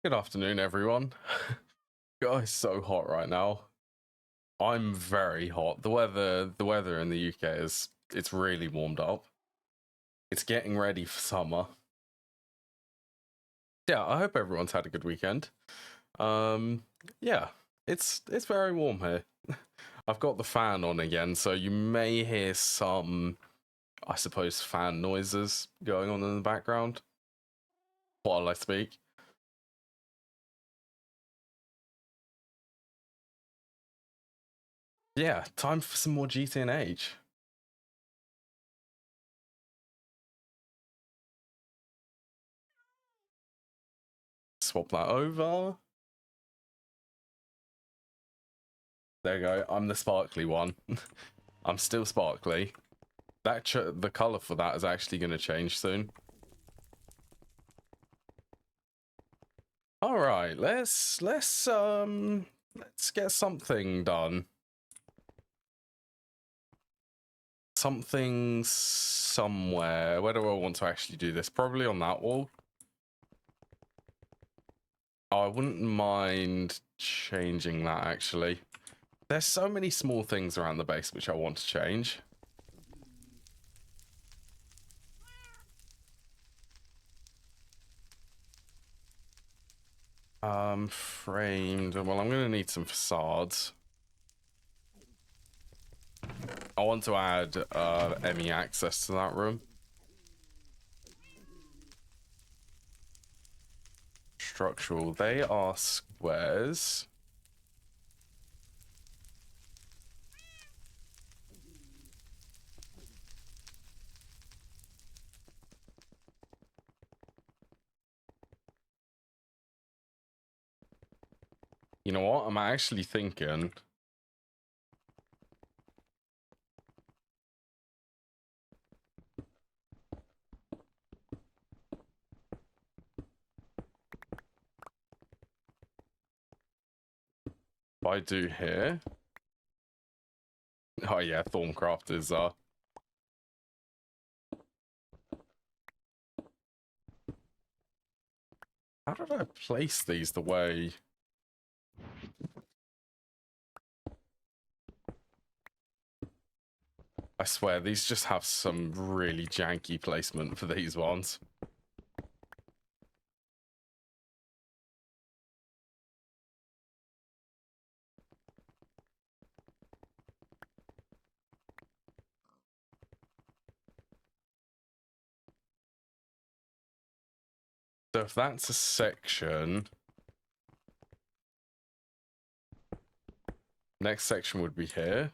Good afternoon, everyone. God, it's so hot right now. I'm very hot. The weather in the UK it's really warmed up. It's getting ready for summer. Yeah, I hope everyone's had a good weekend. Yeah, it's very warm here. I've got the fan on again, so you may hear some, I suppose, fan noises going on in the background while I speak. Yeah, time for some more GTNH. Swap that over. There you go. I'm the sparkly one. I'm still sparkly. The color for that is actually going to change soon. All right, let's get something done. Something somewhere. Where do I want to actually do this? Probably on that wall. Oh, I wouldn't mind changing that actually. There's so many small things around the base which I want to change. Framed. Well, I'm going to need some facades. I want to add ME access to that room. Structural. They are squares. You know what? I'm actually thinking. If I do here. Oh yeah, Thorncraft is How did I place these the way? I swear, these just have some really janky placement for these ones. So if that's a section, next section would be here.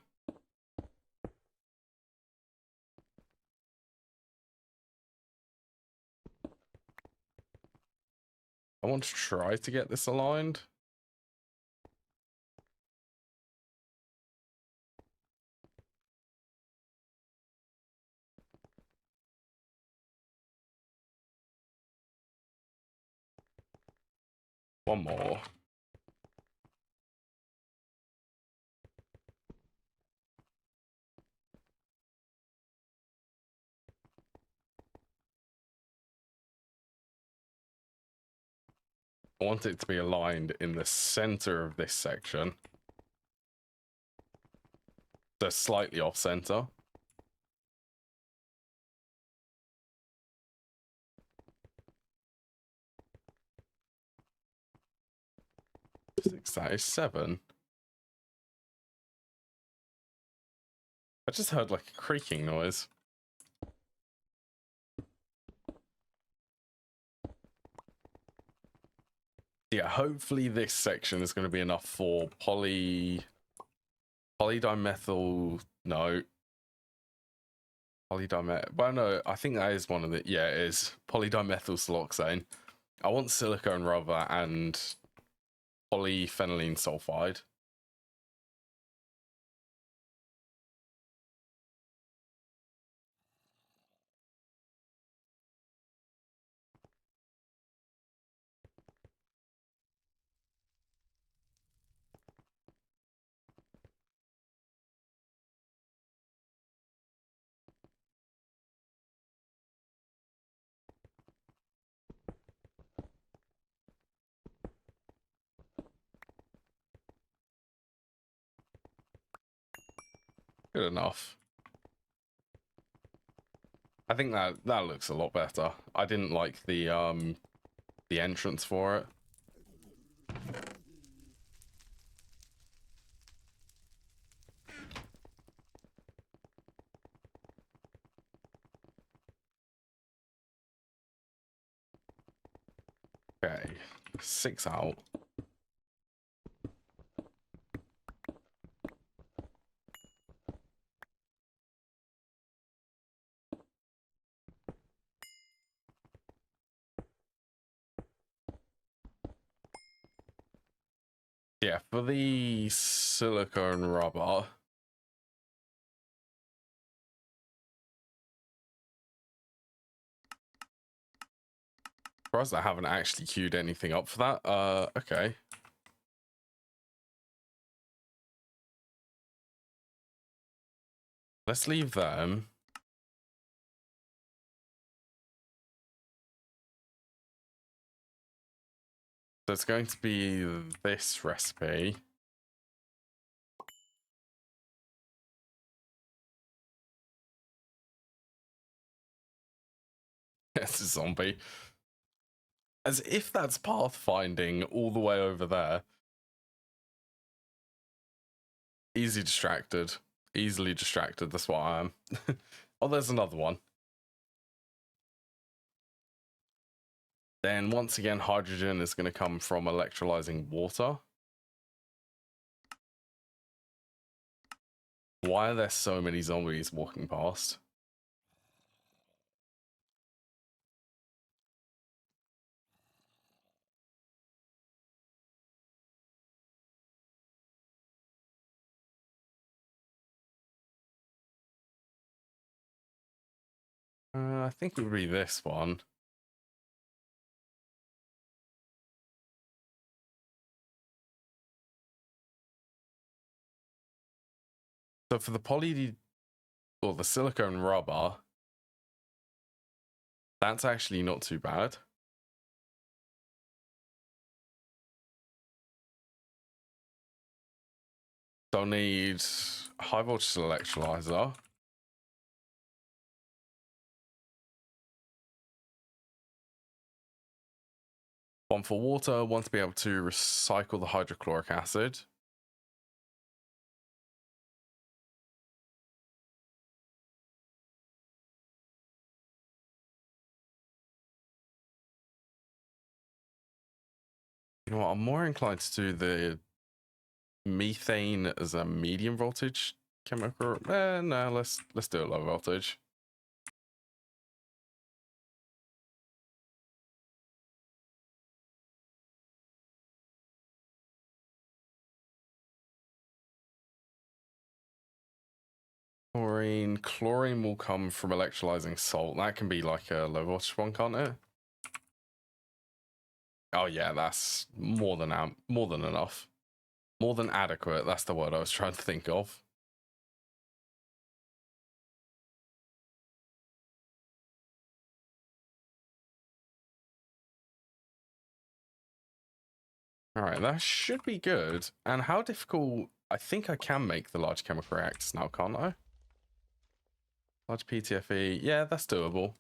I want to try to get this aligned. One more. I want it to be aligned in the center of this section. So slightly off center. That is 7. I just heard like a creaking noise. Yeah, hopefully this section is going to be enough for polydimethyl. No. Well, no, I think that is one of the. Yeah, it is polydimethyl siloxane. I want silicone rubber and polyphenylene sulfide. Good enough. I think that looks a lot better. I didn't like the entrance for it. Okay, 6 out. Yeah, for the silicone rubber. Surprised I haven't actually queued anything up for that. Okay. Let's leave them. So it's going to be this recipe. It's a zombie. As if that's pathfinding all the way over there. Easily distracted. Easily distracted, that's what I am. Oh, there's another one. Then once again, hydrogen is going to come from electrolyzing water. Why are there so many zombies walking past? I think it would be this one. So for the silicone rubber, that's actually not too bad. Don't need high voltage electrolyzer. One for water, one to be able to recycle the hydrochloric acid. You know what, I'm more inclined to do the methane as a medium voltage chemical. No, let's do a low voltage. Chlorine will come from electrolyzing salt. That can be like a low voltage one, can't it? Oh yeah, that's more than enough. More than adequate, that's the word I was trying to think of. Alright, that should be good. And how difficult... I think I can make the large chemical reactors now, can't I? Large PTFE. Yeah, that's doable.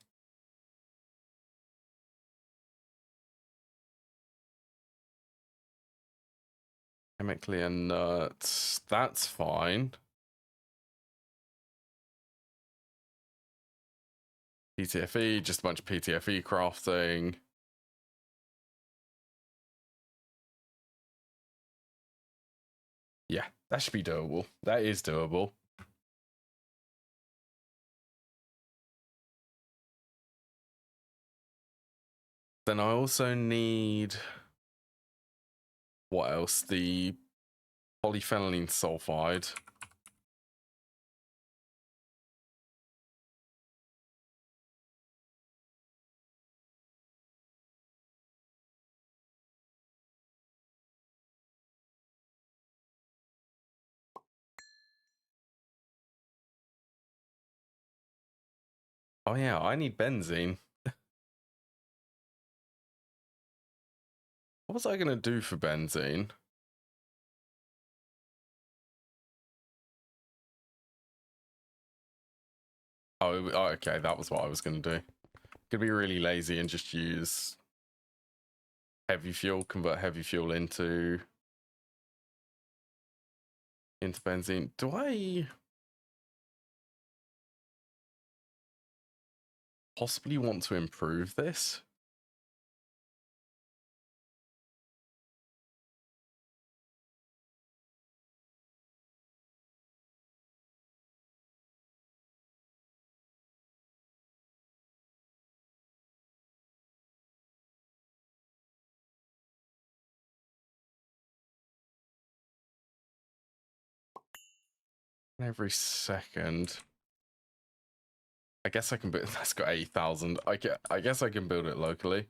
Chemically inert. That's fine. PTFE, just a bunch of PTFE crafting. Yeah, that should be doable. That is doable. Then I also need... What else? The polyphenylene sulfide. Oh yeah, I need benzene. What was I going to do for benzene? Oh, okay, that was what I was going to do. Could be really lazy and just use heavy fuel, convert heavy fuel into benzene. Do I possibly want to improve this? Every second. I guess I can build. That's got 8,000. I guess I can build it locally.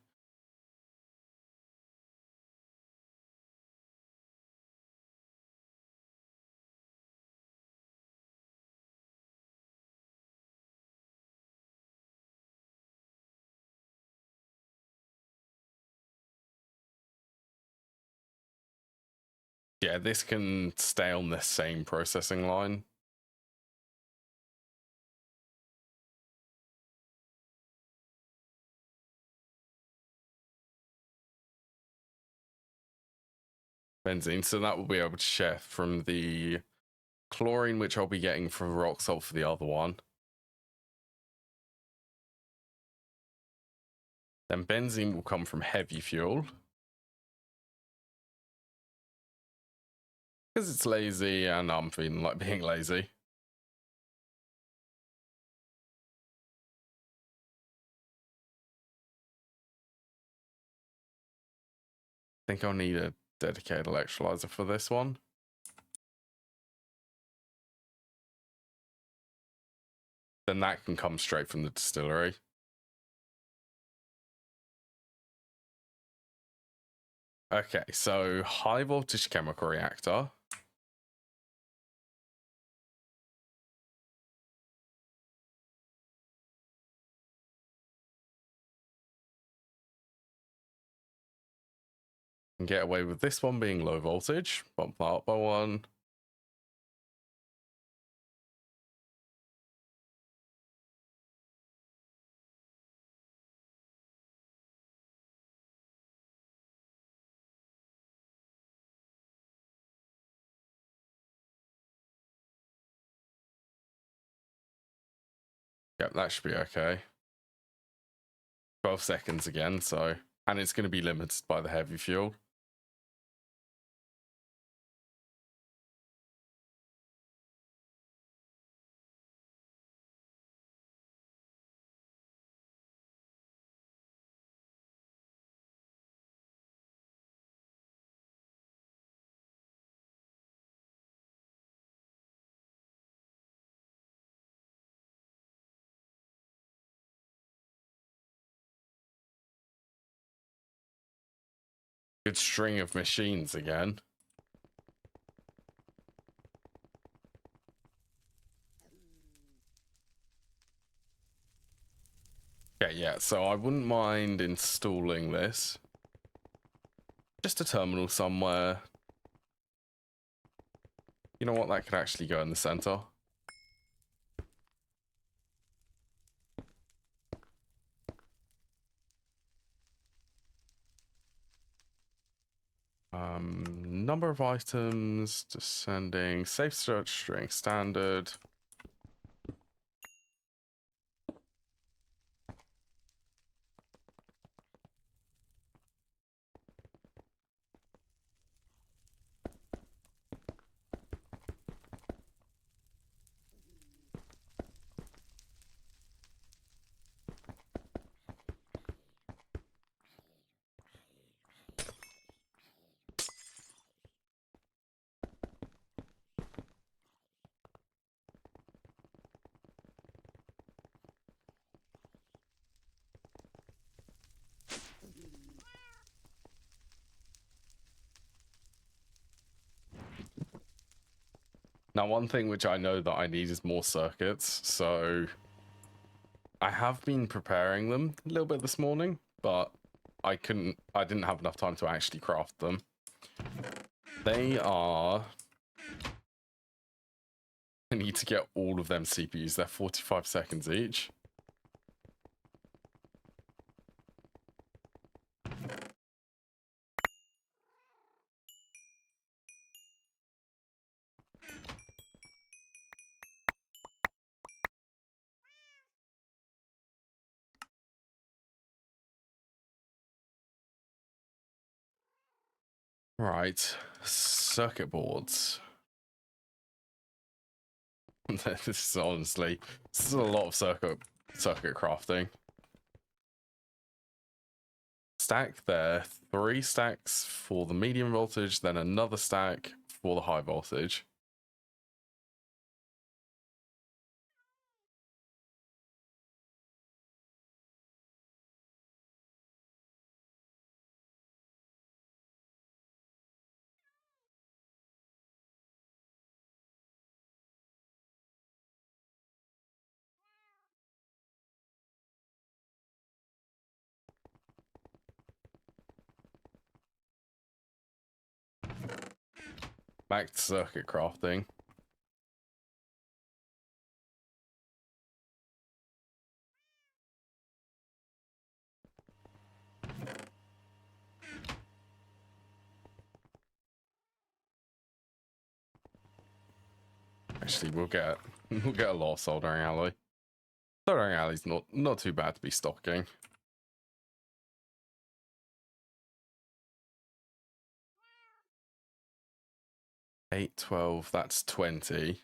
Yeah, this can stay on the same processing line. Benzene, so that will be able to shift from the chlorine, which I'll be getting from rock salt for the other one. Then benzene will come from heavy fuel. Because it's lazy and I'm feeling like being lazy. I think I'll need a dedicated electrolyzer for this one. Then that can come straight from the distillery. Okay, so high voltage chemical reactor. Can get away with this one being low voltage. Bump that up by one. Yep, that should be okay. 12 seconds again, so... And it's going to be limited by the heavy fuel. Good string of machines again. Okay, yeah, so I wouldn't mind installing this. Just a terminal somewhere. You know what, that could actually go in the center. Number of items, descending, safe search string, standard. Now, one thing which I know that I need is more circuits, so I have been preparing them a little bit this morning, but I didn't have enough time to actually craft them. They are I need to get all of them CPUs. They're 45 seconds each. Right, circuit boards. This is honestly, this is a lot of circuit crafting. Stack there, 3 stacks for the medium voltage, then another stack for the high voltage. Back to circuit crafting. Actually, we'll get a lot of soldering alloy. Soldering alloy's not too bad to be stocking. 8, 12, that's 20.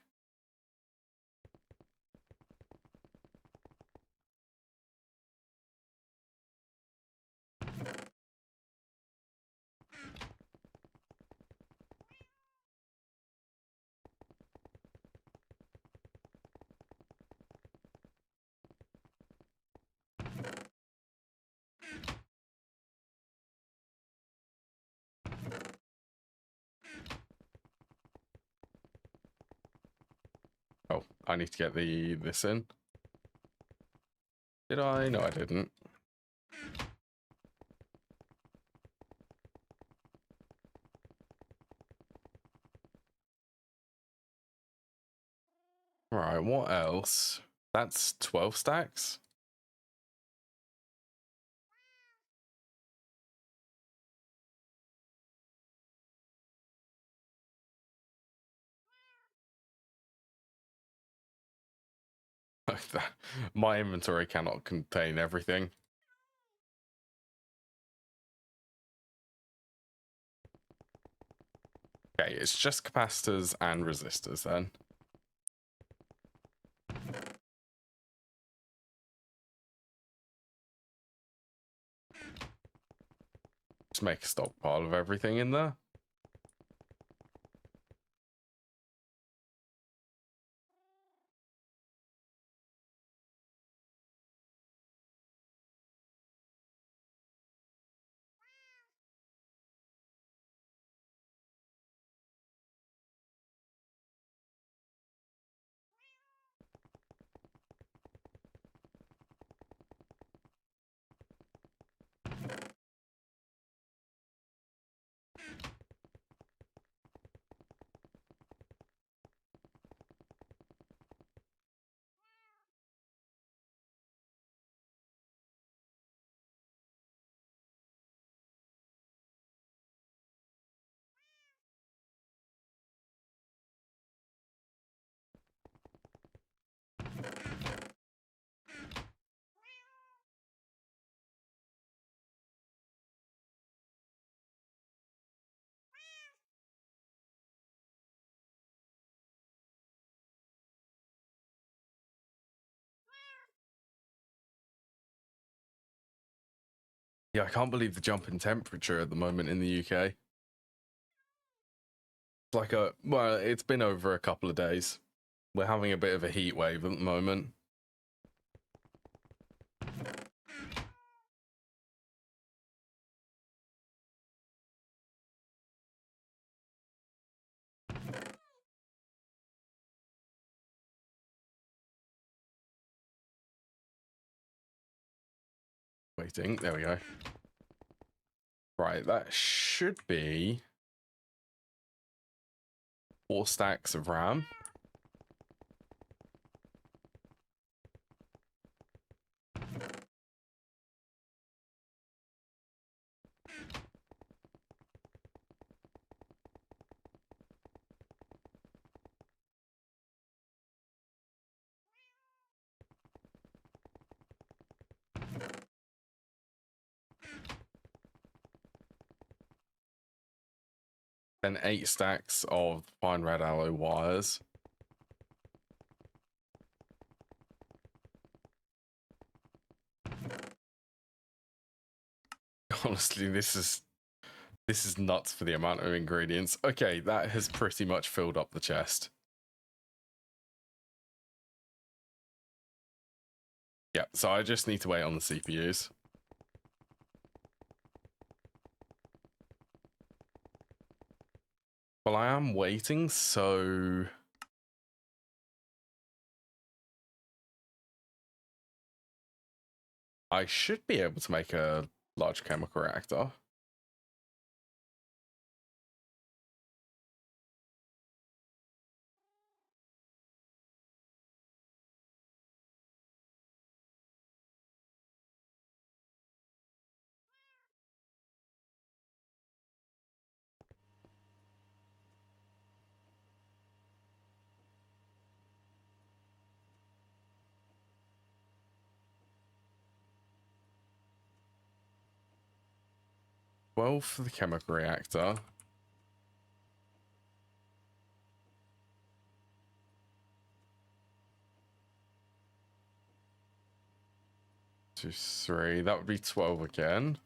Oh, I need to get this in. Did I? No, I didn't. Right, what else? That's 12 stacks? My inventory cannot contain everything. Okay, it's just capacitors and resistors then. Just make a stockpile of everything in there. Yeah, I can't believe the jump in temperature at the moment in the UK. It's like well, it's been over a couple of days. We're having a bit of a heat wave at the moment. Waiting, there we go. Right, that should be 4 stacks of RAM. Then 8 stacks of fine red alloy wires. Honestly, this is nuts for the amount of ingredients. Okay, that has pretty much filled up the chest. Yeah, so I just need to wait on the CPUs. Well, I am waiting, so I should be able to make a large chemical reactor. Well, for the chemical reactor. Two, 3. That would be 12 again.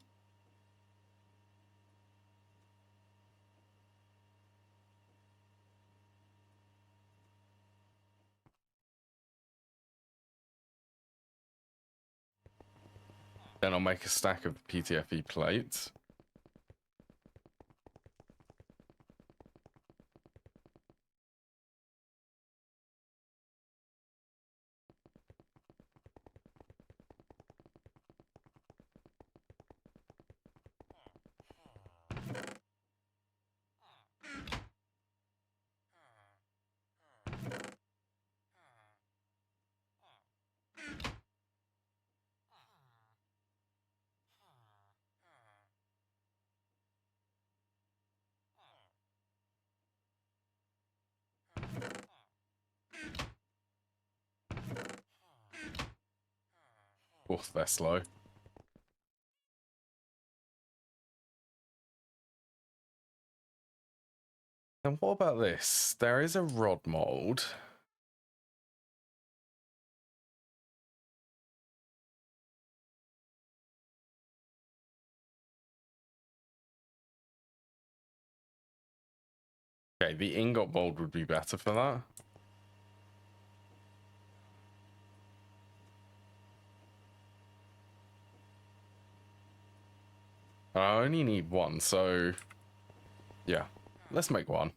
Then I'll make a stack of PTFE plates. Oh, they're slow. And what about this? There is a rod mold. Okay, the ingot mold would be better for that. I only need 1, so yeah, let's make 1.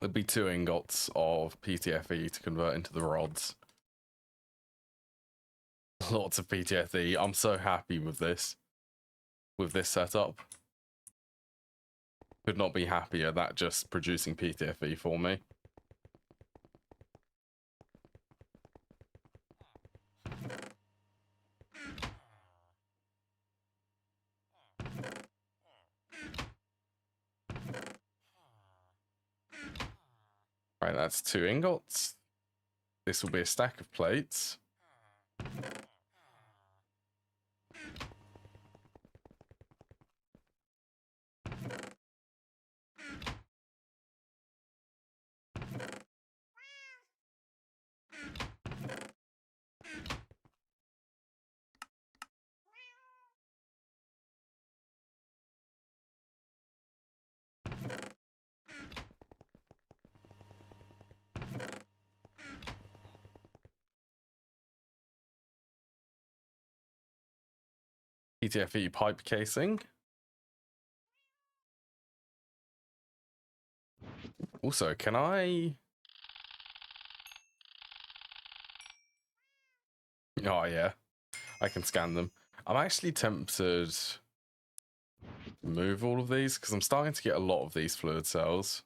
There'd be 2 ingots of PTFE to convert into the rods. Lots of PTFE. I'm so happy with this setup. Could not be happier that just producing PTFE for me. Right, that's 2 ingots. This will be a stack of plates. PTFE pipe casing. Also, can I... Oh, yeah. I can scan them. I'm actually tempted to move all of these because I'm starting to get a lot of these fluid cells.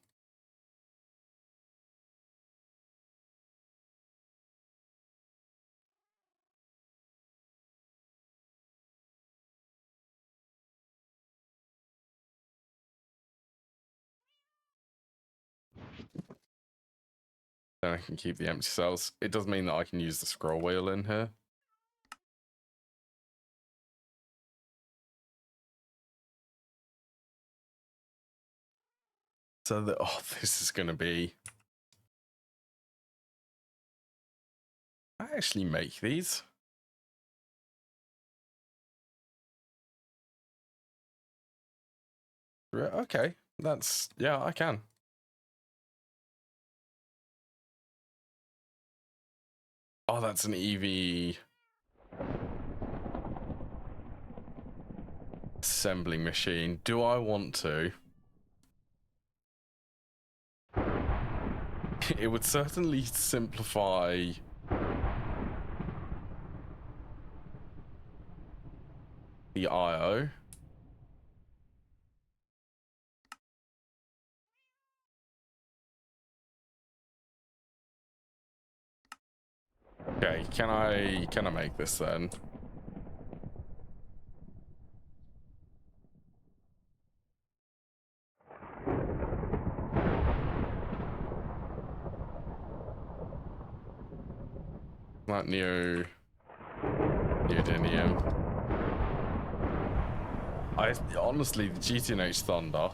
Then I can keep the empty cells. It does mean that I can use the scroll wheel in here. So this is gonna be. I actually make these. Okay, yeah, I can. Oh, that's an EV assembling machine. Do I want to? It would certainly simplify the IO. Okay, can I make this then? Like neodymium. Honestly, the GTNH Thunder.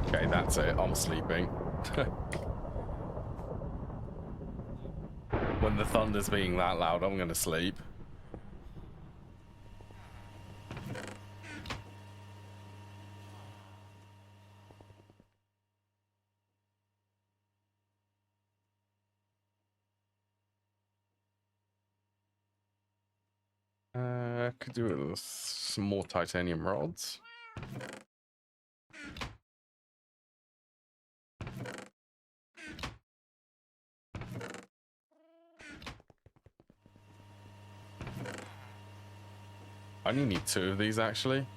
Okay, that's it. I'm sleeping. When the thunder's being that loud, I'm gonna sleep. Could do it with some more titanium rods. I only need 2 of these actually.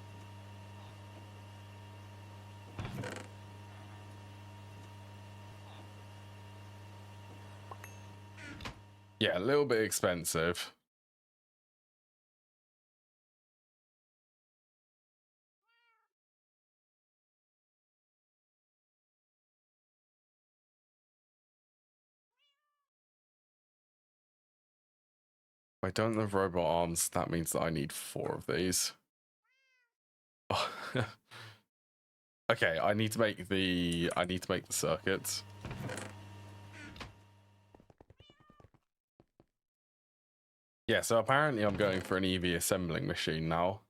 Yeah, a little bit expensive. If I don't have robot arms, that means that I need 4 of these. Okay, I need to make the circuits. Yeah, so apparently I'm going for an EV assembling machine now.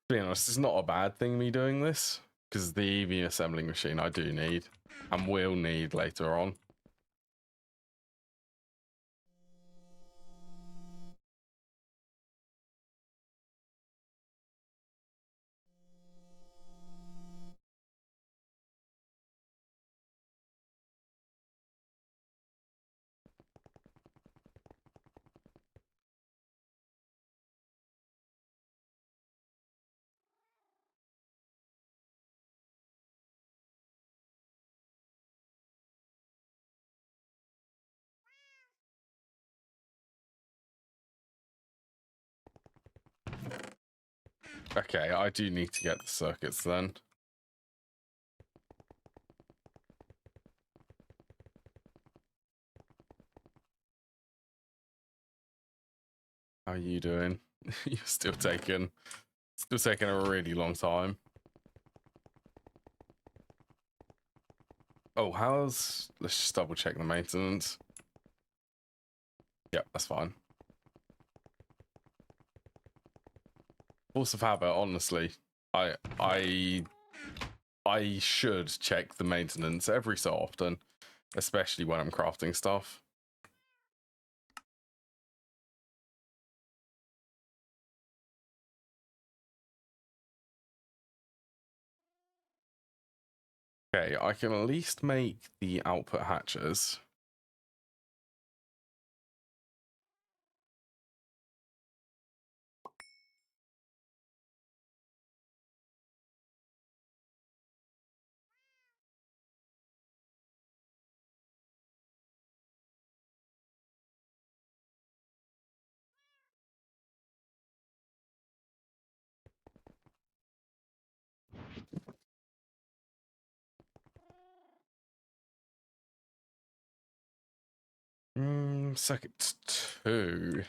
To be honest, it's not a bad thing me doing this, because the EV assembling machine I do need, and will need later on. Okay, I do need to get the circuits then. How are you doing? You're still taking a really long time. Oh, let's just double check the maintenance. Yep, that's fine. Force of habit, honestly. I should check the maintenance every so often, especially when I'm crafting stuff. Okay, I can at least make the output hatches. Circuit 2.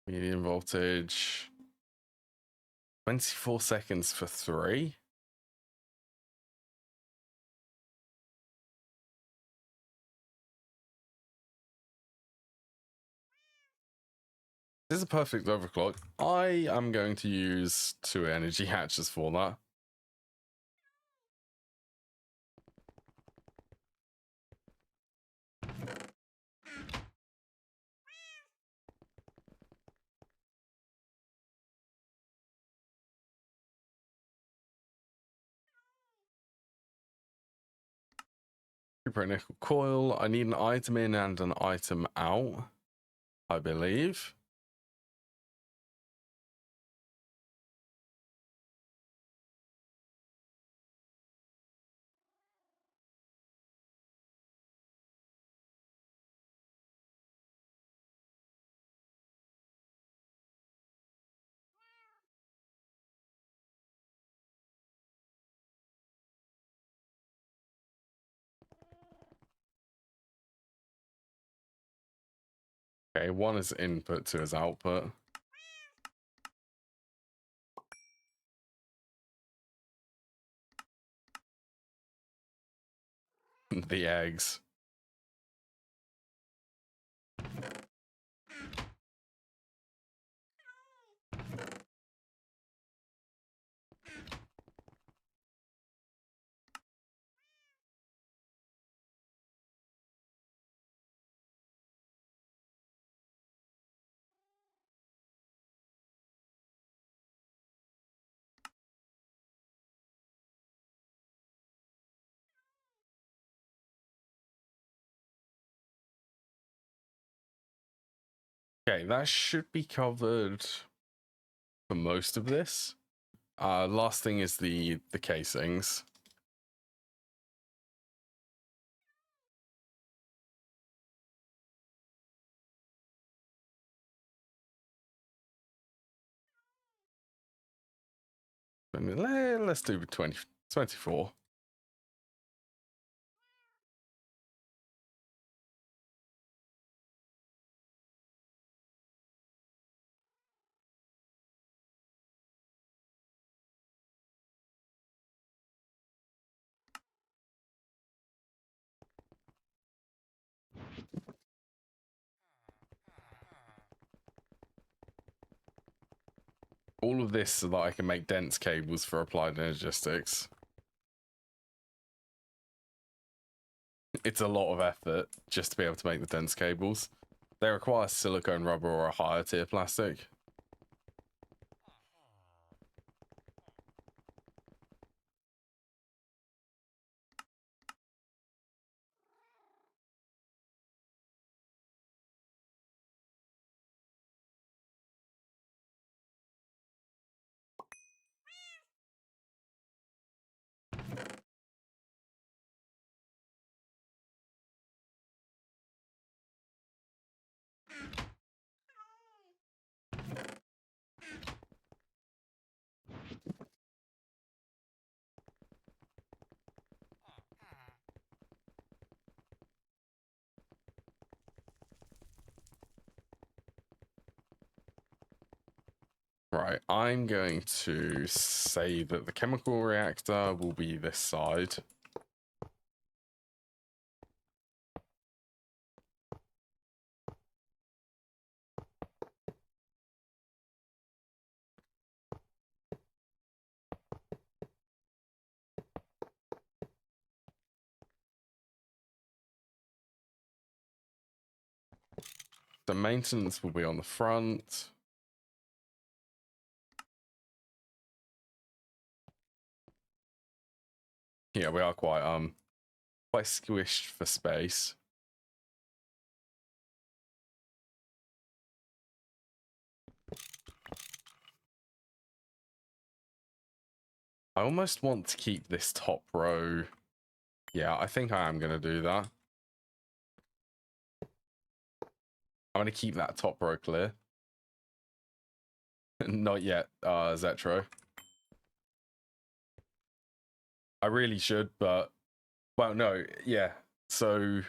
Medium voltage. 24 seconds for 3. This is a perfect overclock. I am going to use 2 energy hatches for that. Super nickel coil. I need an item in and an item out, I believe. Okay, 1 is input, 2 is output. The eggs. Okay, that should be covered for most of this. Last thing is the casings. Let's do 24. All of this so that I can make dense cables for applied energistics. It's a lot of effort just to be able to make the dense cables. They require silicone rubber or a higher tier plastic. Right, I'm going to say that the chemical reactor will be this side. The maintenance will be on the front. Yeah, we are quite squished for space. I almost want to keep this top row. Yeah, I think I am going to do that. I'm going to keep that top row clear. Not yet, Zetro. I really should, but... Well, no, yeah. So,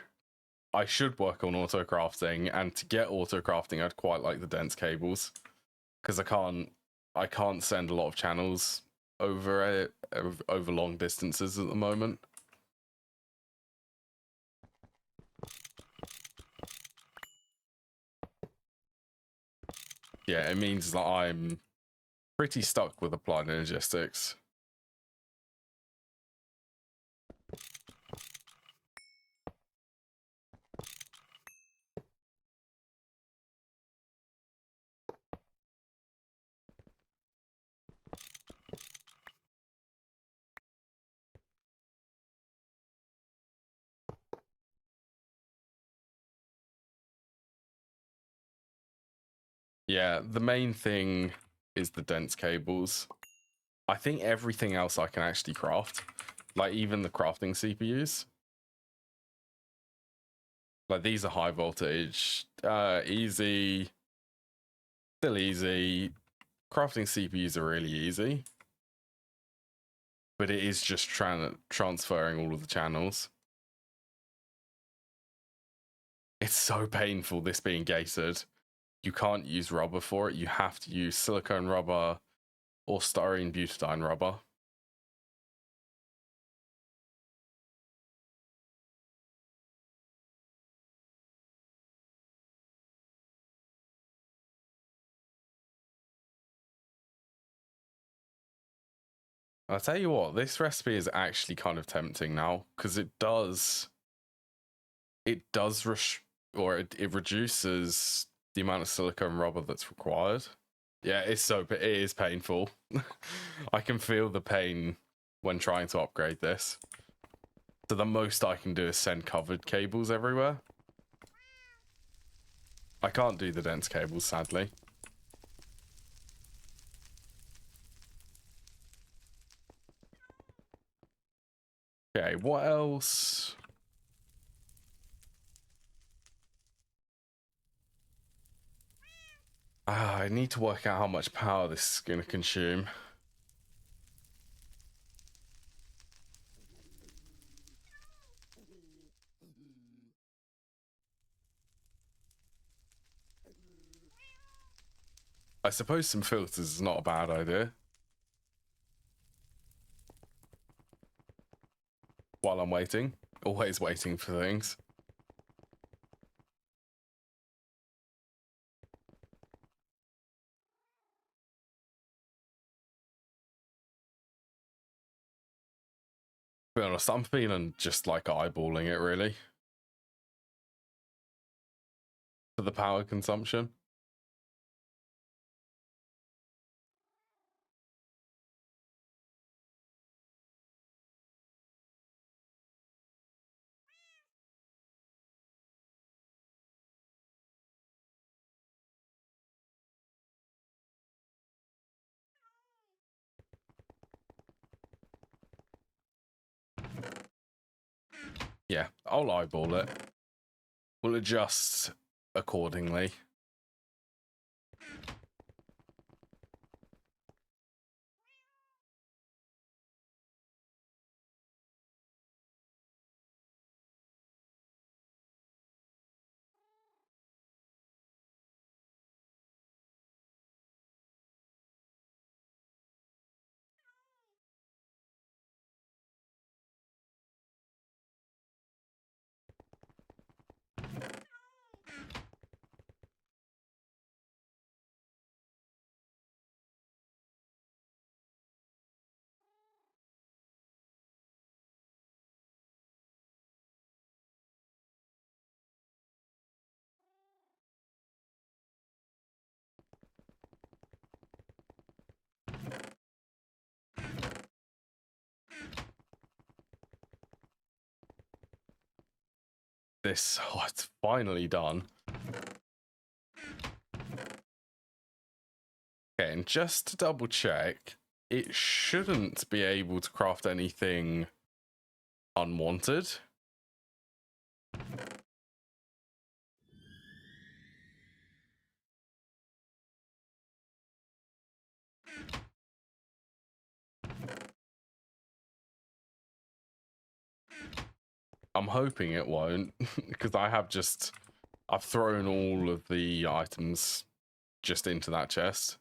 I should work on auto-crafting, and to get auto-crafting, I'd quite like the dense cables. Because I can't send a lot of channels over long distances at the moment. Yeah, it means that I'm pretty stuck with applied energistics. Yeah, the main thing is the dense cables. I think everything else I can actually craft, like even the crafting CPUs. Like these are high voltage, easy, still easy. Crafting CPUs are really easy, but it is just transferring all of the channels. It's so painful, this being gated. You can't use rubber for it. You have to use silicone rubber or styrene butadiene rubber. I'll tell you what, this recipe is actually kind of tempting now, because it reduces the amount of silicone rubber that's required. Yeah, it is painful. I can feel the pain when trying to upgrade this. So the most I can do is send covered cables everywhere. I can't do the dense cables, sadly. Okay, what else? I need to work out how much power this is going to consume. I suppose some filters is not a bad idea. While I'm waiting. Always waiting for things. To be honest, I'm feeling just like eyeballing it, really. For the power consumption. Yeah, I'll eyeball it. We'll adjust accordingly. This, oh, it's finally done. Okay, and just to double check, it shouldn't be able to craft anything unwanted. I'm hoping it won't, because I've thrown all of the items just into that chest.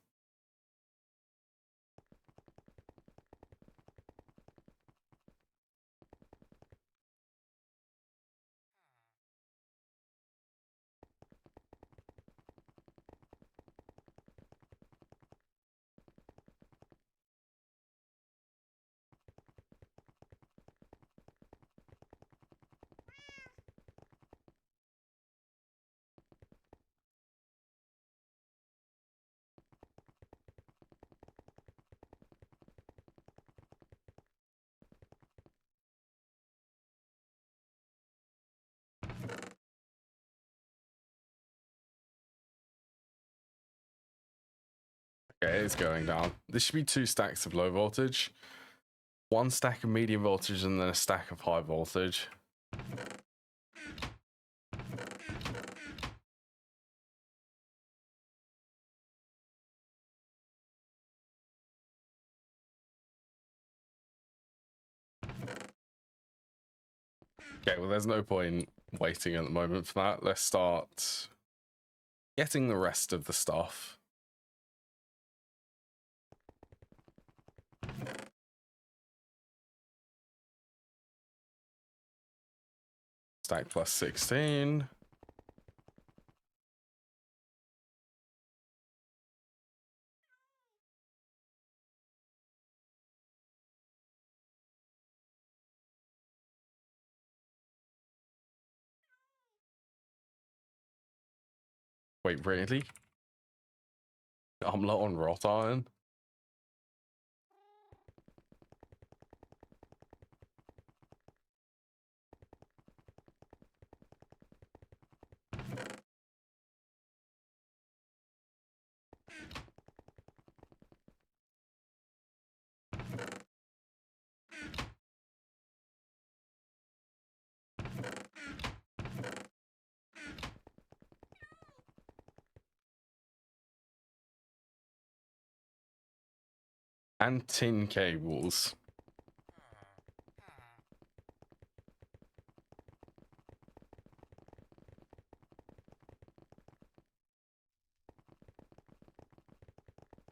Okay, it's going down. This should be 2 stacks of low voltage, 1 stack of medium voltage, and then a stack of high voltage. Okay, well, there's no point waiting at the moment for that. Let's start getting the rest of the stuff. Stack plus 16. Wait, really? I'm low on wrought iron. And tin cables.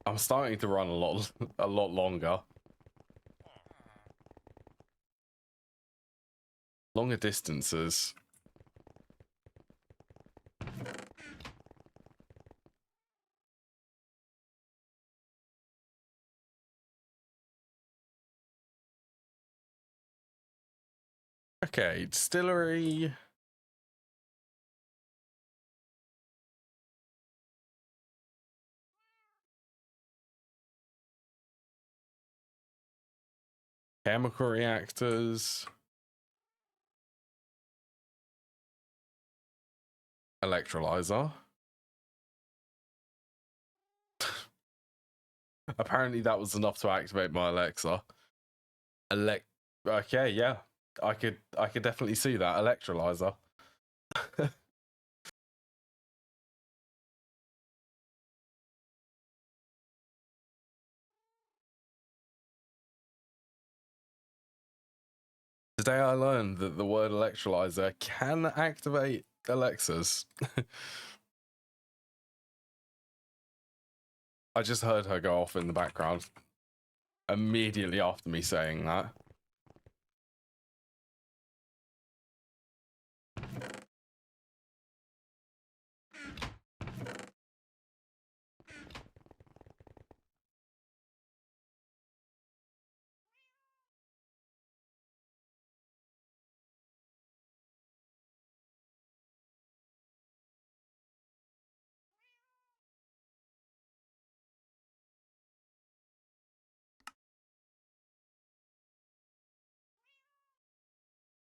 I'm starting to run a lot longer. Longer distances. Okay, distillery. Chemical reactors. Electrolyzer. Apparently that was enough to activate my Alexa. Okay, yeah. I could definitely see that. Electrolyzer. Today I learned that the word electrolyzer can activate Alexas. I just heard her go off in the background immediately after me saying that.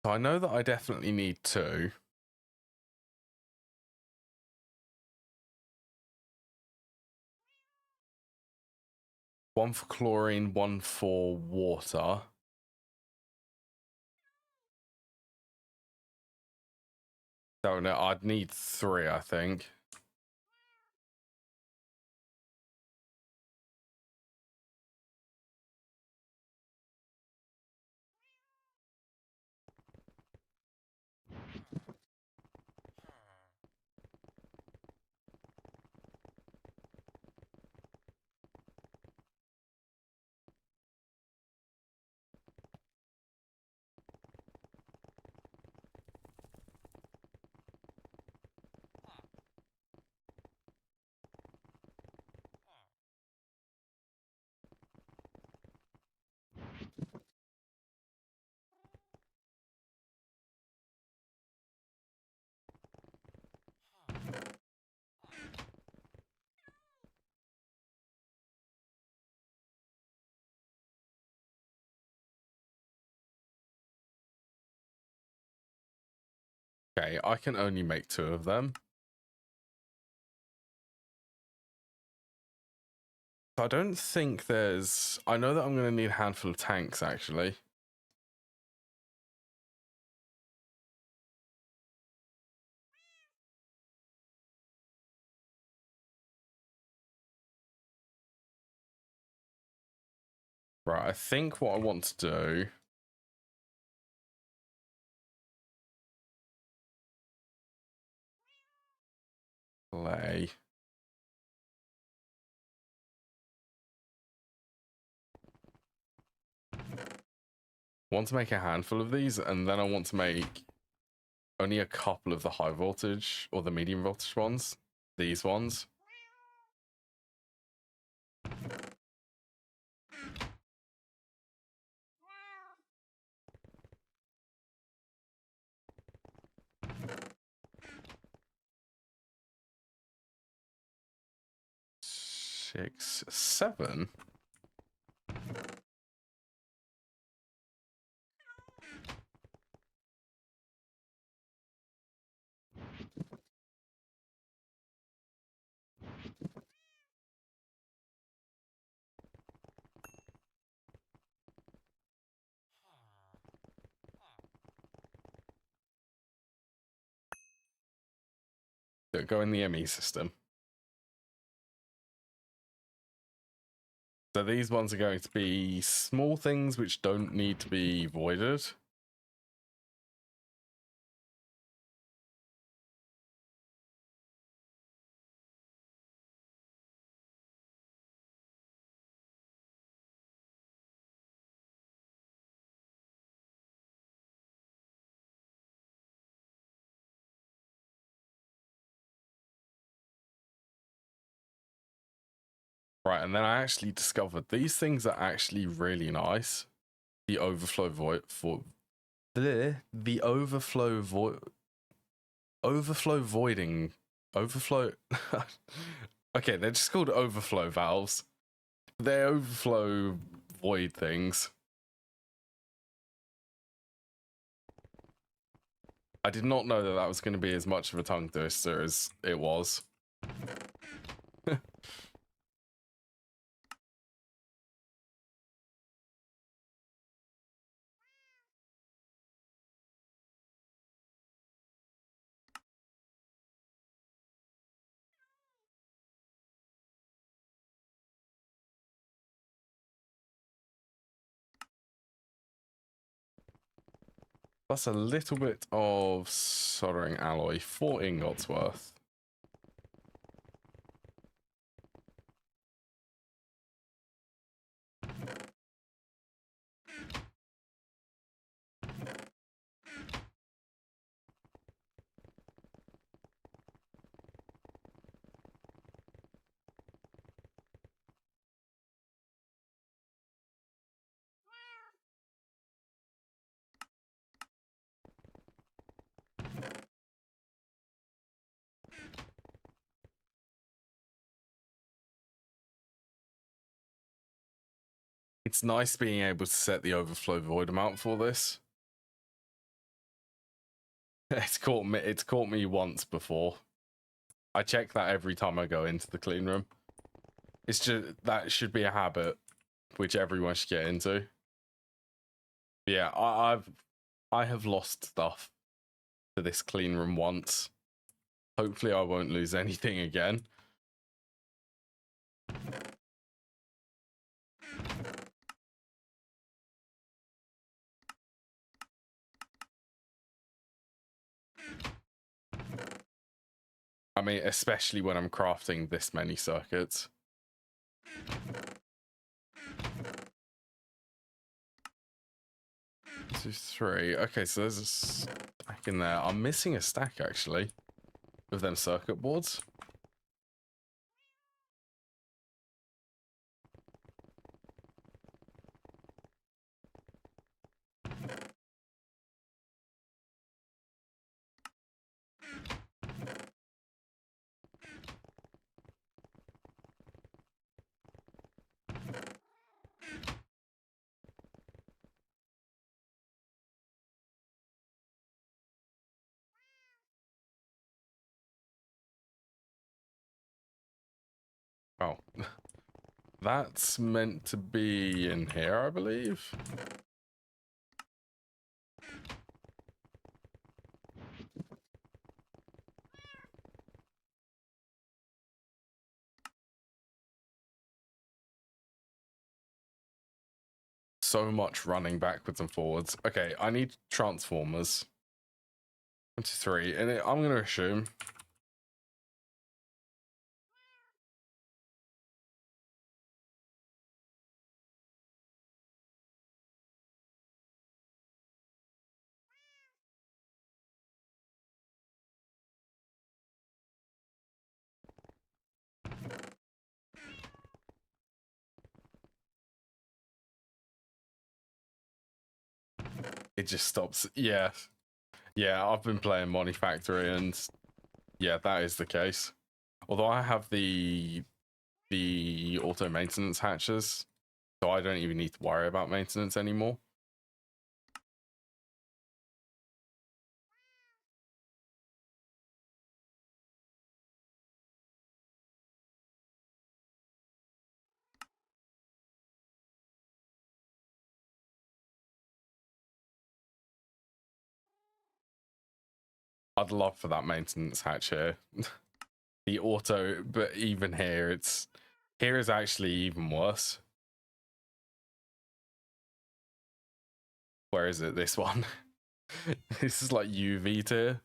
So I know that I definitely need 2. One for chlorine, one for water. Don't know, I'd need 3, I think. Okay, I can only make 2 of them. I don't think there's... I know that I'm going to need a handful of tanks, actually. Right, I think what I want to do... Play... want to make a handful of these, and then I want to make only a couple of the high voltage or the medium voltage ones. These ones. Six, 7. That go in the ME system. So these ones are going to be small things which don't need to be voided. Right, and then I actually discovered these things are actually really nice. The overflow void for the overflow void voiding overflow. Okay, they're just called overflow valves. They're overflow void things. I did not know that that was going to be as much of a tongue twister as it was. Plus a little bit of soldering alloy, 4 ingots worth. It's nice being able to set the overflow void amount for this. It's caught me once before. I check that every time I go into the clean room. It's just that should be a habit which everyone should get into. Yeah, I have lost stuff to this clean room once. Hopefully I won't lose anything again. I mean, especially when I'm crafting this many circuits. 2, 3. Okay, so there's a stack in there. I'm missing a stack, actually, of them circuit boards. Oh. That's meant to be in here, I believe. So much running backwards and forwards. Okay, I need transformers. 23, and I'm going to assume it just stops. Yeah. Yeah, I've been playing Money Factory, and yeah, that is the case. Although I have the auto maintenance hatches, so I don't even need to worry about maintenance anymore. I'd love for that maintenance hatch here. The auto, but even here, here is actually even worse. Where is it? This one. This is like UV tier.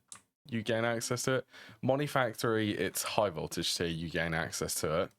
You gain access to it. Money Factory, it's high voltage tier. You gain access to it.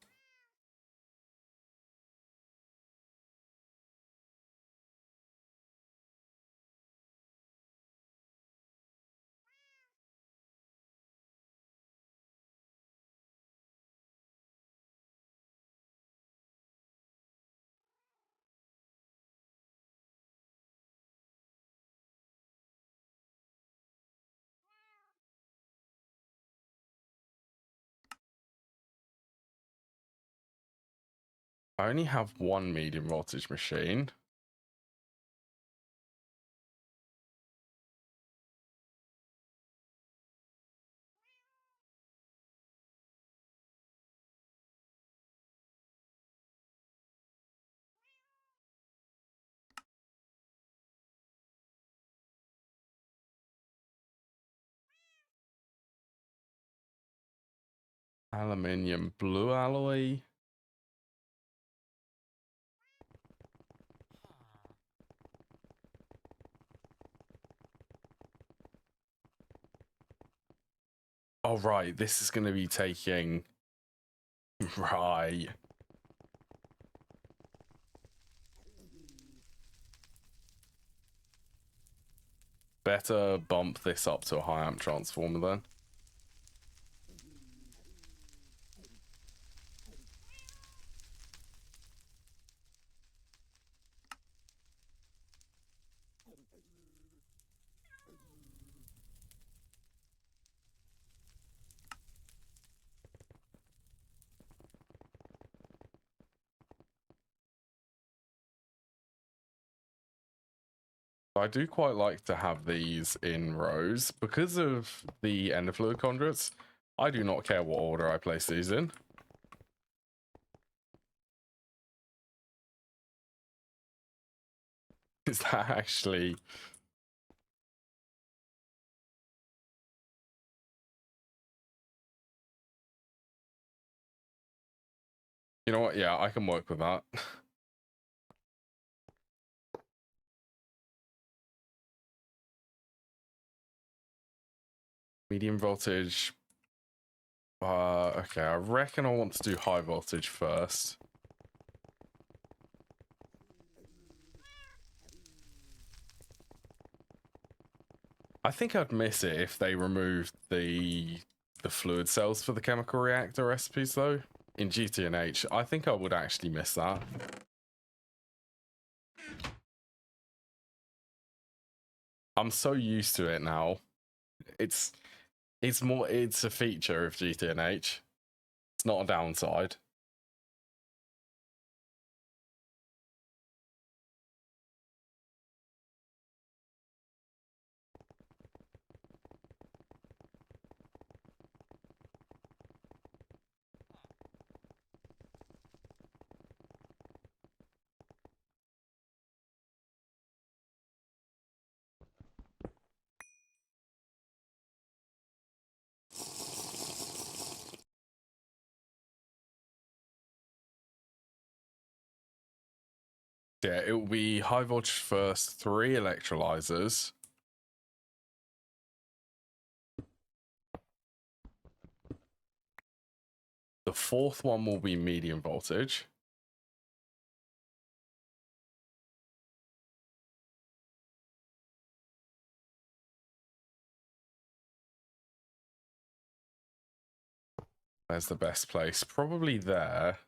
I only have one medium voltage machine. Aluminium blue alloy. Oh, right. This is going to be taking... Right. Better bump this up to a high amp transformer then. I do quite like to have these in rows. Because of the ender fluid conduits, I do not care what order I place these in. Is that actually... You know what? Yeah, I can work with that. Medium voltage. Okay, I reckon I want to do high voltage first. I think I'd miss it if they removed the fluid cells for the chemical reactor recipes, though. In GTNH, I think I would actually miss that. I'm so used to it now. It's a feature of GTNH. It's not a downside. Yeah, it will be high voltage first, 3 electrolyzers. The 4th one will be medium voltage. Where's the best place? Probably there.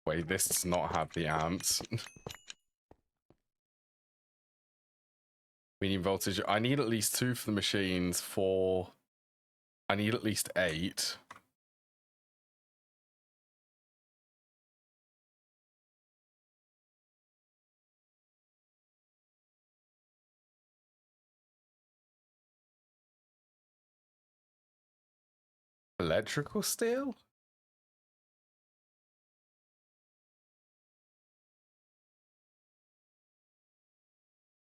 Wait, this does not have the amps. Medium voltage. I need at least 2 for the machines. I need at least 8. Electrical steel?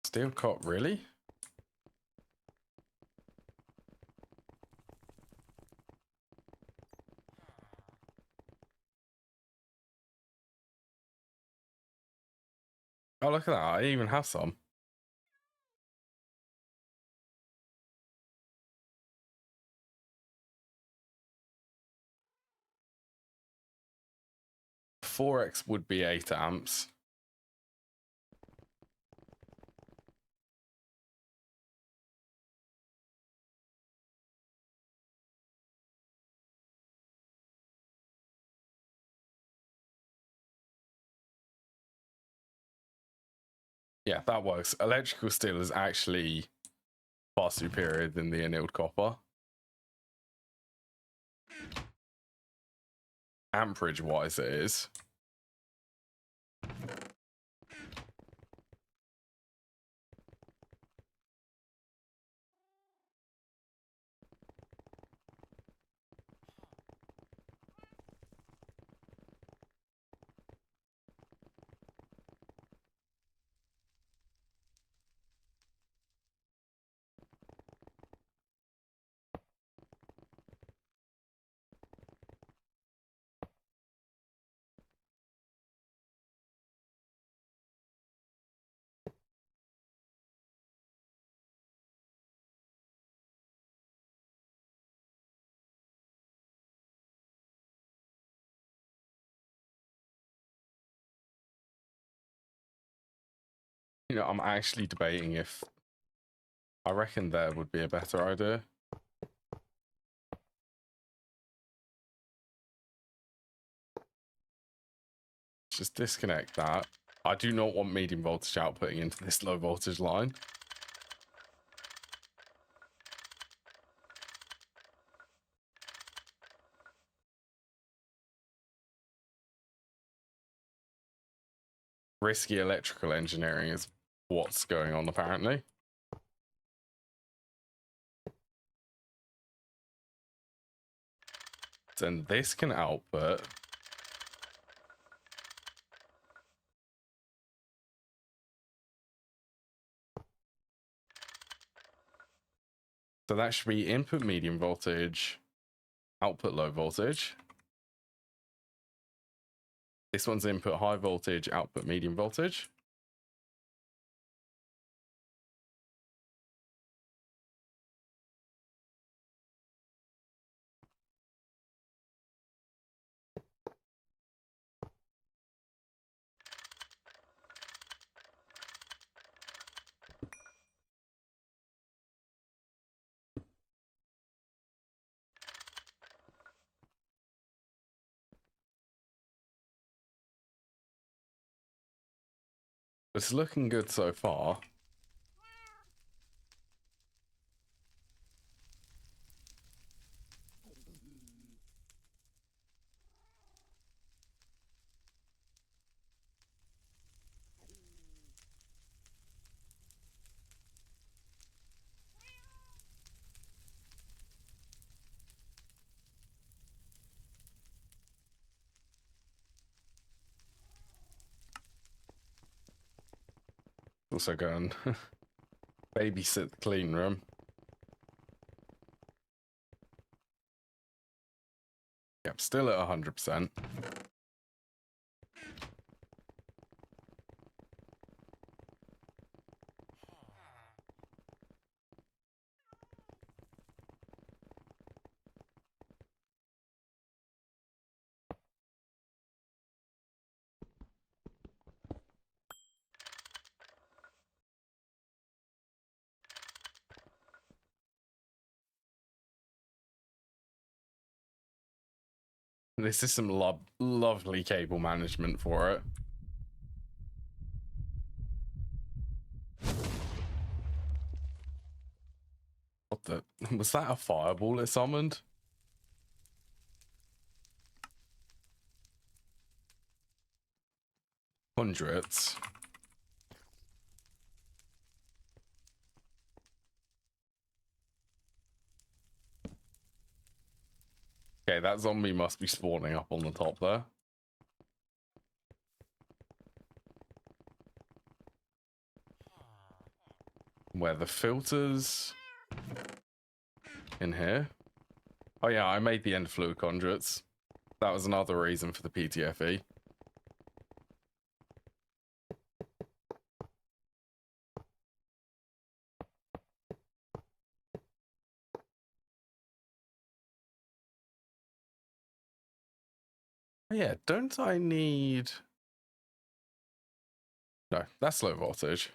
Steel cot, really? Oh, look at that. I even have some. $4X would be 8 amps. Yeah, that works. Electrical steel is actually far superior than the annealed copper. Amperage wise, it is. You know, I'm actually debating if I reckon there would be a better idea. Just disconnect that. I do not want medium voltage outputting into this low voltage line. Risky electrical engineering is what's going on, apparently. Then this can output. So that should be input medium voltage, output low voltage. This one's input high voltage, output medium voltage. It's looking good so far. Also going babysit the clean room. Yep, still at 100%. This is some lovely cable management for it. What the? Was that a fireball it summoned? Hundreds. Okay, that zombie must be spawning up on the top there. Where the filters in here. Oh yeah, I made the end fluid conduits. That was another reason for the PTFE. Oh yeah, don't I need... No, that's low voltage.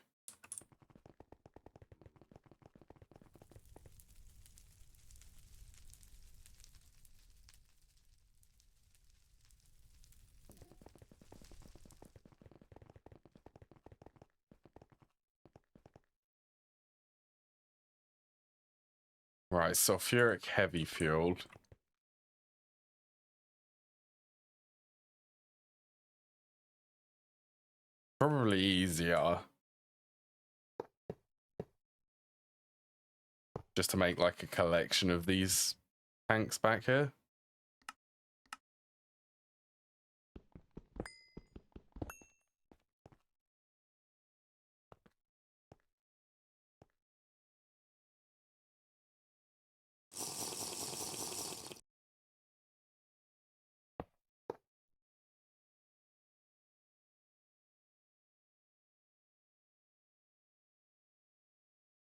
Right, sulfuric heavy fueled. Probably easier. Just to make like a collection of these tanks back here.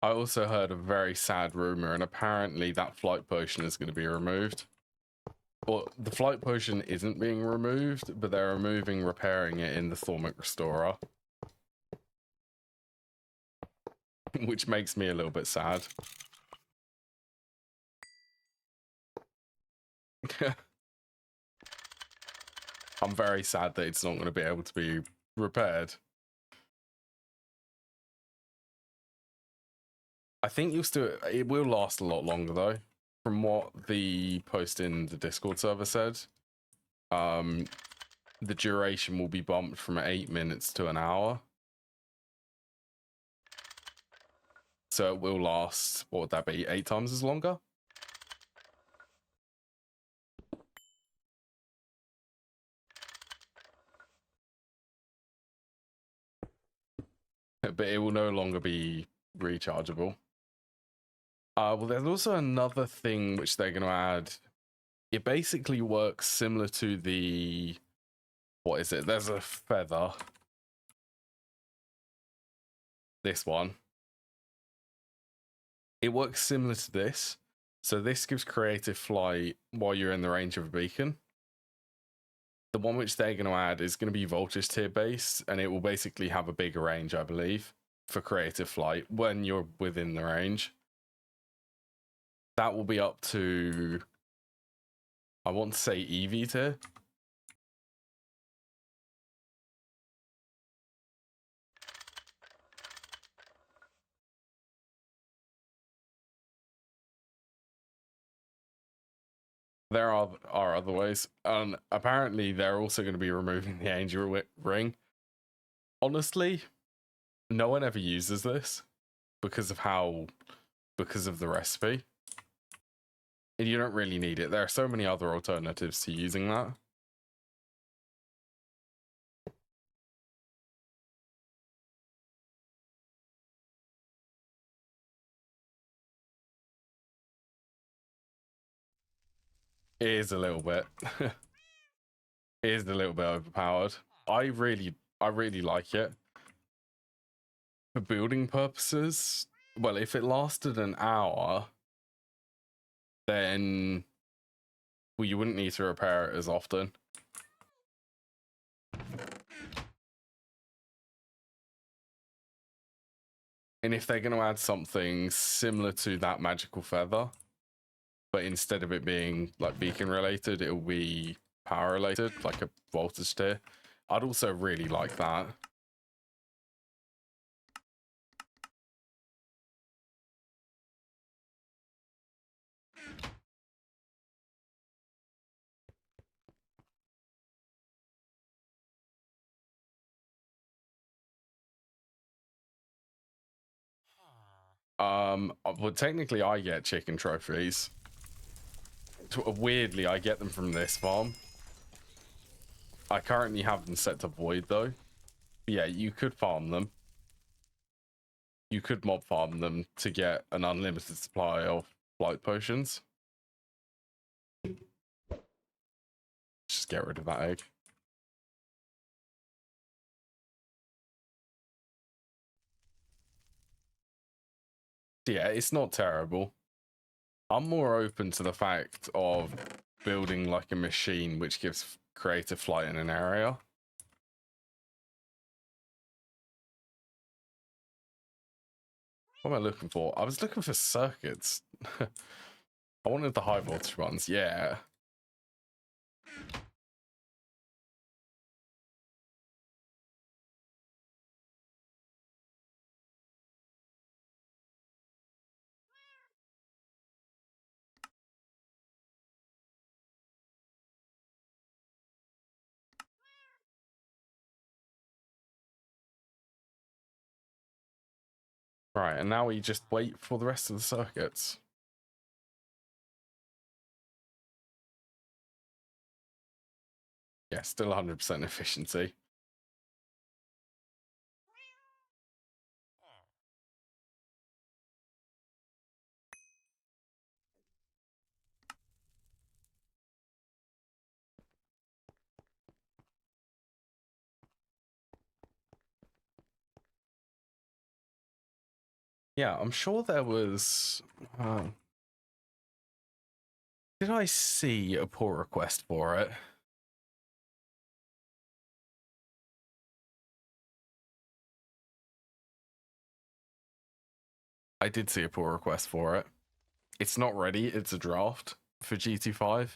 I also heard a very sad rumor, and apparently that flight potion is going to be removed. Well, the flight potion isn't being removed, but they're repairing it in the Thormic Restorer. Which makes me a little bit sad. I'm very sad that it's not going to be able to be repaired. I think it will last a lot longer though. From what the post in the Discord server said, the duration will be bumped from 8 minutes to an hour. So it will last, what would that be, 8 times as longer? But it will no longer be rechargeable. Well, there's also another thing which they're going to add. It basically works similar to the... What is it? There's a feather. This one. It works similar to this. So this gives creative flight while you're in the range of a beacon. The one which they're going to add is going to be voltage tier based, and it will basically have a bigger range, I believe, for creative flight when you're within the range. That will be up to, I want to say EV tier. There are other ways, and apparently they're also going to be removing the angel ring. Honestly, no one ever uses this because of the recipe. And you don't really need it. There are so many other alternatives to using that. It is a little bit. It is a little bit overpowered. I really like it. For building purposes, well, if it lasted an hour, then well, you wouldn't need to repair it as often. And if they're going to add something similar to that magical feather, but instead of it being like beacon related, it will be power related, like a voltage tier, I'd also really like that. Well, technically I get chicken trophies. Weirdly, I get them from this farm. I currently have them set to void though. Yeah, you could farm them. You could mob farm them to get an unlimited supply of flight potions. Just get rid of that egg. Yeah, it's not terrible. I'm more open to the fact of building like a machine which gives creative flight in an area. What am I looking for? I was looking for circuits. I wanted the high voltage ones, yeah. Right, and now we just wait for the rest of the circuits. Yeah, still 100% efficiency. Yeah, I'm sure there was... did I see a pull request for it? I did see a pull request for it. It's not ready, it's a draft for GT5.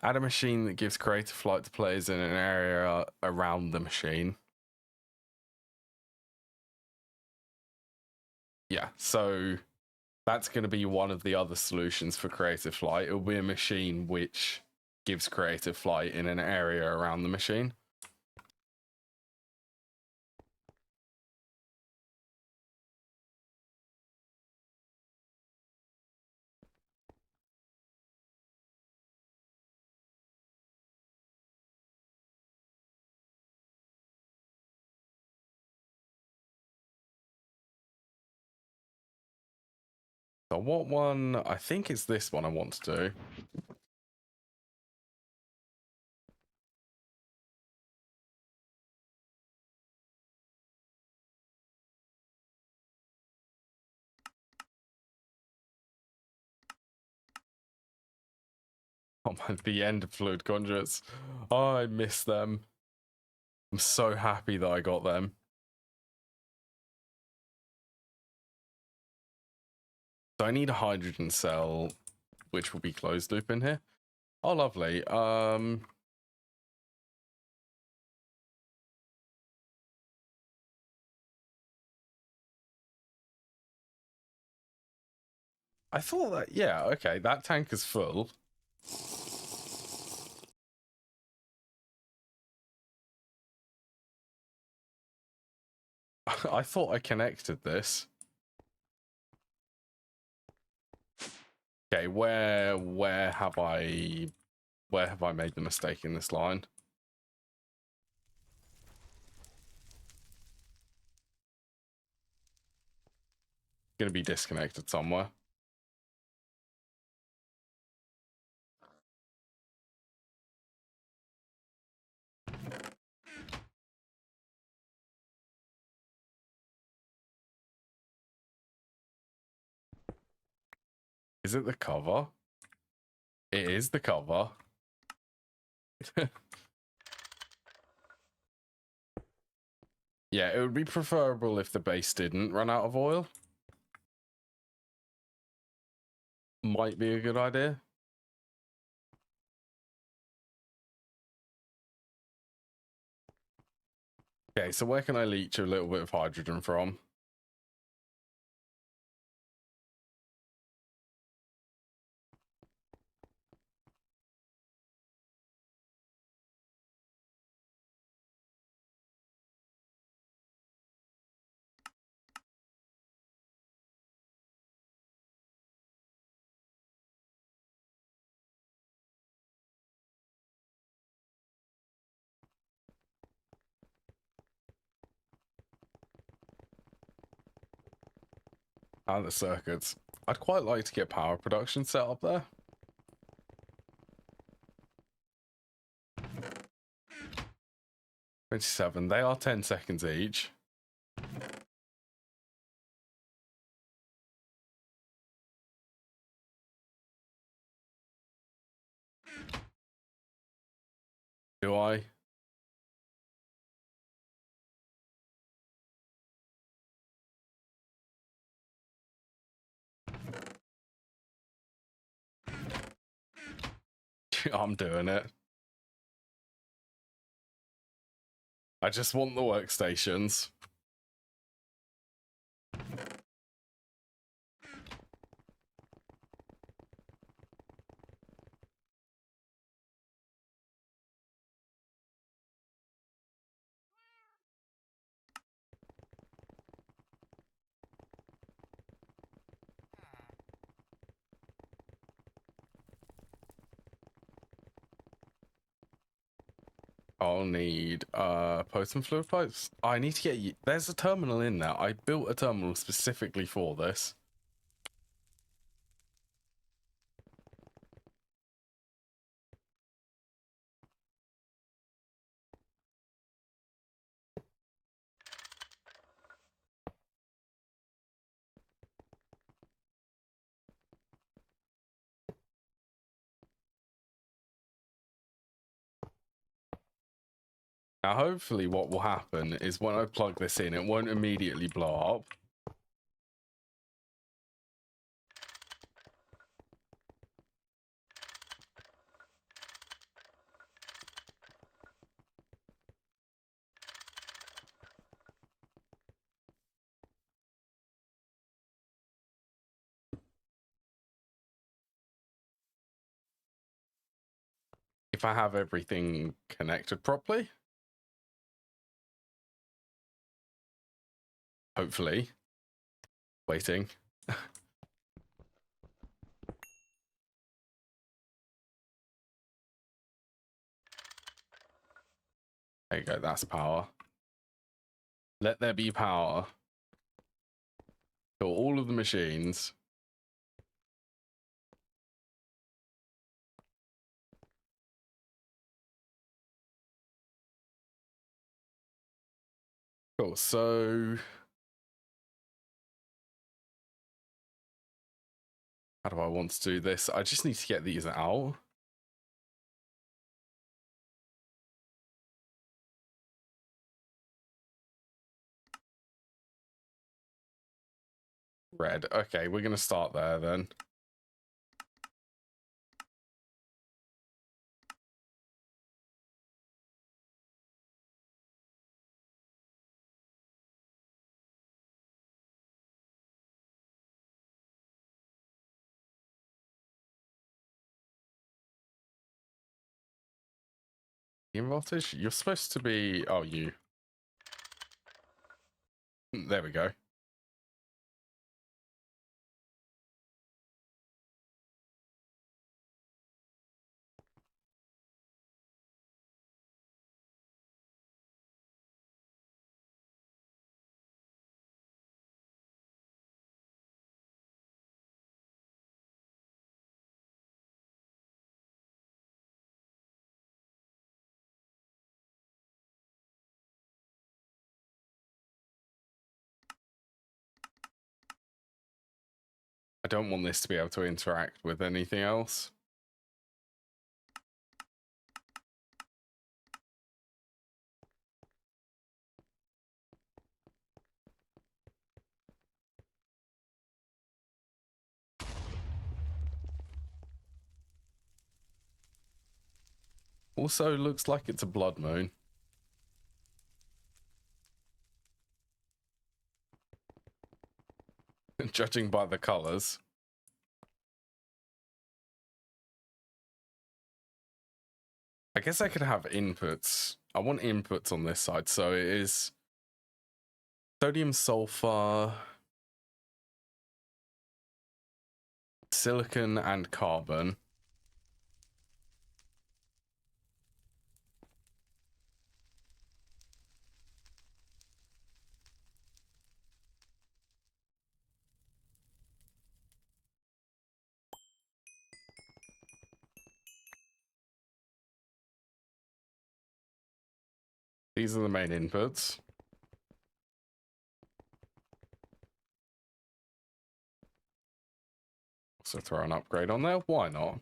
Add a machine that gives creative flight to players in an area around the machine. Yeah, so that's going to be one of the other solutions for creative flight. It will be a machine which gives creative flight in an area around the machine. So what one? I think it's this one I want to do. Oh my, the end of fluid conduits. Oh, I miss them. I'm so happy that I got them. So I need a hydrogen cell, which will be closed loop in here. Oh, lovely. I thought that, yeah, okay, that tank is full. I thought I connected this. Okay, where have I made the mistake in this line? Gonna be disconnected somewhere. Is it the cover? It is the cover. Yeah, it would be preferable if the base didn't run out of oil. Might be a good idea. Okay, so where can I leach a little bit of hydrogen from? And the circuits. I'd quite like to get power production set up there. $27. They are 10 seconds each. Do I? I'm doing it. I just want the workstations. I'll need potent fluid pipes. I need to get you. There's a terminal in there. I built a terminal specifically for this. Now, hopefully what will happen is when I plug this in, it won't immediately blow up. If I have everything connected properly. Hopefully. Waiting. There you go, that's power. Let there be power. For all of the machines. Cool, so... how do I want to do this? I just need to get these out. Red. Okay, we're going to start there then. Medium voltage? You're supposed to be... oh, you. There we go. don't want this to be able to interact with anything else. Also looks like it's a blood moon. Judging by the colors. I guess I could have inputs. I want inputs on this side, so it is sodium sulfur, silicon, and carbon. These are the main inputs. So throw an upgrade on there. Why not?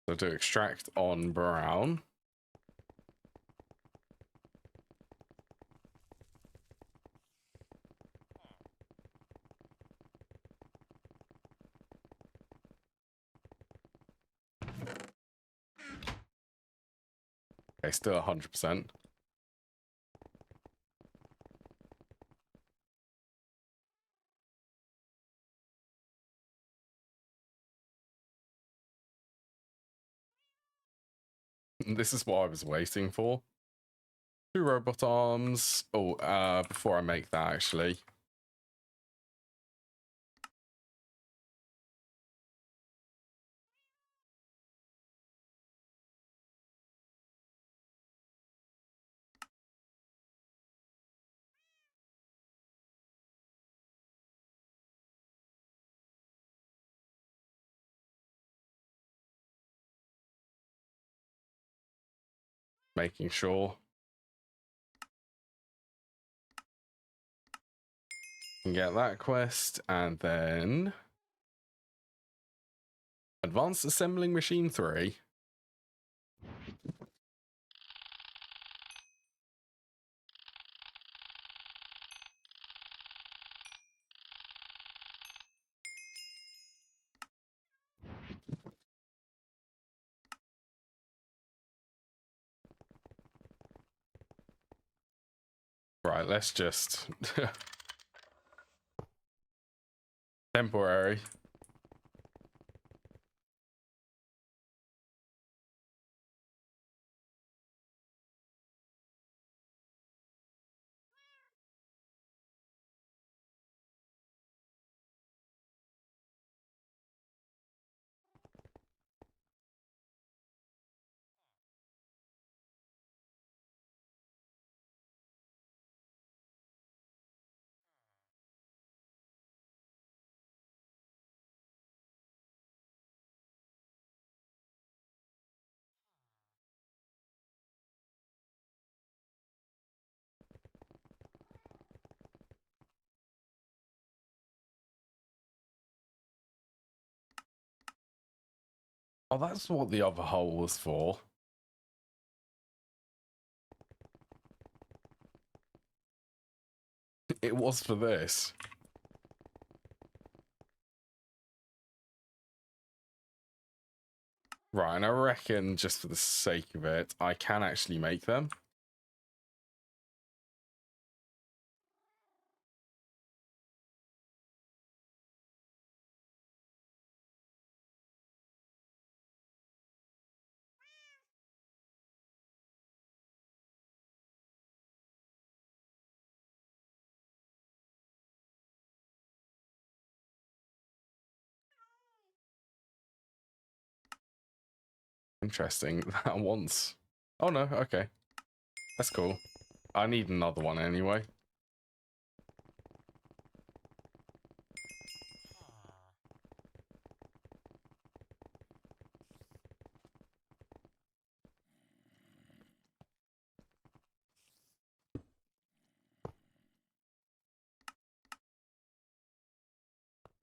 So do extract on brown. Okay, still 100%. This is what I was waiting for. 2 robot arms. Oh, before I make that, actually. Making sure. Can get that quest, and then Advanced Assembling Machine 3. Right, let's just temporary. Oh, that's what the other hole was for. It was for this. Right, and I reckon just for the sake of it, I can actually make them. Interesting. That once. Oh no, okay. That's cool. I need another one anyway.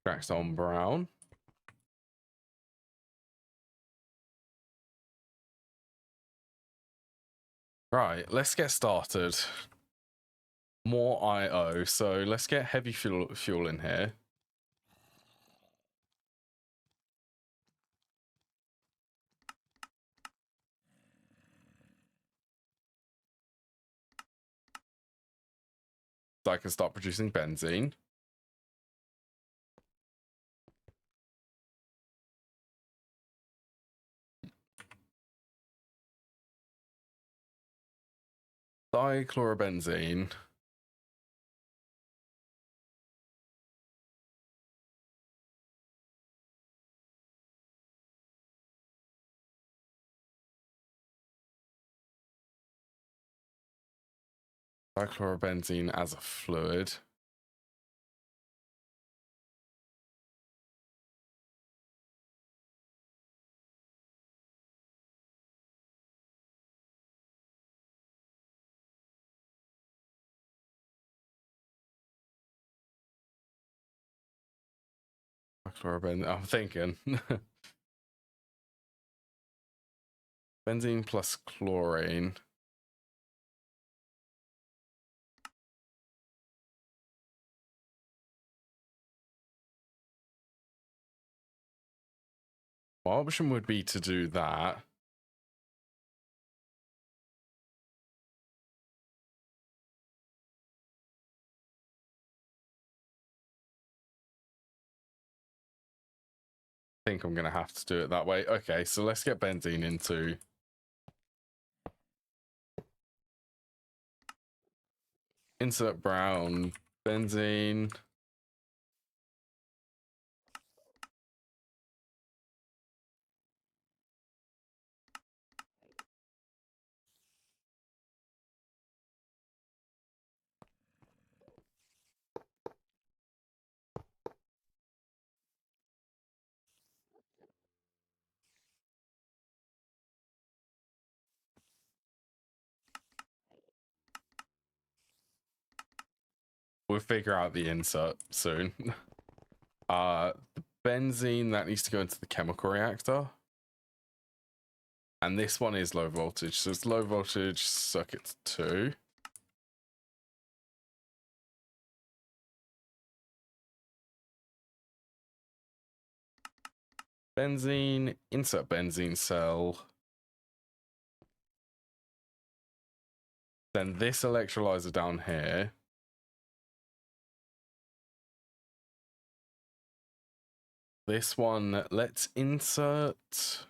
Tracks on brown. Right, let's get started. More IO. So let's get heavy fuel in here. So I can start producing benzene. Dichlorobenzene. Dichlorobenzene as a fluid. Dichlorobenzene. I'm thinking. Benzene plus chlorine. My option would be to do that. I think I'm going to have to do it that way. Okay, so let's get benzene into... Insert brown benzene. We'll figure out the insert soon. The benzene that needs to go into the chemical reactor. And this one is low voltage, so it's low voltage circuit 2. Benzene, insert benzene cell. Then this electrolyzer down here. This one, let's insert...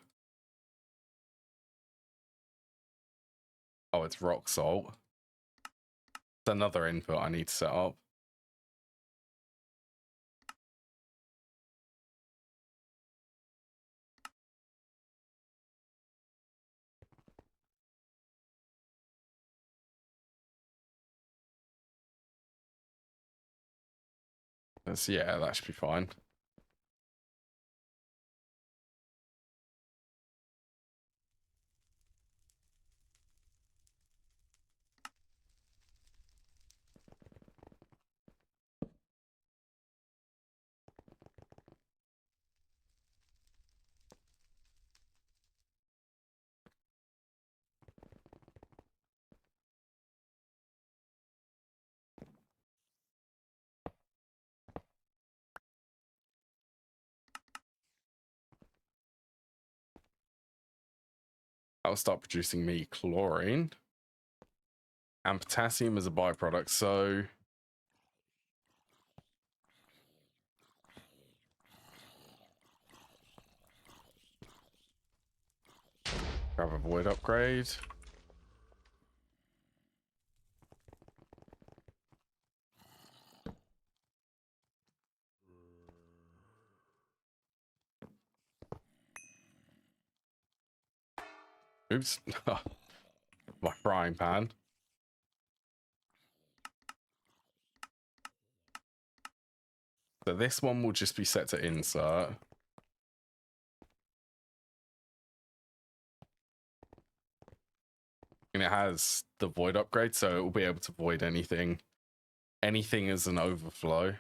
Oh, it's rock salt. It's another input I need to set up. Yeah, that should be fine. That'll start producing me chlorine. And potassium is a byproduct, so... Grab a void upgrade. Oops. My frying pan. So this one will just be set to insert. And it has the void upgrade, so it will be able to void anything as an overflow.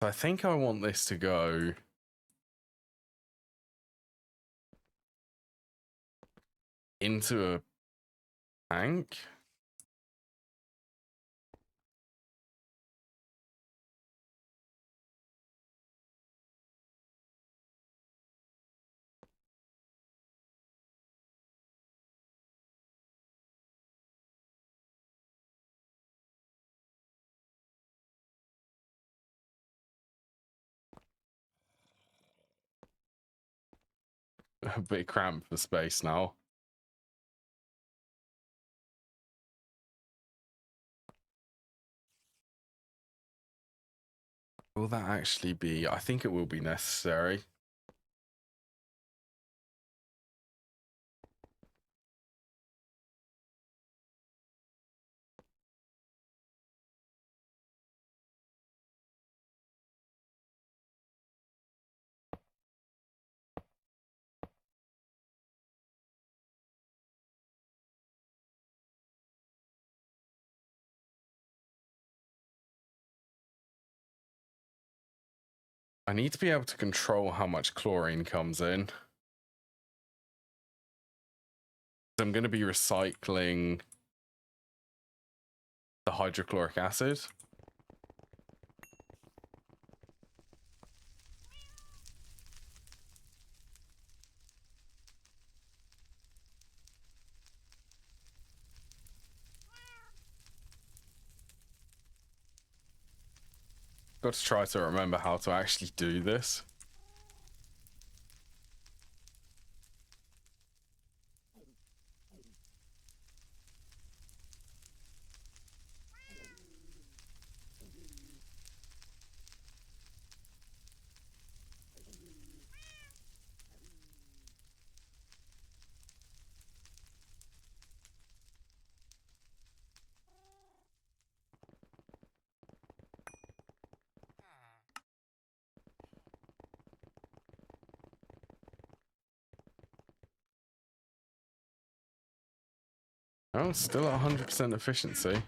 I think I want this to go into a tank. A bit cramped for space now. Will that actually be? I think it will be necessary. I need to be able to control how much chlorine comes in. I'm going to be recycling the hydrochloric acid. Got to try to remember how to actually do this. Oh, still at 100% efficiency.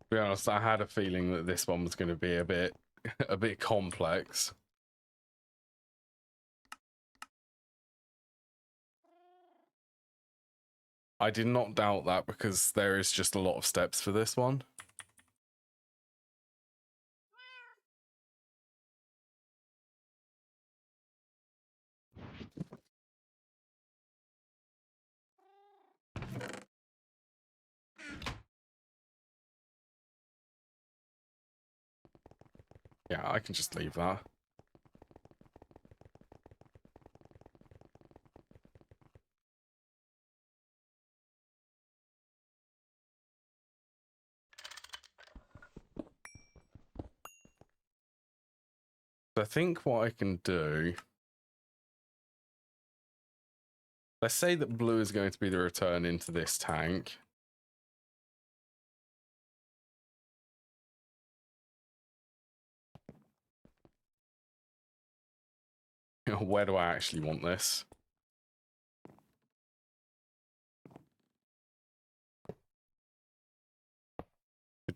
To be honest, I had a feeling that this one was going to be a bit complex. I did not doubt that because there is just a lot of steps for this one. Yeah, I can just leave that. I think what I can do... Let's say that blue is going to be the return into this tank. Where do I actually want this?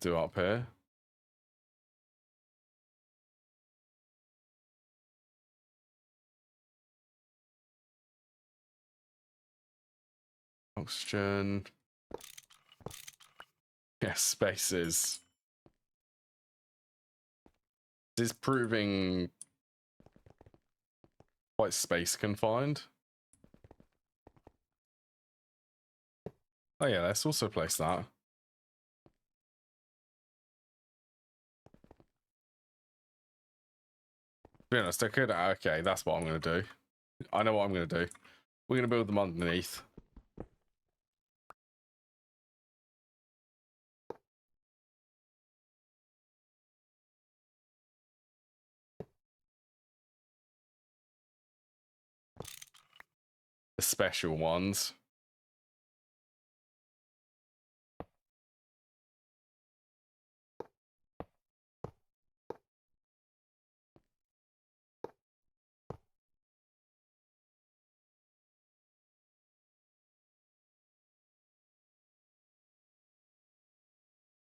do up here. Oxygen. Yeah, spaces. This is proving quite space confined. Oh yeah, let's also place that. To be honest, I could. Okay, that's what I'm going to do. I know what I'm going to do. We're going to build them underneath. The special ones.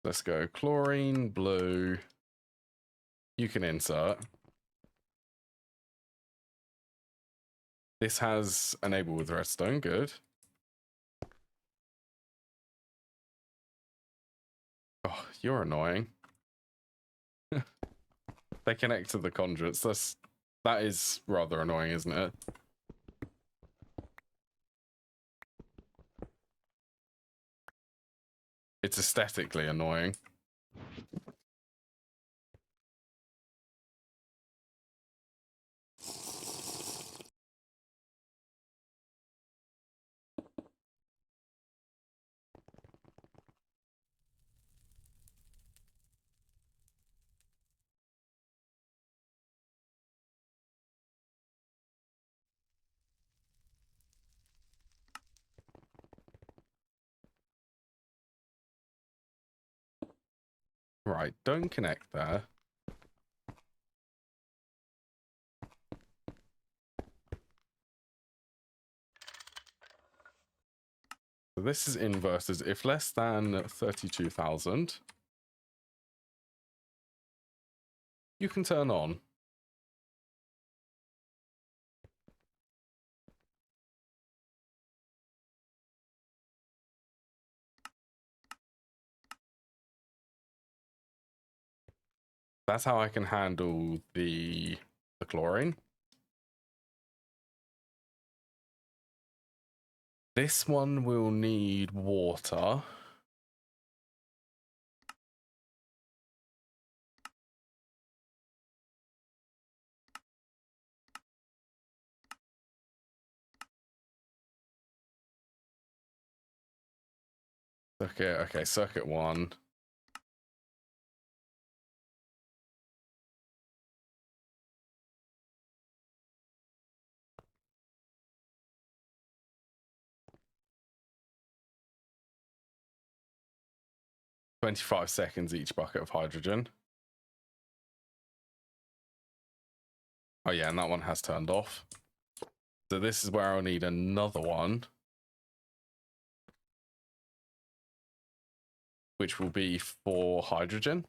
Let's go chlorine, blue. You can insert. This has enable with redstone, good. Oh, you're annoying. They connect to the conduits. That is rather annoying, isn't it? It's aesthetically annoying. Right, don't connect there. So this is inverters. If less than 32,000, you can turn on. That's how I can handle the chlorine. This one will need water. Okay, circuit 1. $25 each bucket of hydrogen. Oh yeah, and that one has turned off. So this is where I'll need another one, which will be for hydrogen.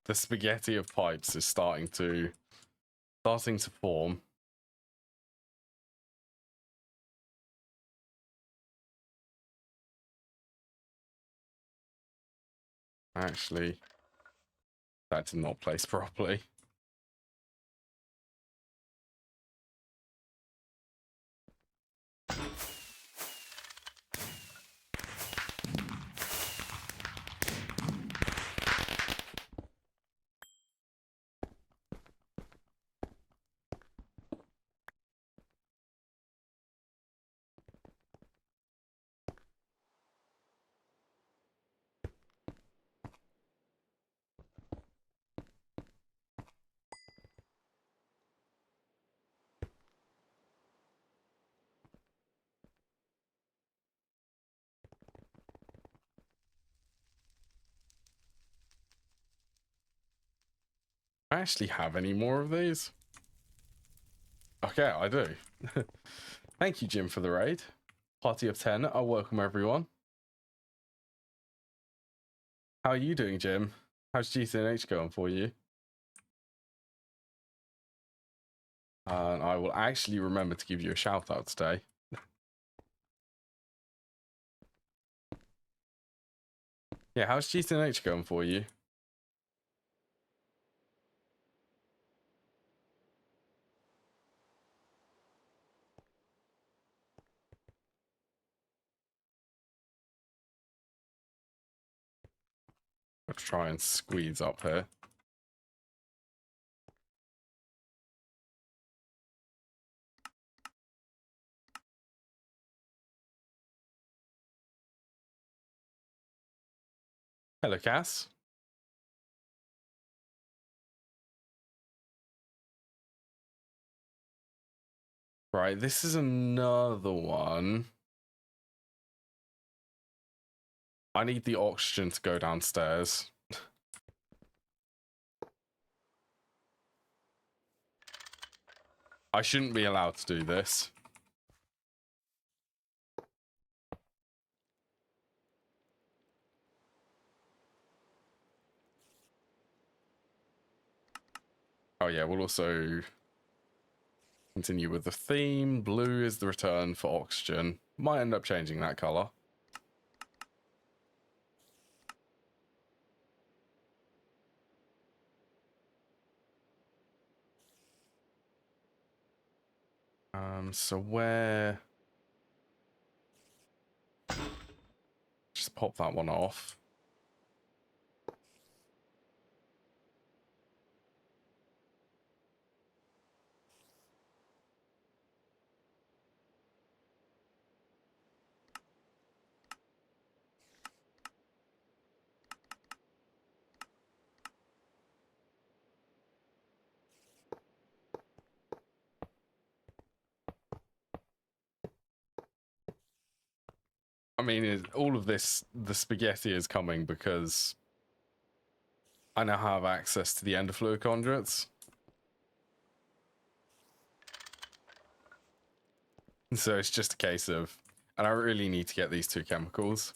The spaghetti of pipes is starting to form. Actually, that did not place properly. I actually have any more of these? Okay, I do. Thank you, Jim, for the raid. Party of 10. I'll welcome everyone. How are you doing, Jim? How's GTNH going for you? And I will actually remember to give you a shout out today. Yeah, how's GTNH going for you? I'll try and squeeze up here. Hello, Cass. Right, this is another one. I need the oxygen to go downstairs. I shouldn't be allowed to do this. Oh yeah, we'll also continue with the theme. Blue is the return for oxygen. Might end up changing that color. So where... Just pop that one off. I mean, all of this, the spaghetti is coming because I now have access to the ender fluid conduits. So it's just a case of, and I really need to get these two chemicals.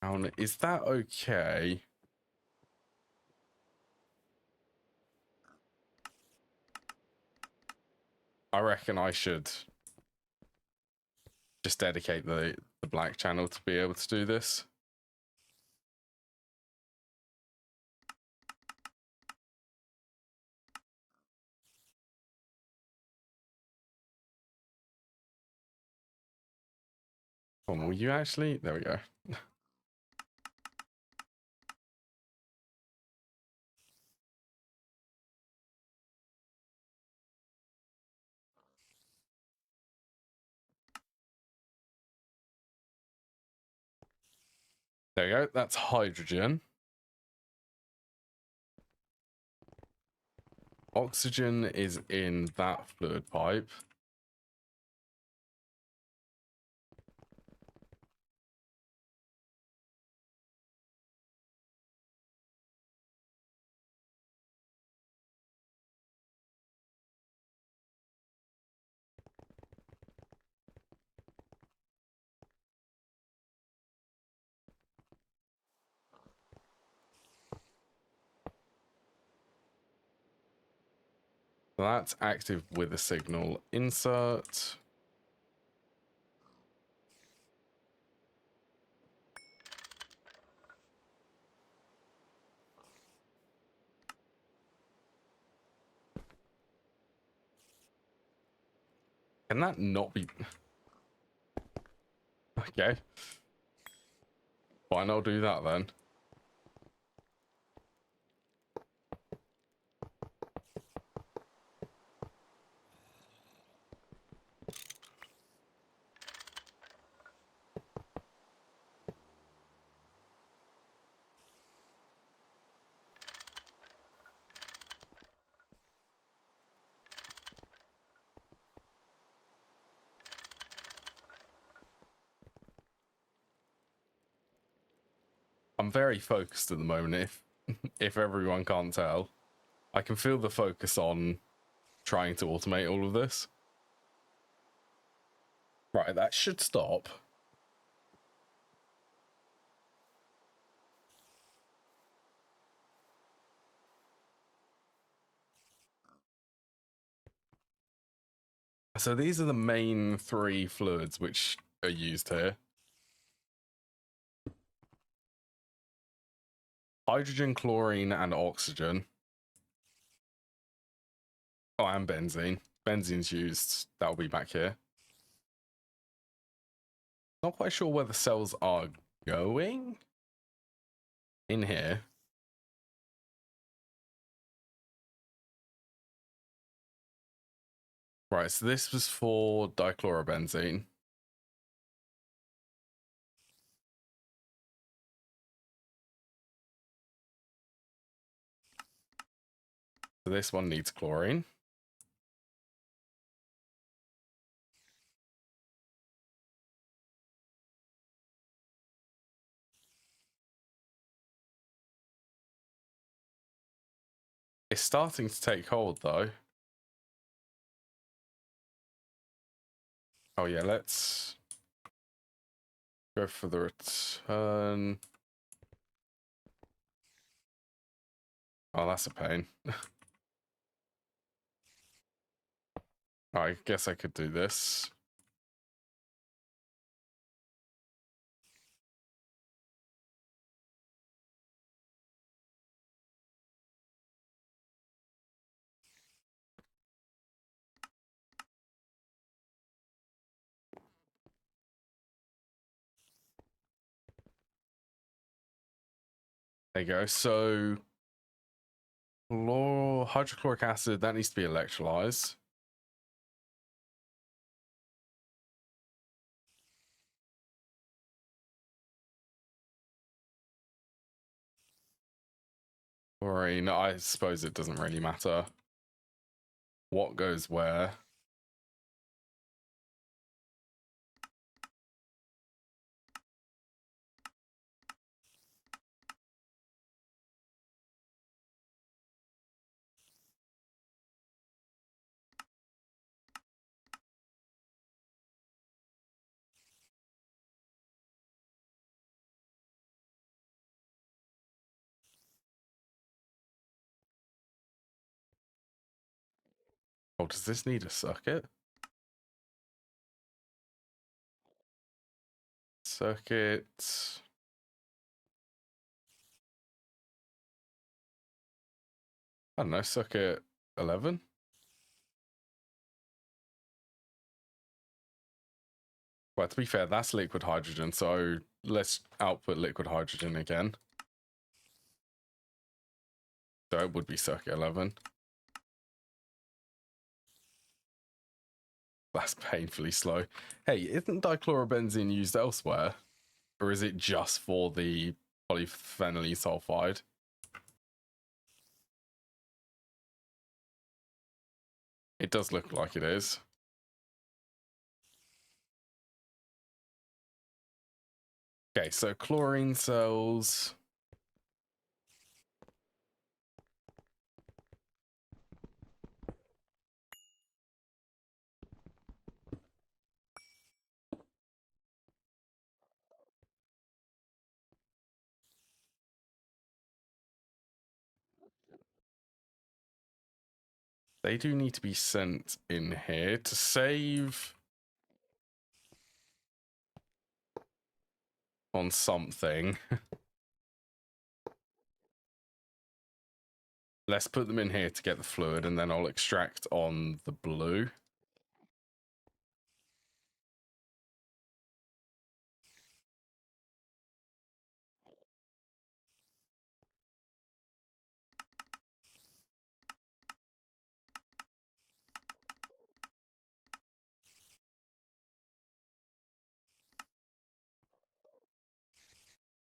Now, is that okay? I reckon I should just dedicate the black channel to be able to do this. Come on, will you actually? There we go. There we go. That's hydrogen. Oxygen is in that fluid pipe. So that's active with a signal insert. Can that not be? Okay. Fine, I'll do that then. I'm very focused at the moment, if everyone can't tell. I can feel the focus on trying to automate all of this. Right, that should stop. So these are the main 3 fluids which are used here. Hydrogen, chlorine, and oxygen. Oh, and benzene. Benzene's used. That'll be back here. Not quite sure where the cells are going. In here. Right, so this was for dichlorobenzene. So this one needs chlorine. It's starting to take hold, though. Oh, yeah, let's go for the return. Oh, that's a pain. I guess I could do this. There you go. So, hydrochloric acid, that needs to be electrolyzed. Chlorine, I suppose it doesn't really matter what goes where. Oh, does this need a circuit? Circuit. I don't know, circuit 11? Well, to be fair, that's liquid hydrogen, so let's output liquid hydrogen again. So it would be circuit 11. That's painfully slow. Hey, isn't dichlorobenzene used elsewhere? Or is it just for the polyphenylene sulfide? It does look like it is. Okay, so chlorine cells. They do need to be sent in here to save on something. Let's put them in here to get the fluid, and then I'll extract on the blue.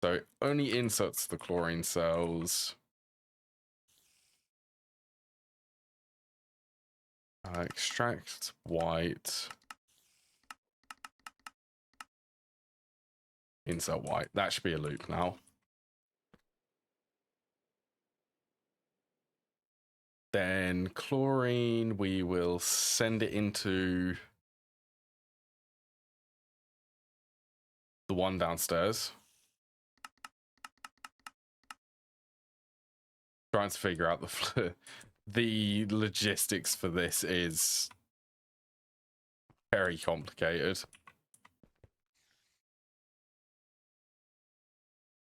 So only inserts the chlorine cells. Extract white. Insert white. That should be a loop now. Then chlorine, we will send it into the one downstairs. Trying to figure out the logistics for this is very complicated.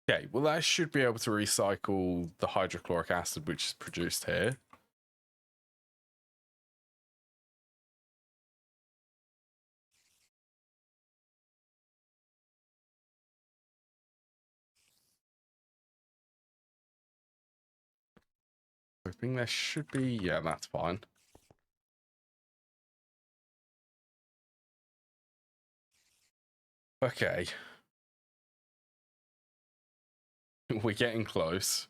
Okay, well that should be able to recycle the hydrochloric acid which is produced here. Hoping there should be, yeah, that's fine. Okay. We're getting close.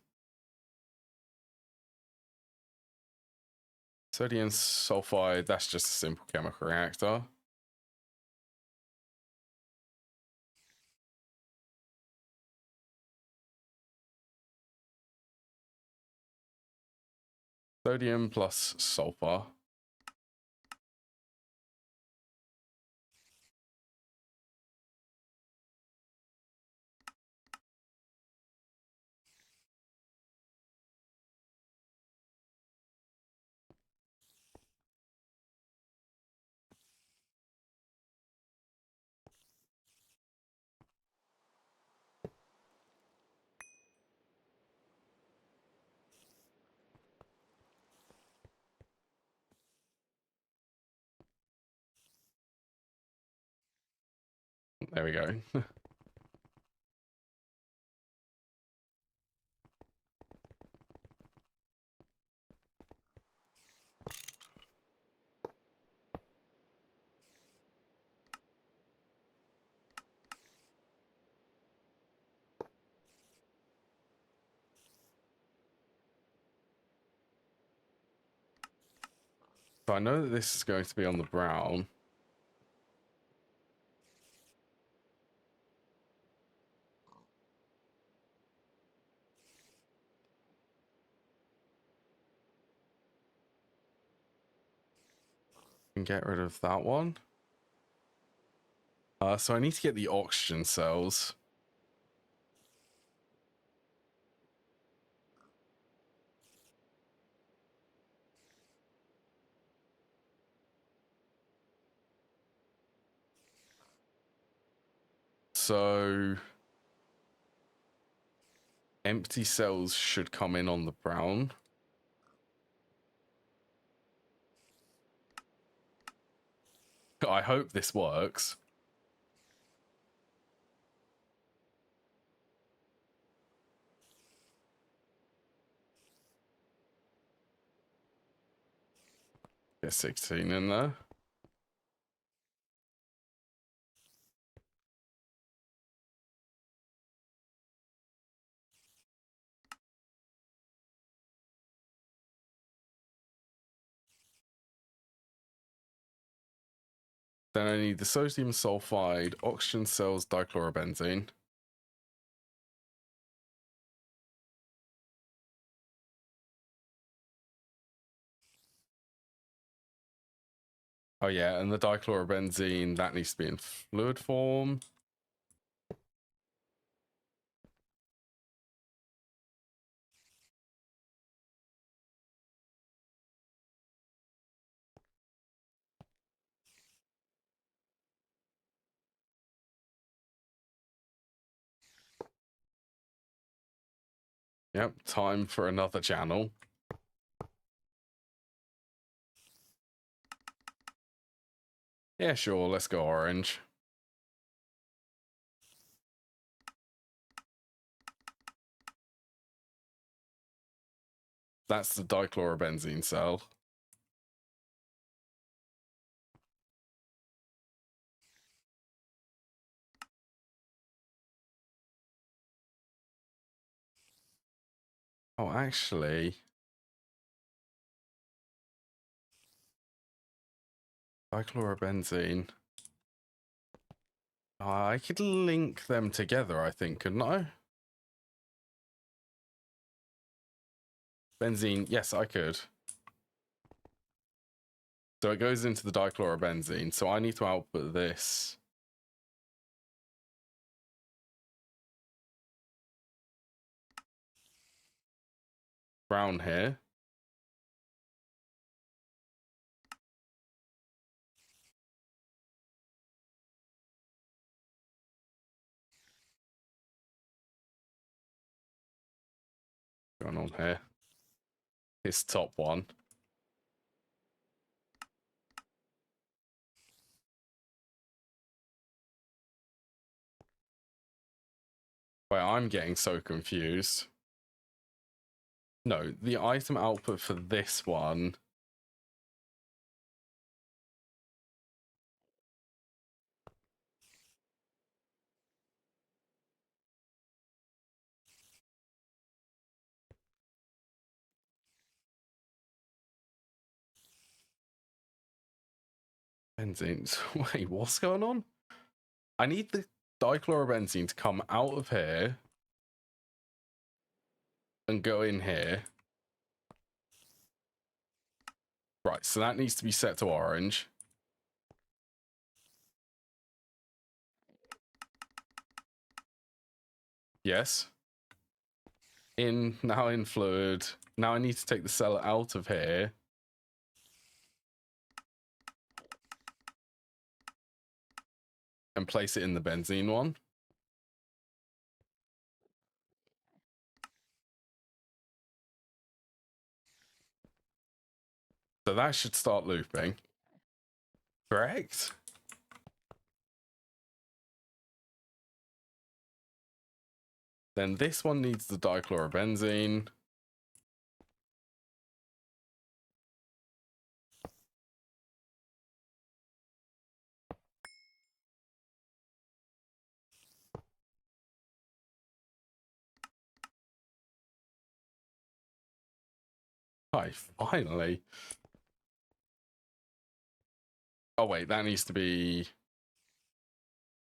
Sodium sulfide, that's just a simple chemical reactor. Sodium plus sulfur. There we go. So I know that this is going to be on the brown. And get rid of that one. So I need to get the oxygen cells. So empty cells should come in on the brown. I hope this works. Get 16 in there. Then I need the sodium sulfide, oxygen cells, dichlorobenzene. Oh yeah, and the dichlorobenzene, that needs to be in fluid form. Yep, time for another channel. Yeah, sure, let's go orange. That's the dichlorobenzene cell. Oh, actually, dichlorobenzene. I could link them together, I think, couldn't I? Benzene, yes, I could. So it goes into the dichlorobenzene. So I need to output this. Brown here. Going on here. This top one. Wait, I'm getting so confused. No, the item output for this one. Benzene. Wait, what's going on? I need the dichlorobenzene to come out of here and go in here. Right, so that needs to be set to orange. Yes. Now in fluid. Now I need to take the cell out of here. And place it in the benzene one. So that should start looping. Correct? Then this one needs the dichlorobenzene. Hi, finally. Oh wait, that needs to be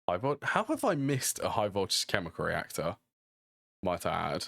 high voltage. How have I missed a high voltage chemical reactor? Might I add.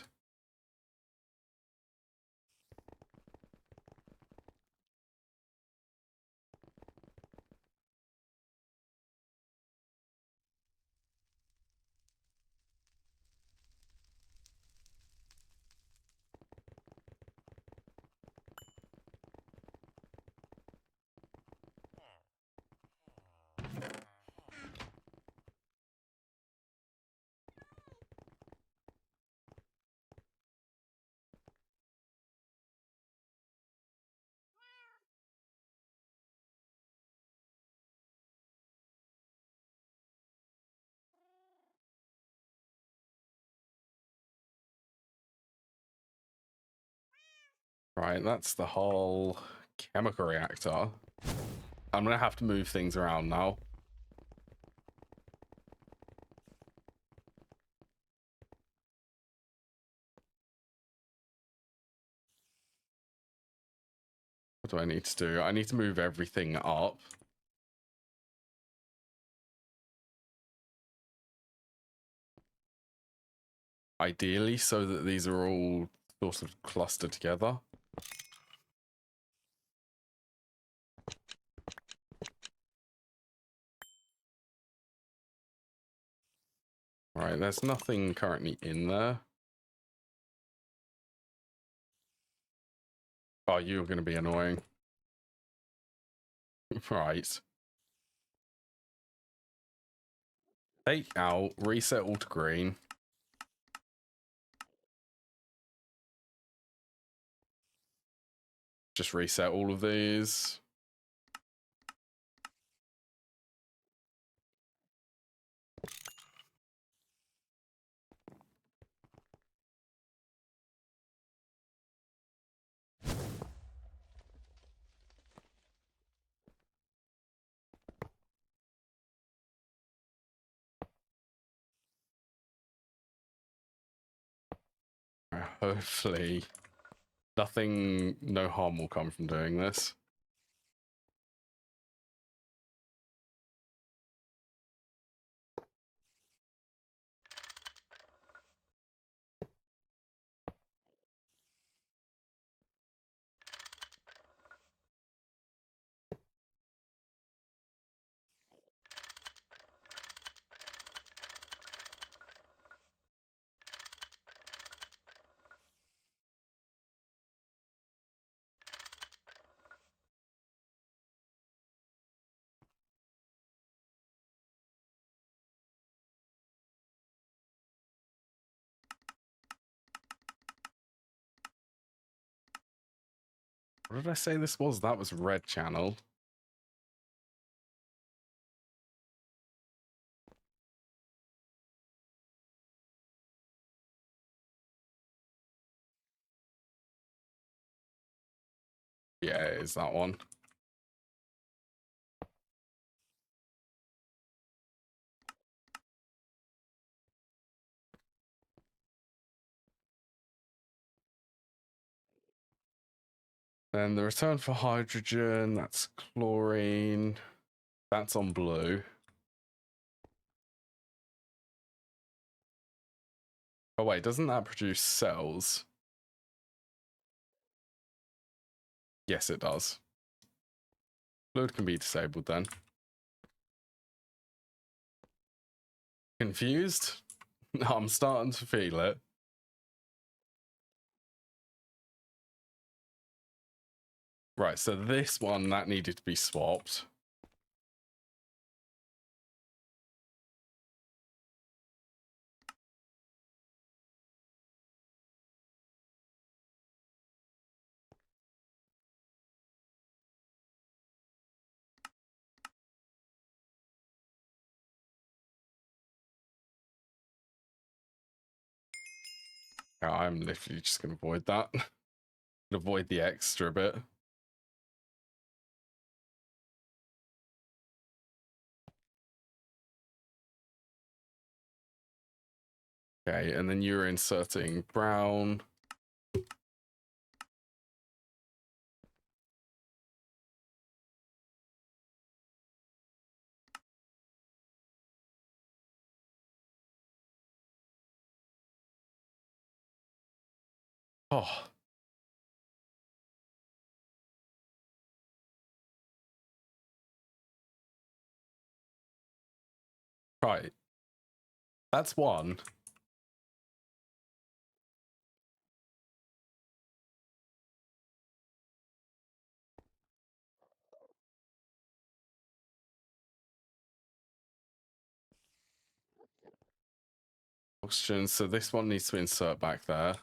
Right, that's the whole chemical reactor. I'm gonna have to move things around now. What do I need to do? I need to move everything up. Ideally, so that these are all sort of clustered together. Right, there's nothing currently in there. Oh, you're going to be annoying. Right. Take out, reset all to green. Just reset all of these. Hopefully, no harm will come from doing this. What did I say this was? That was red channel. Yeah, it is that one. Then the return for hydrogen, that's chlorine. That's on blue. Oh wait, doesn't that produce cells? Yes, it does. Fluid can be disabled then. Confused? I'm starting to feel it. Right, so this one, that needed to be swapped. Yeah, I'm literally just going to avoid that. Avoid the extra bit. Okay, and then you're inserting brown. Oh. Right. That's one. Oxygen, so this one needs to insert back there.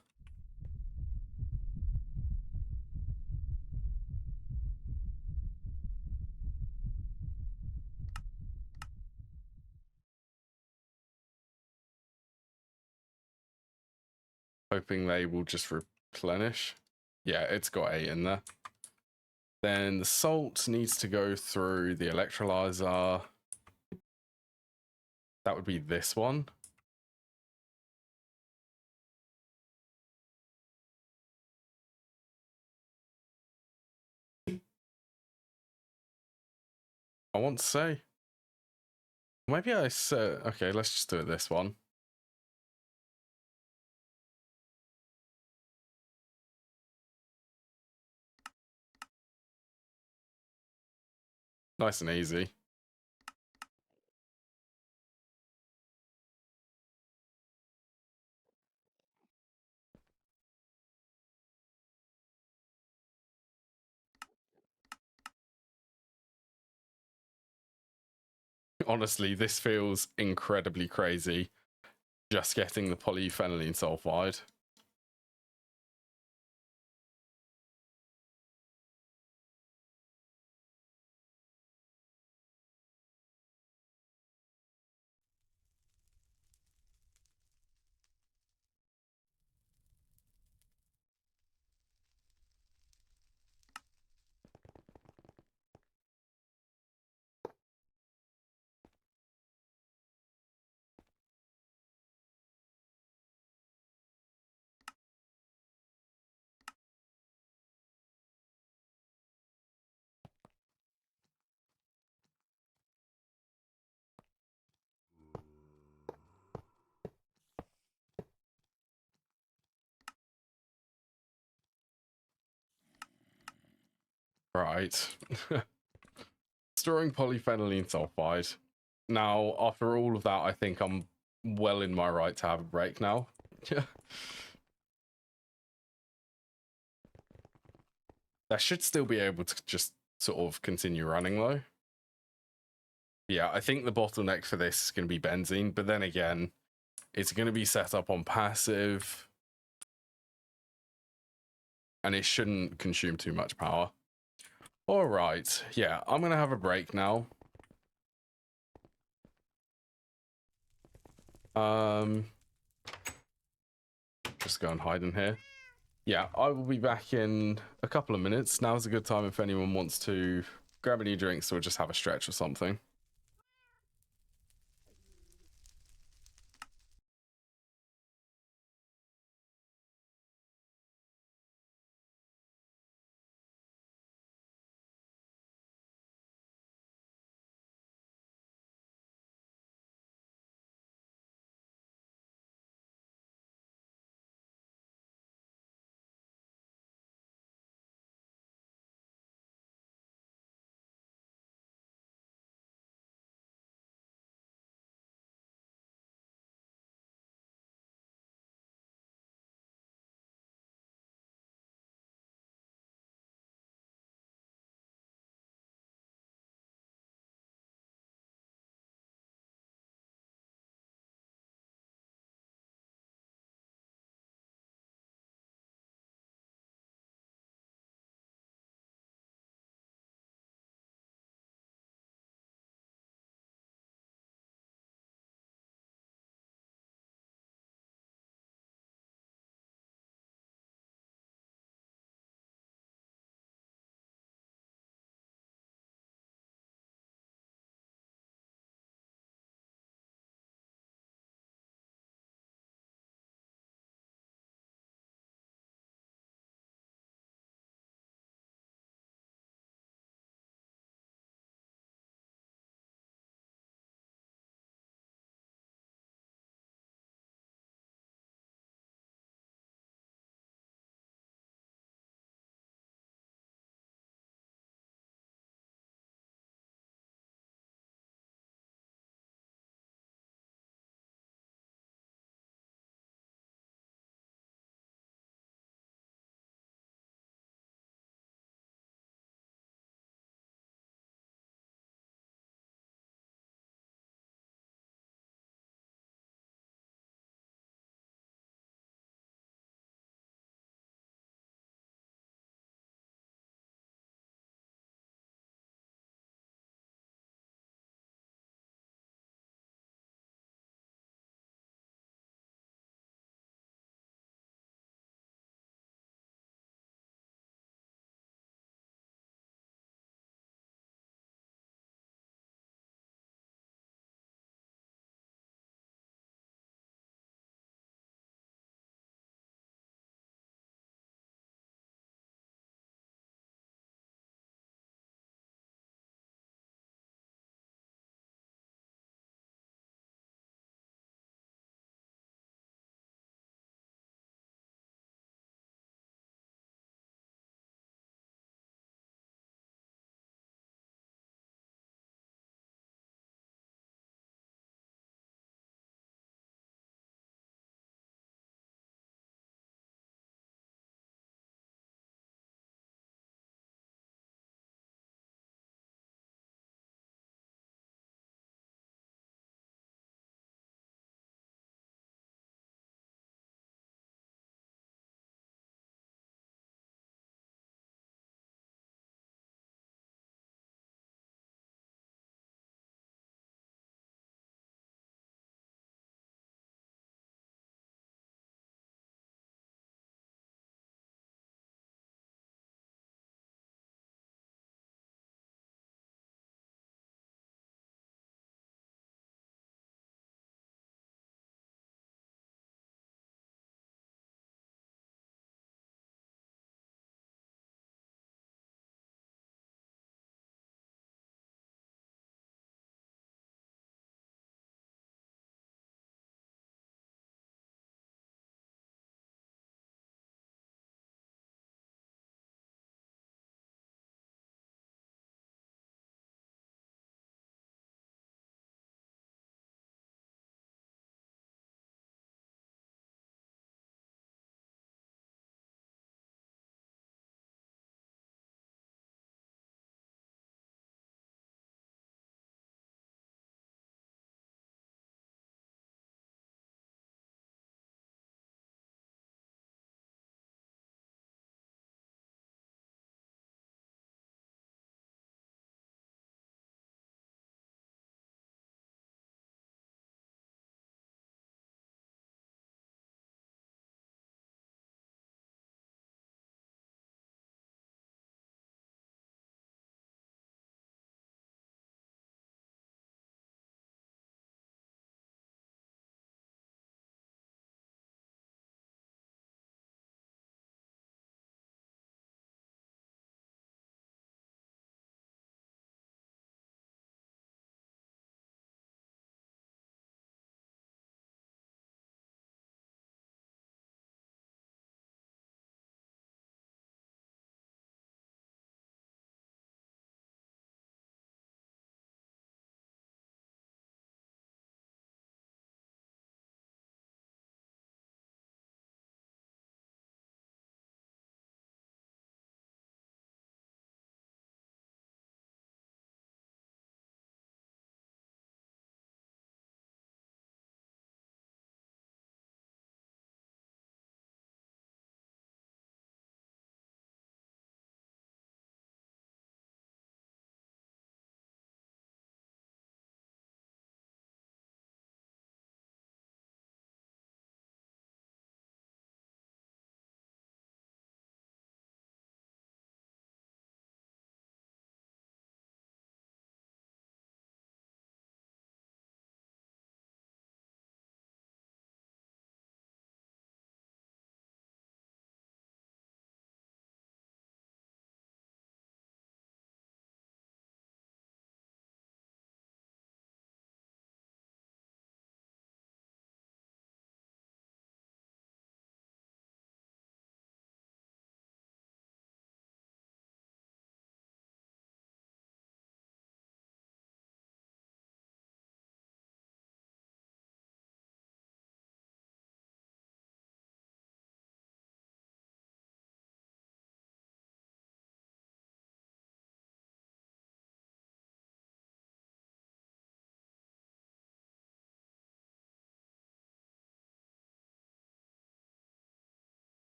Hoping they will just replenish. Yeah, it's got 8 in there. Then the salt needs to go through the electrolyzer. That would be this one. I want to say. Maybe I said, okay, let's just do it this one. Nice and easy. Honestly, this feels incredibly crazy. Just getting the polyphenylene sulfide. Right. Storing polyphenylene sulfide. Now, after all of that, I think I'm well in my right to have a break now. That should still be able to just sort of continue running though. Yeah, I think the bottleneck for this is going to be benzene, but then again, it's going to be set up on passive. and it shouldn't consume too much power. All right, yeah, I'm gonna have a break now. Just go and hide in here. Yeah, I will be back in a couple of minutes. Now's a good time if anyone wants to grab any drinks or just have a stretch or something.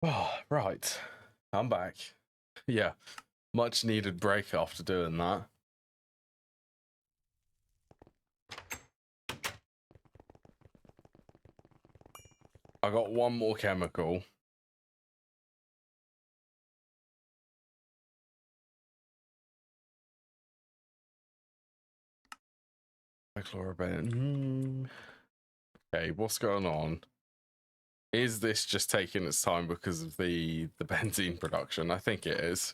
Oh, right. I'm back. Yeah, much needed break after doing that. I got one more chemical. Chlorobenzene. Okay, what's going on? Is this just taking its time because of the benzene production? I think it is.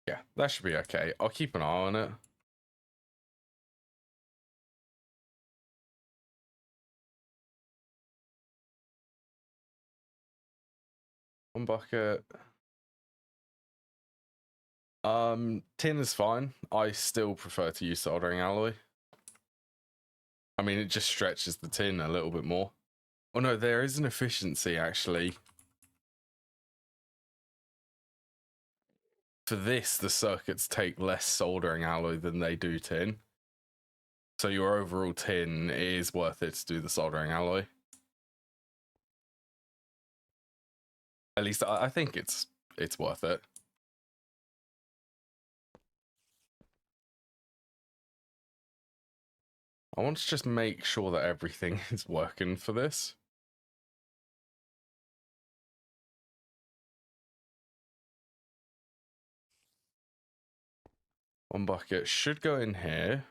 Yeah, that should be okay. I'll keep an eye on it. One bucket. Tin is fine. I still prefer to use soldering alloy. I mean, it just stretches the tin a little bit more. Oh no, there is an efficiency actually. For this, the circuits take less soldering alloy than they do tin. So your overall tin is worth it to do the soldering alloy. At least I think it's worth it. I want to just make sure that everything is working for this. One bucket should go in here.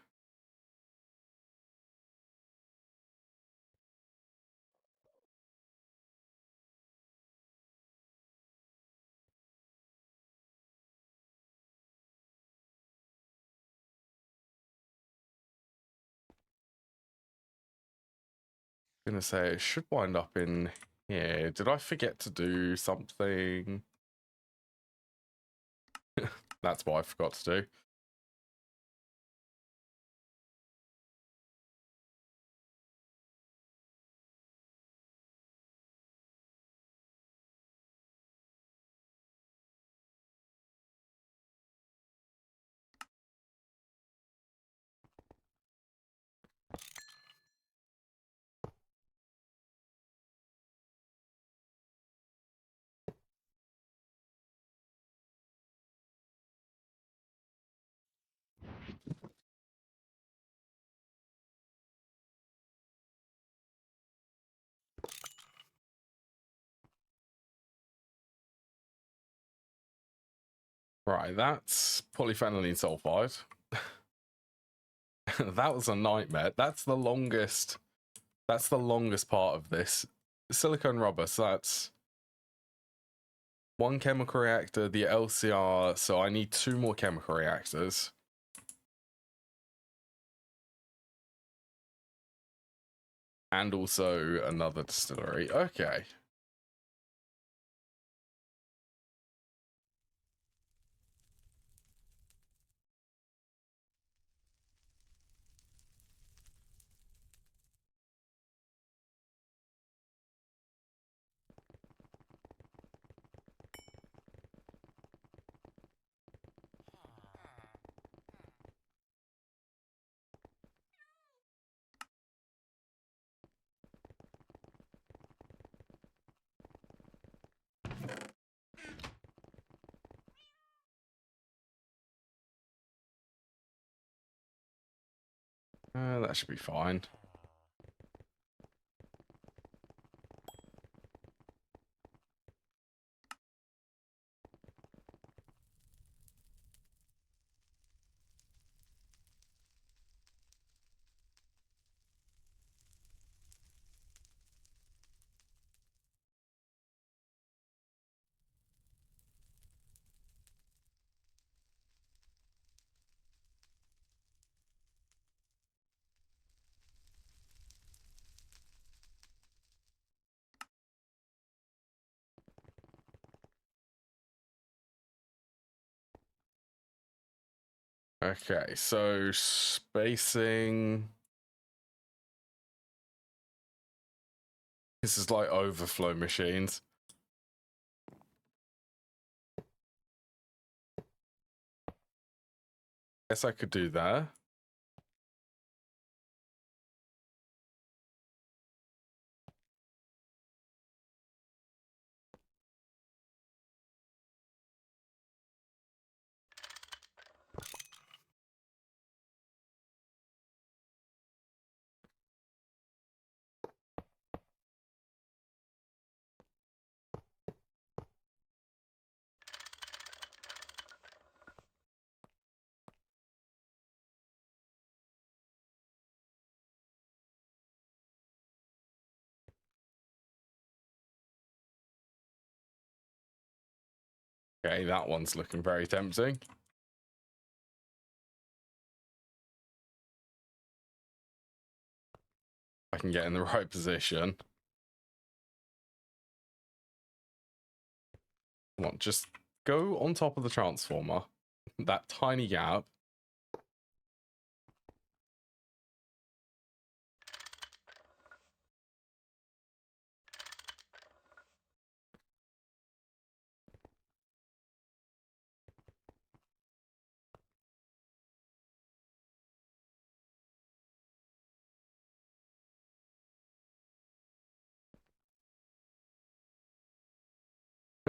I'm gonna say it should wind up in here. Did I forget to do something? That's what I forgot to do. Right, that's polyphenylene sulfide. That was a nightmare. That's the longest part of this. Silicone rubber, so that's one chemical reactor, the LCR, so I need 2 more chemical reactors. And also another distillery. Okay. That should be fine. Okay, so spacing. This is like overflow machines. Guess I could do that. Okay, that one's looking very tempting. I can get in the right position. Come on, just go on top of the transformer. That tiny gap.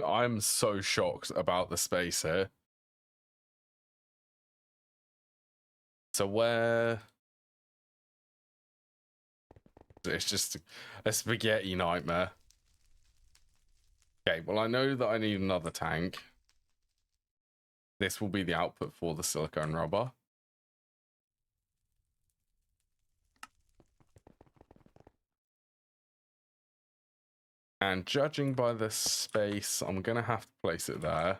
I'm so shocked about the space here. So where... It's just a spaghetti nightmare. Okay, well, I know that I need another tank. This will be the output for the silicone rubber. And judging by the space, I'm going to have to place it there.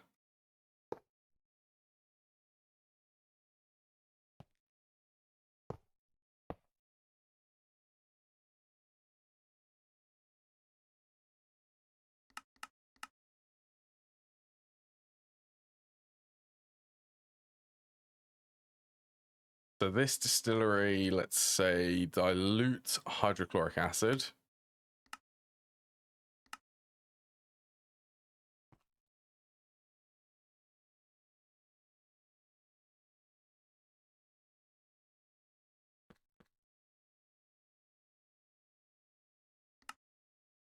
So this distillery, let's say, dilute hydrochloric acid.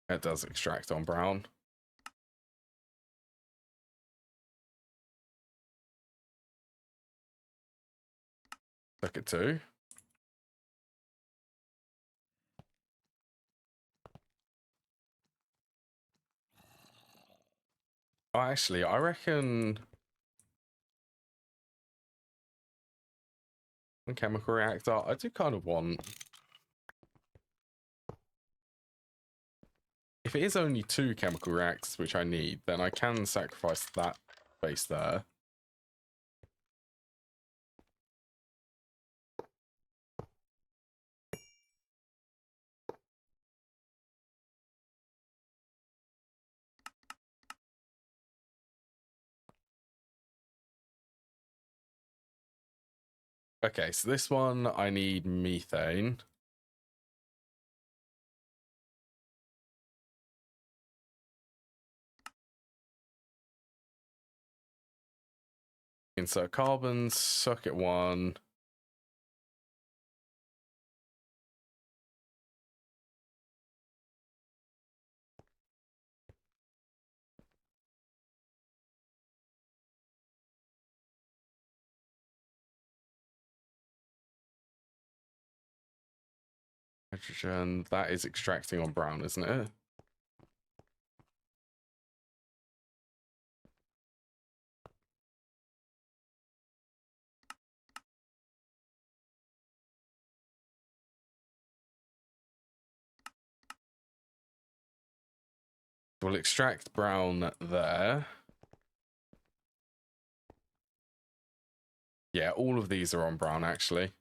It does extract on brown. Look at 2. Oh, actually, I reckon a chemical reactor, I do kind of want... If it is only 2 chemical reactors, which I need, then I can sacrifice that base there. Okay, so this one, I need methane. Insert carbons, circuit 1. Hydrogen, that is extracting on brown, isn't it? We'll extract brown there. Yeah, all of these are on brown, actually.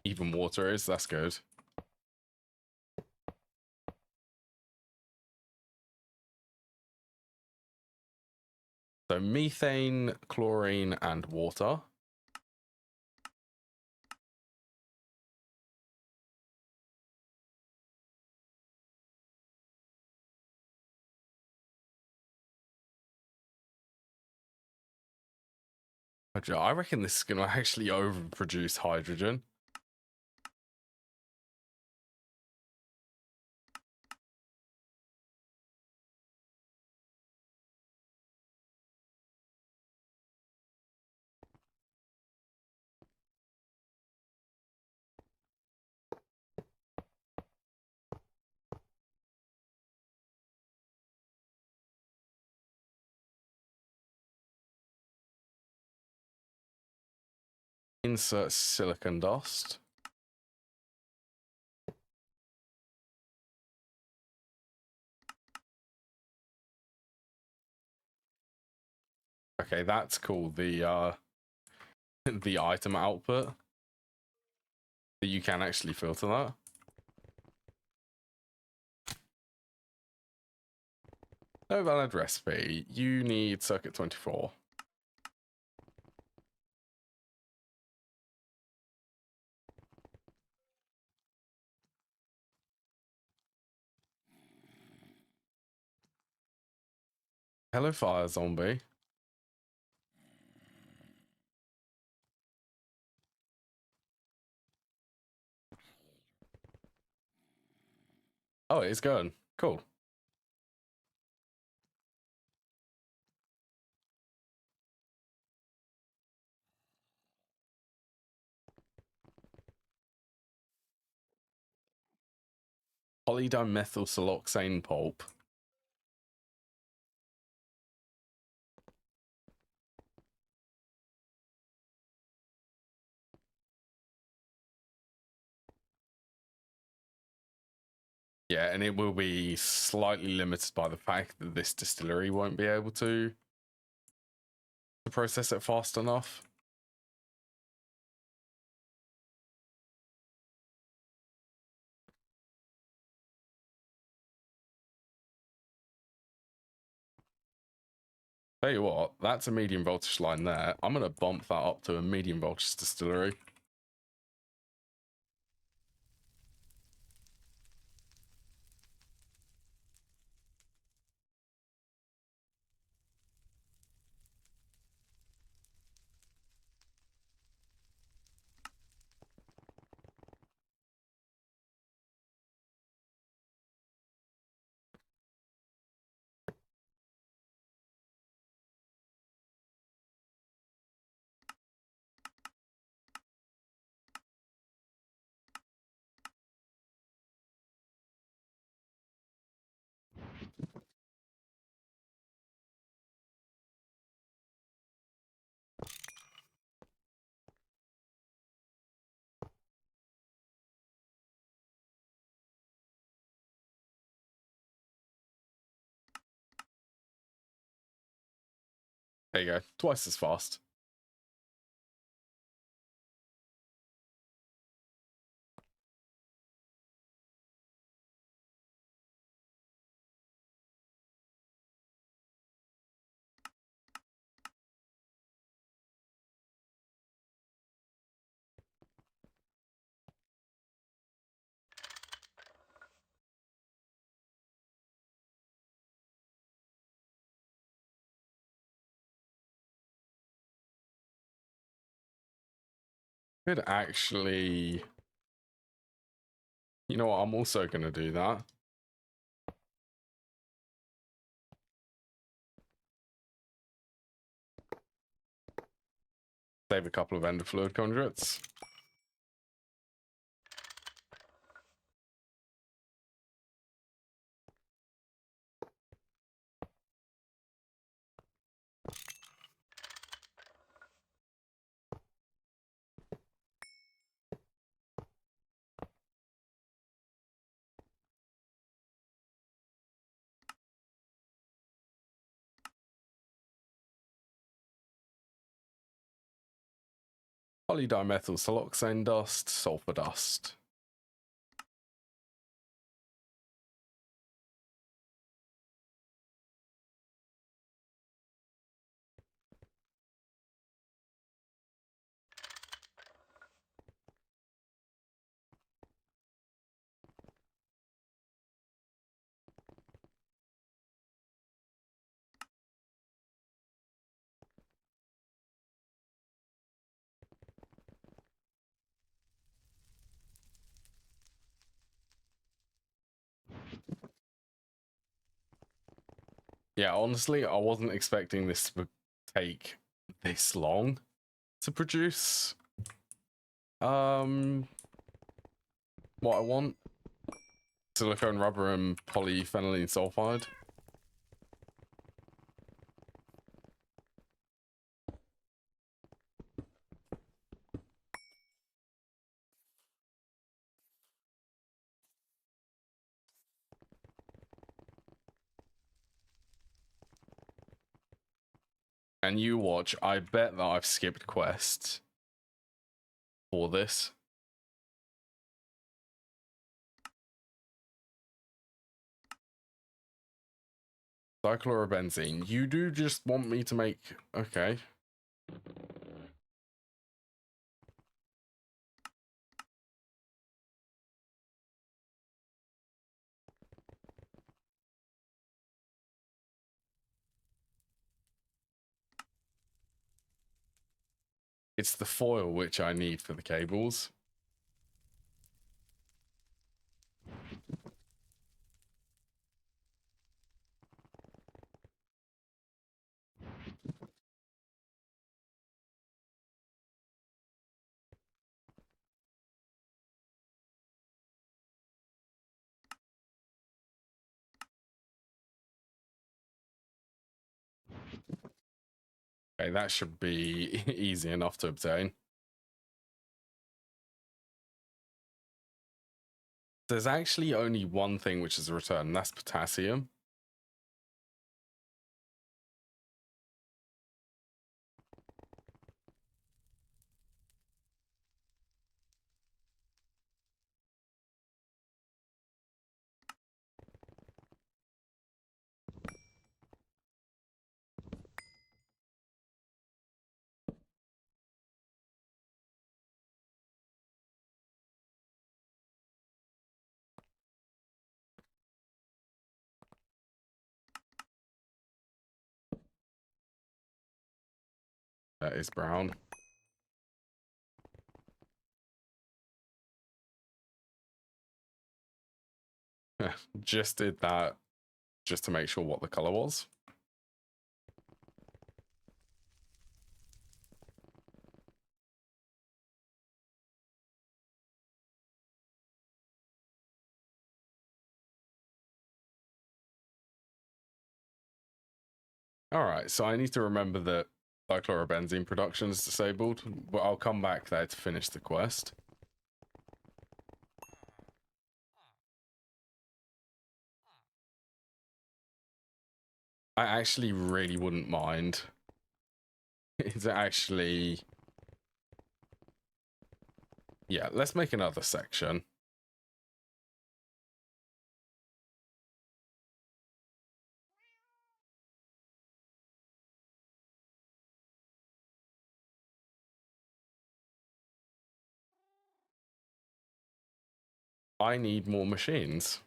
Even water is, that's good. So methane, chlorine, and water. I reckon this is going to actually overproduce hydrogen. Insert silicon dust. Okay, that's cool. The the item output, that you can actually filter that. No valid recipe. You need circuit 24. Hello, fire zombie. Oh, it's going. Cool. Polydimethylsiloxane pulp. Yeah, and it will be slightly limited by the fact that this distillery won't be able to process it fast enough. Tell you what, that's a medium voltage line there. I'm going to bump that up to a medium voltage distillery. There you go, twice as fast. Could actually... You know what, I'm also going to do that. Save a couple of ender fluid conduits. Polydimethylsiloxane dust, sulfur dust. Yeah, honestly, I wasn't expecting this to take this long to produce. What I want: silicone rubber and polyphenylene sulfide. And you watch, I bet that I've skipped quests for this. Dichlorobenzene. You do just want me to make... Okay. It's the foil which I need for the cables. Okay, that should be easy enough to obtain. There's actually only one thing which is a return, and that's potassium. That is brown. Just did that just to make sure what the color was. All right, so I need to remember that dichlorobenzene production is disabled, but I'll come back there to finish the quest. I actually really wouldn't mind. It's actually... Yeah, let's make another section. I need more machines.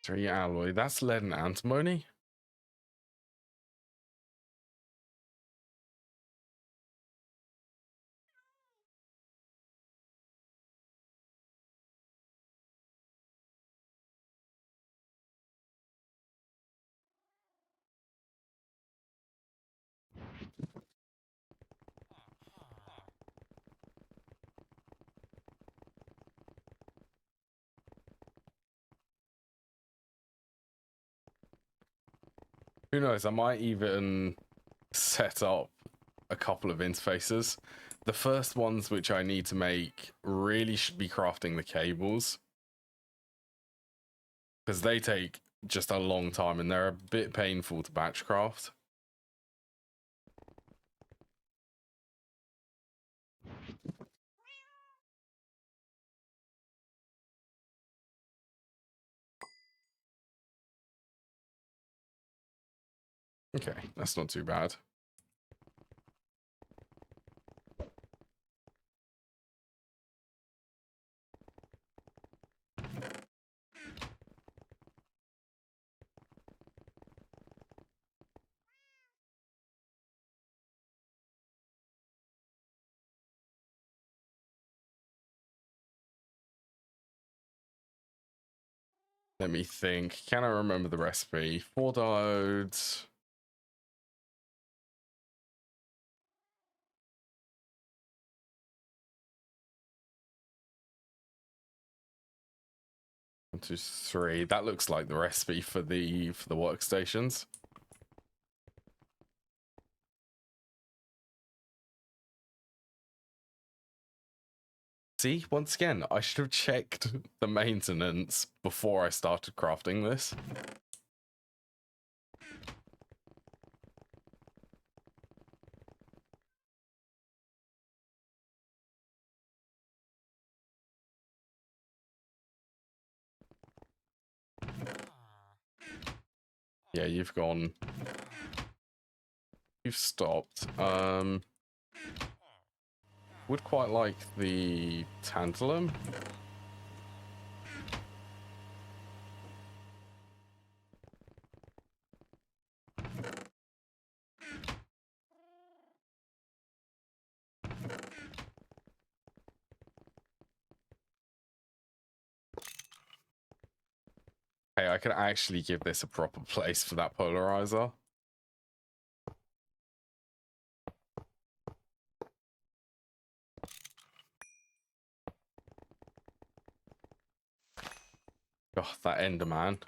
Three alloy. That's lead and antimony. Who knows? I might even set up a couple of interfaces. The first ones which I need to make really should be crafting the cables, because they take just a long time and they're a bit painful to batch craft. Okay, that's not too bad. Let me think. Can I remember the recipe? 4 diodes. One, two, three. That looks like the recipe for the workstations. See, once again, I should have checked the maintenance before I started crafting this. Yeah, you've gone. You've stopped. Would quite like the tantalum. Hey, I could actually give this a proper place for that polarizer. God, that Enderman.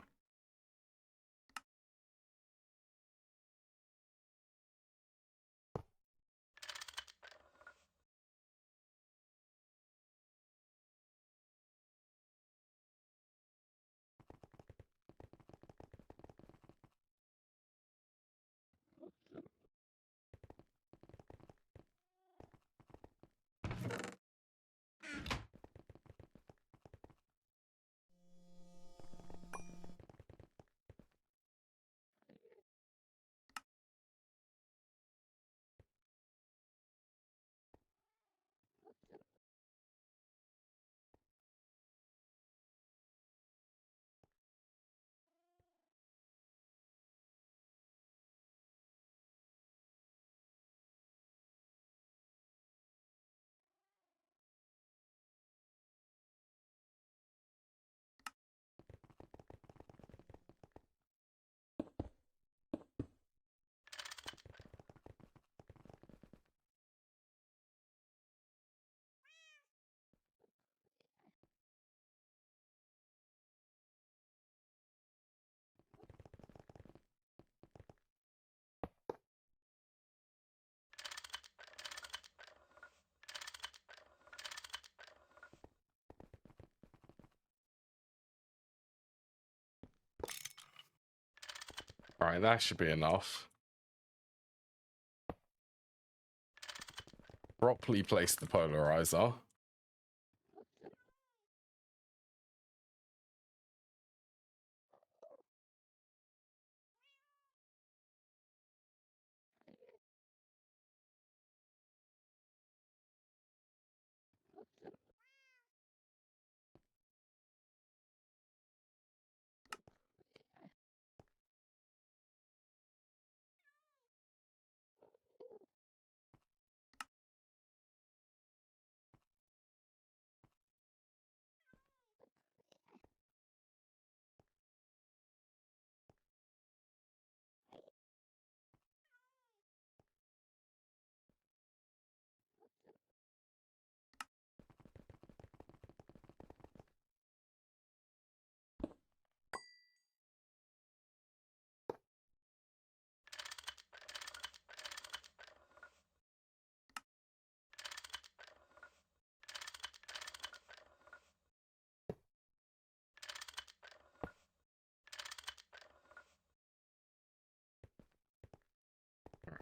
All right, that should be enough. Properly place the polarizer.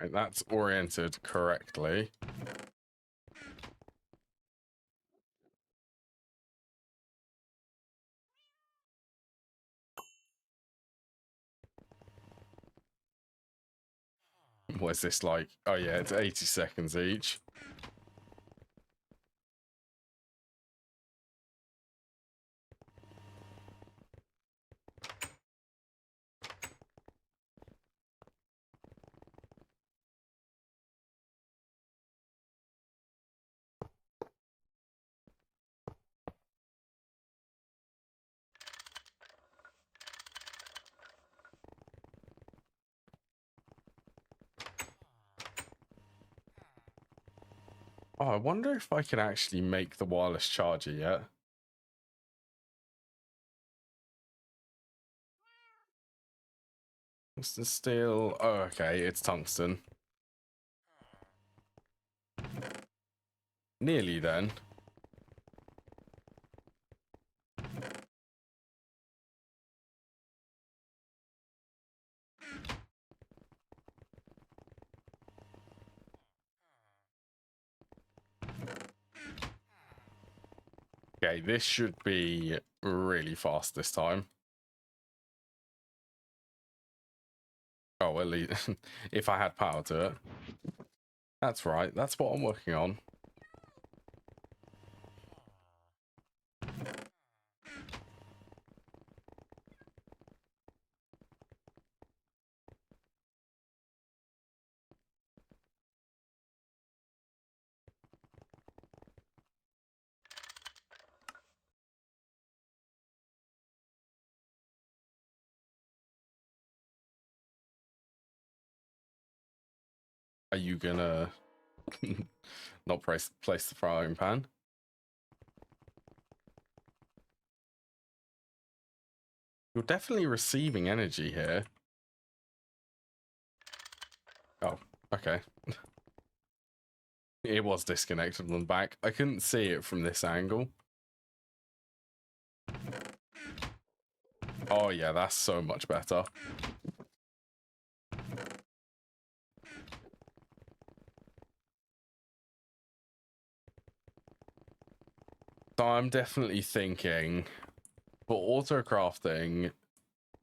All right, that's oriented correctly. What's this like? Oh yeah, it's 80 seconds each. Oh, I wonder if I can actually make the wireless charger yet. Tungsten steel. Oh, okay, it's tungsten. Nearly then. Okay, this should be really fast this time. Oh, at least if I had power to it. That's right, that's what I'm working on. Are you gonna not place the frying pan? You're definitely receiving energy here. Oh, okay. It was disconnected on the back. I couldn't see it from this angle. Oh yeah, that's so much better. So I'm definitely thinking for auto crafting,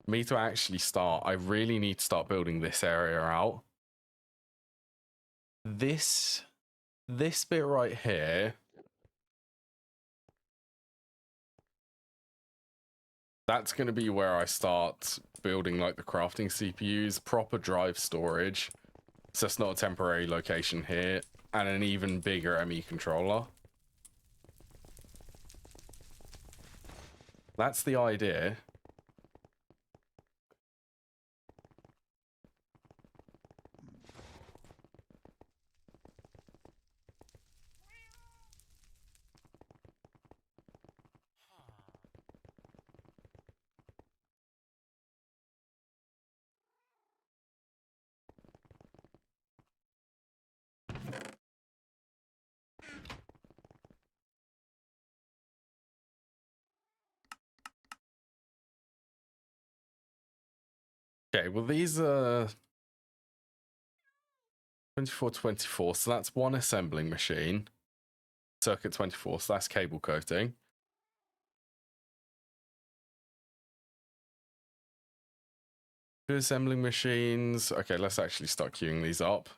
me to actually start, I really need to start building this area out. This bit right here, that's going to be where I start building like the crafting CPUs, proper drive storage. So it's not a temporary location here, and an even bigger ME controller. That's the idea. Okay, well these are 24, so that's one assembling machine. Circuit 24, so that's cable coating. Two assembling machines. Okay, let's actually start queuing these up.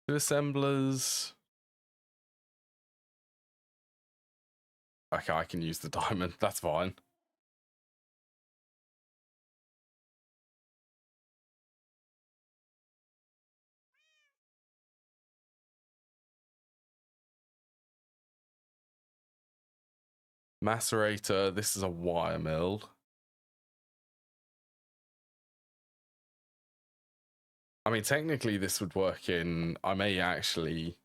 Two assemblers. Okay, I can use the diamond. That's fine. Macerator. This is a wire mill. I mean, technically this would work in... I may actually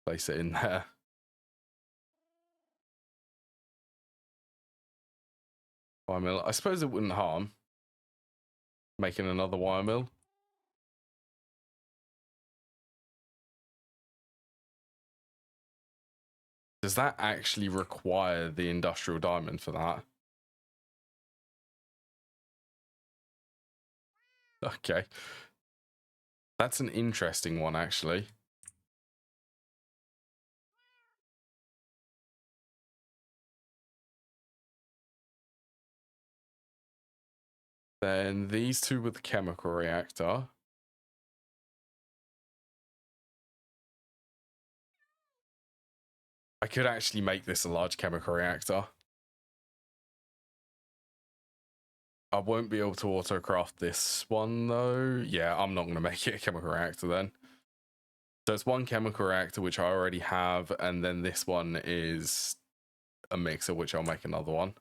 place it in there. Wire mill. I suppose it wouldn't harm making another wire mill. Does that actually require the industrial diamond for that? Okay. That's an interesting one, actually. Then these two with the chemical reactor. I could actually make this a large chemical reactor. I won't be able to autocraft this one, though. Yeah, I'm not going to make it a chemical reactor then. So it's one chemical reactor, which I already have, and then this one is a mixer, which I'll make another one.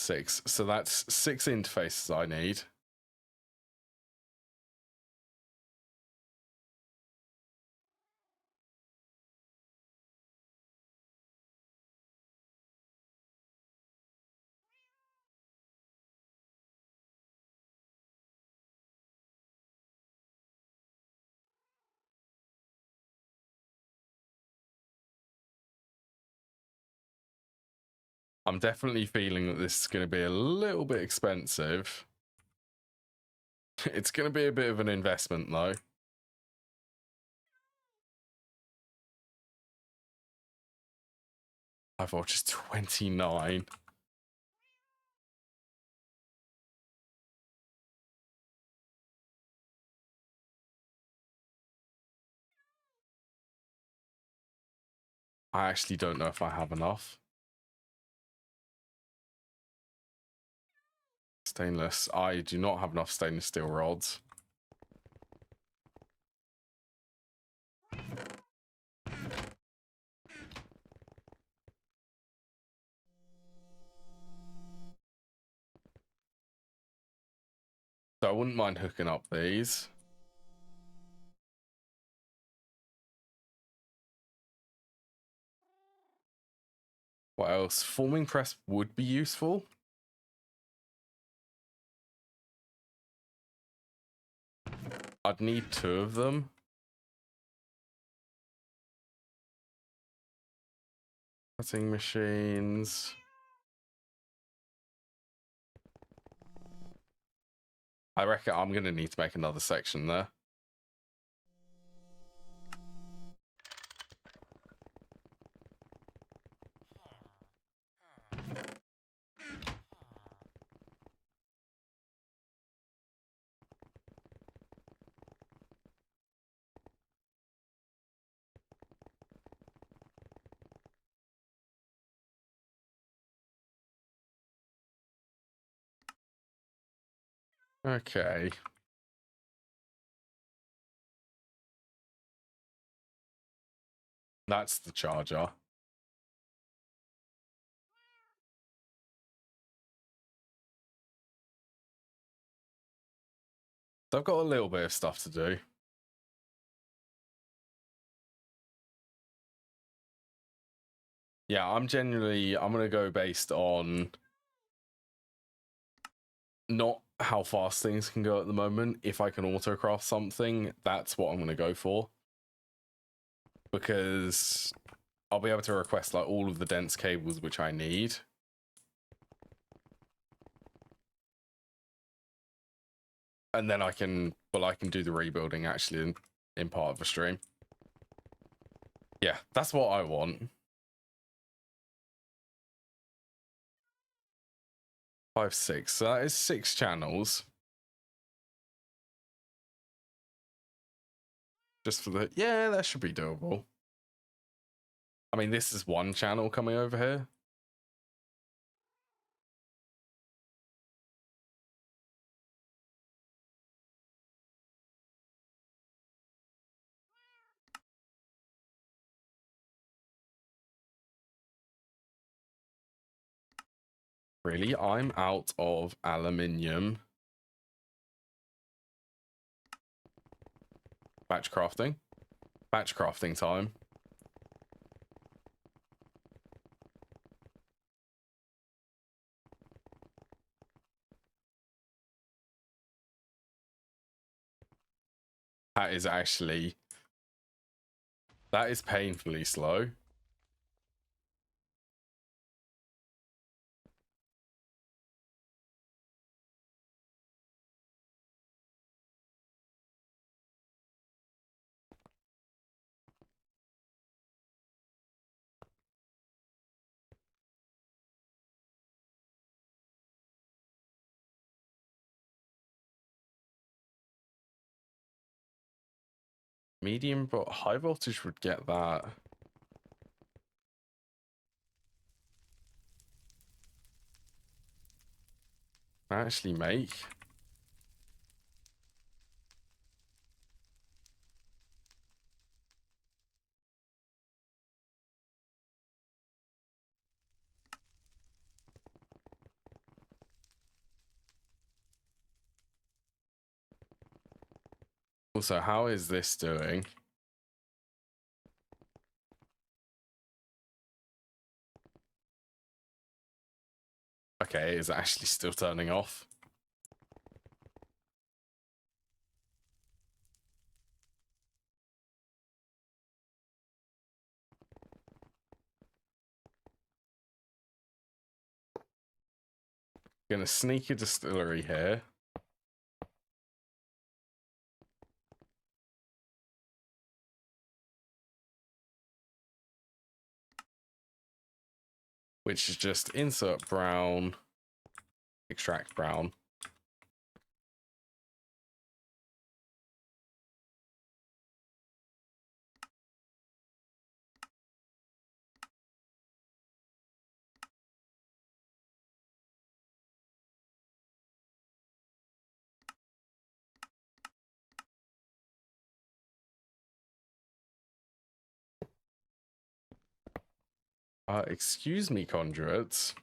6. So that's 6 interfaces I need. I'm definitely feeling that this is going to be a little bit expensive. It's going to be a bit of an investment, though. High voltage 29. I actually don't know if I have enough. Stainless. I do not have enough stainless steel rods. So I wouldn't mind hooking up these. What else? Forming press would be useful. I'd need 2 of them. Cutting machines. I reckon I'm going to need to make another section there. Okay. That's the charger. So I've got a little bit of stuff to do. Yeah, I'm going to go based on not how fast things can go at the moment. If I can autocraft something, that's what I'm going to go for. Because I'll be able to request like all of the dense cables which I need. And then I can do the rebuilding actually in part of the stream. Yeah, that's what I want. 5, 6. So that is 6 channels. Just for the... Yeah, that should be doable. I mean, this is 1 channel coming over here. Really? I'm out of aluminium. Batch crafting. Batch crafting time. That is actually... That is painfully slow. Medium, but high voltage would get that. Actually make. Also, how is this doing? Okay, it's actually still turning off. Gonna sneak a distillery here. Which is just insert brown, extract brown. Excuse me, conduits.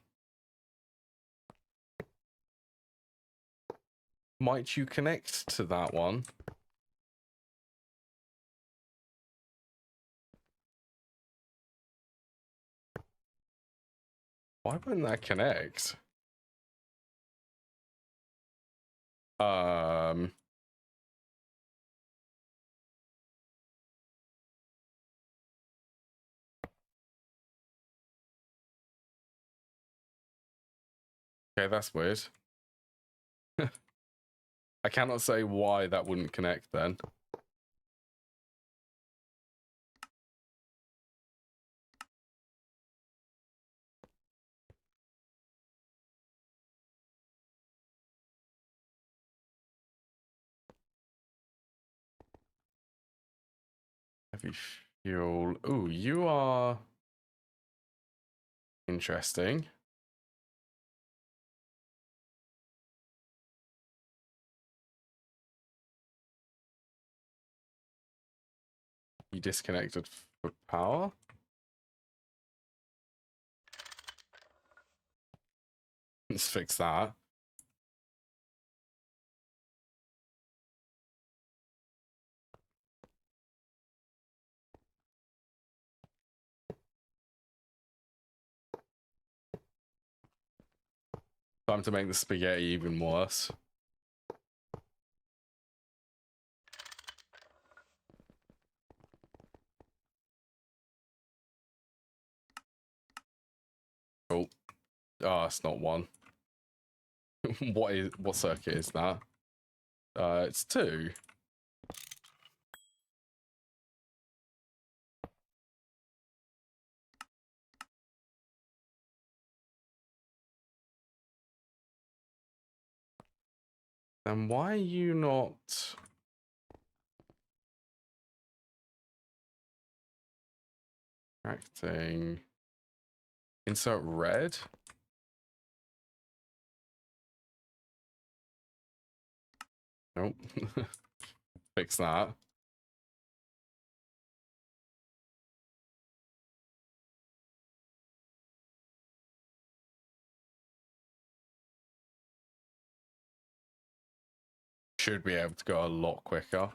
Might you connect to that one? Why wouldn't that connect? Okay, that's weird. I cannot say why that wouldn't connect then. Heavy fuel. Ooh, you are interesting. You disconnected for power? Let's fix that. Time to make the spaghetti even worse. Oh, it's not one. What circuit is that? It's 2. Then why are you not acting? Insert red? Nope. Fix that. Should be able to go a lot quicker.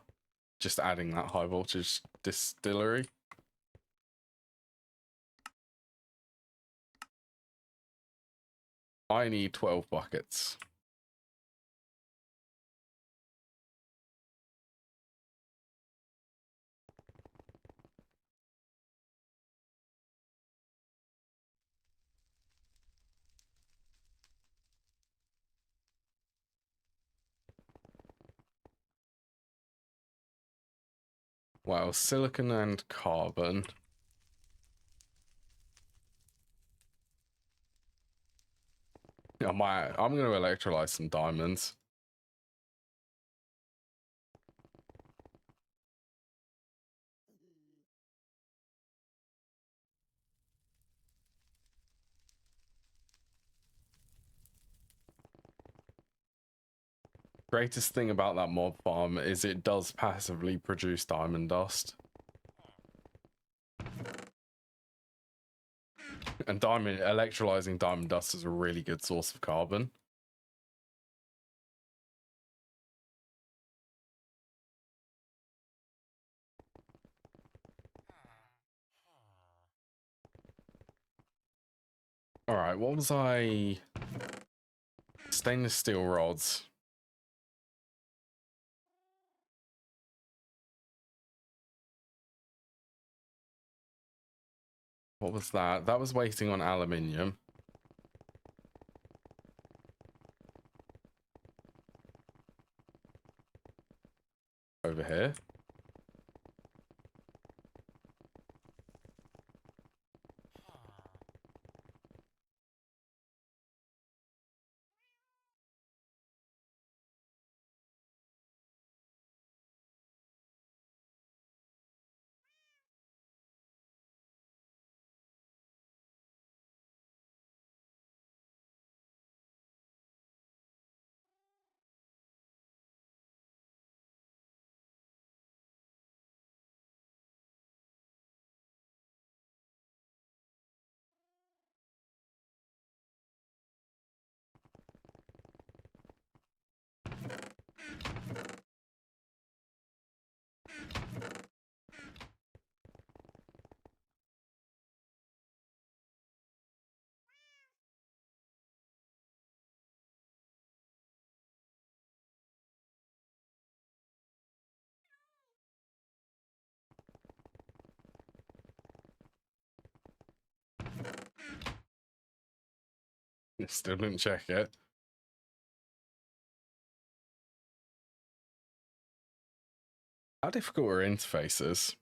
Just adding that high voltage distillery. I need 12 buckets. Wow, silicon and carbon. I'm going to electrolyze some diamonds. Greatest thing about that mob farm is it does passively produce diamond dust. And electrolyzing diamond dust is a really good source of carbon. Alright, what was I... Stainless steel rods. What was that? That was waiting on aluminium. Over here. Still didn't check it. How difficult are interfaces?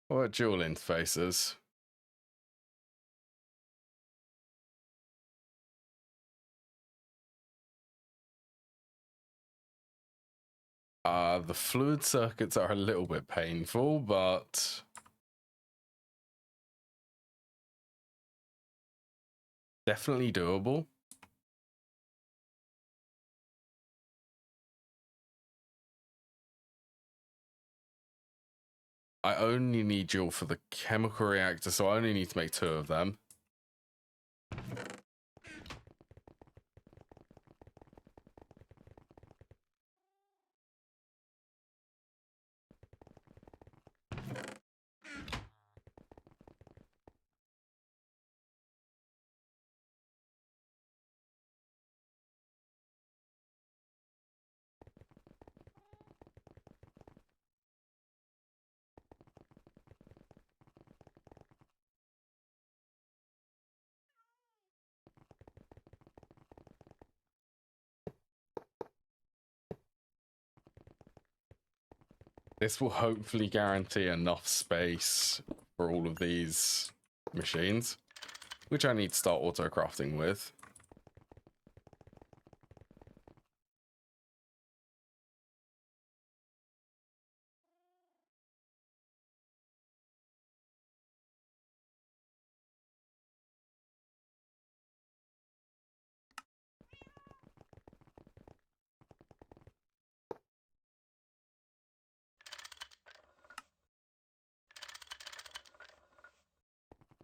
What about dual interfaces? The fluid circuits are a little bit painful, but definitely doable. I only need dual for the chemical reactor, so I only need to make 2 of them. This will hopefully guarantee enough space for all of these machines, which I need to start auto-crafting with.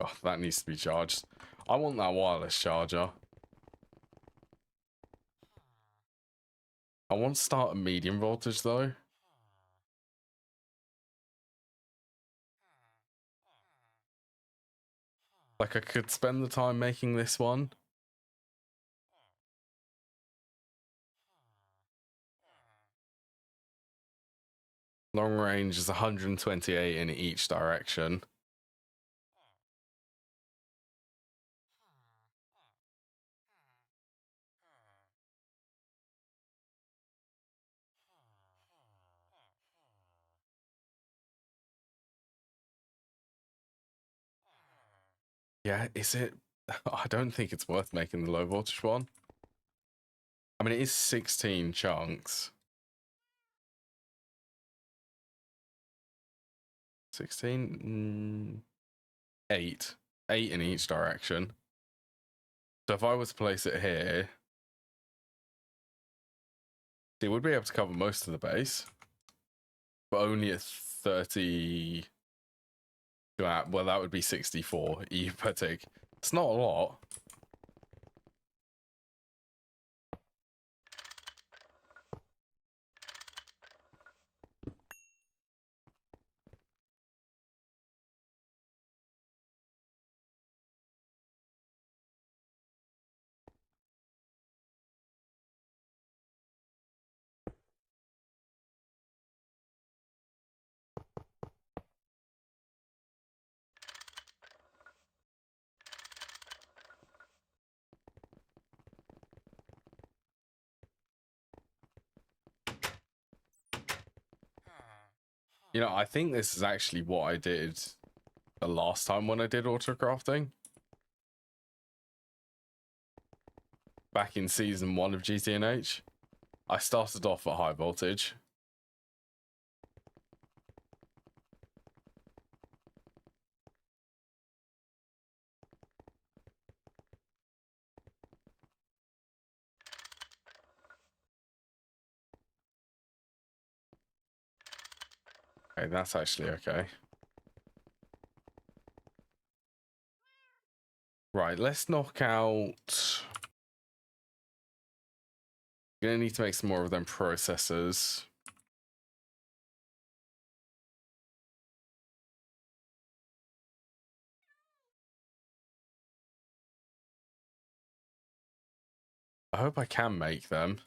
Oh, that needs to be charged. I want that wireless charger. I want to start at medium voltage though. Like I could spend the time making this one. Long range is 128 in each direction. Yeah, is it? I don't think it's worth making the low voltage one. I mean, it is 16 chunks. 16? 8. 8 in each direction. So if I was to place it here, it would be able to cover most of the base, but only at 30. Well, that would be 64 EU per tick. It's not a lot. You know, I think this is actually what I did the last time when I did autocrafting. Back in season 1 of GTNH. I started off at high voltage. Okay, that's actually okay. Right, let's knock out... Gonna need to make some more of them processors. I hope I can make them.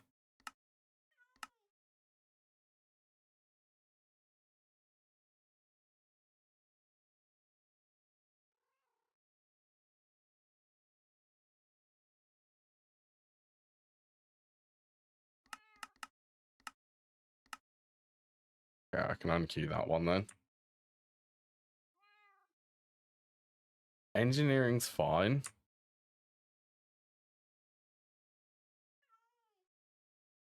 Yeah, I can unqueue that one then. Engineering's fine.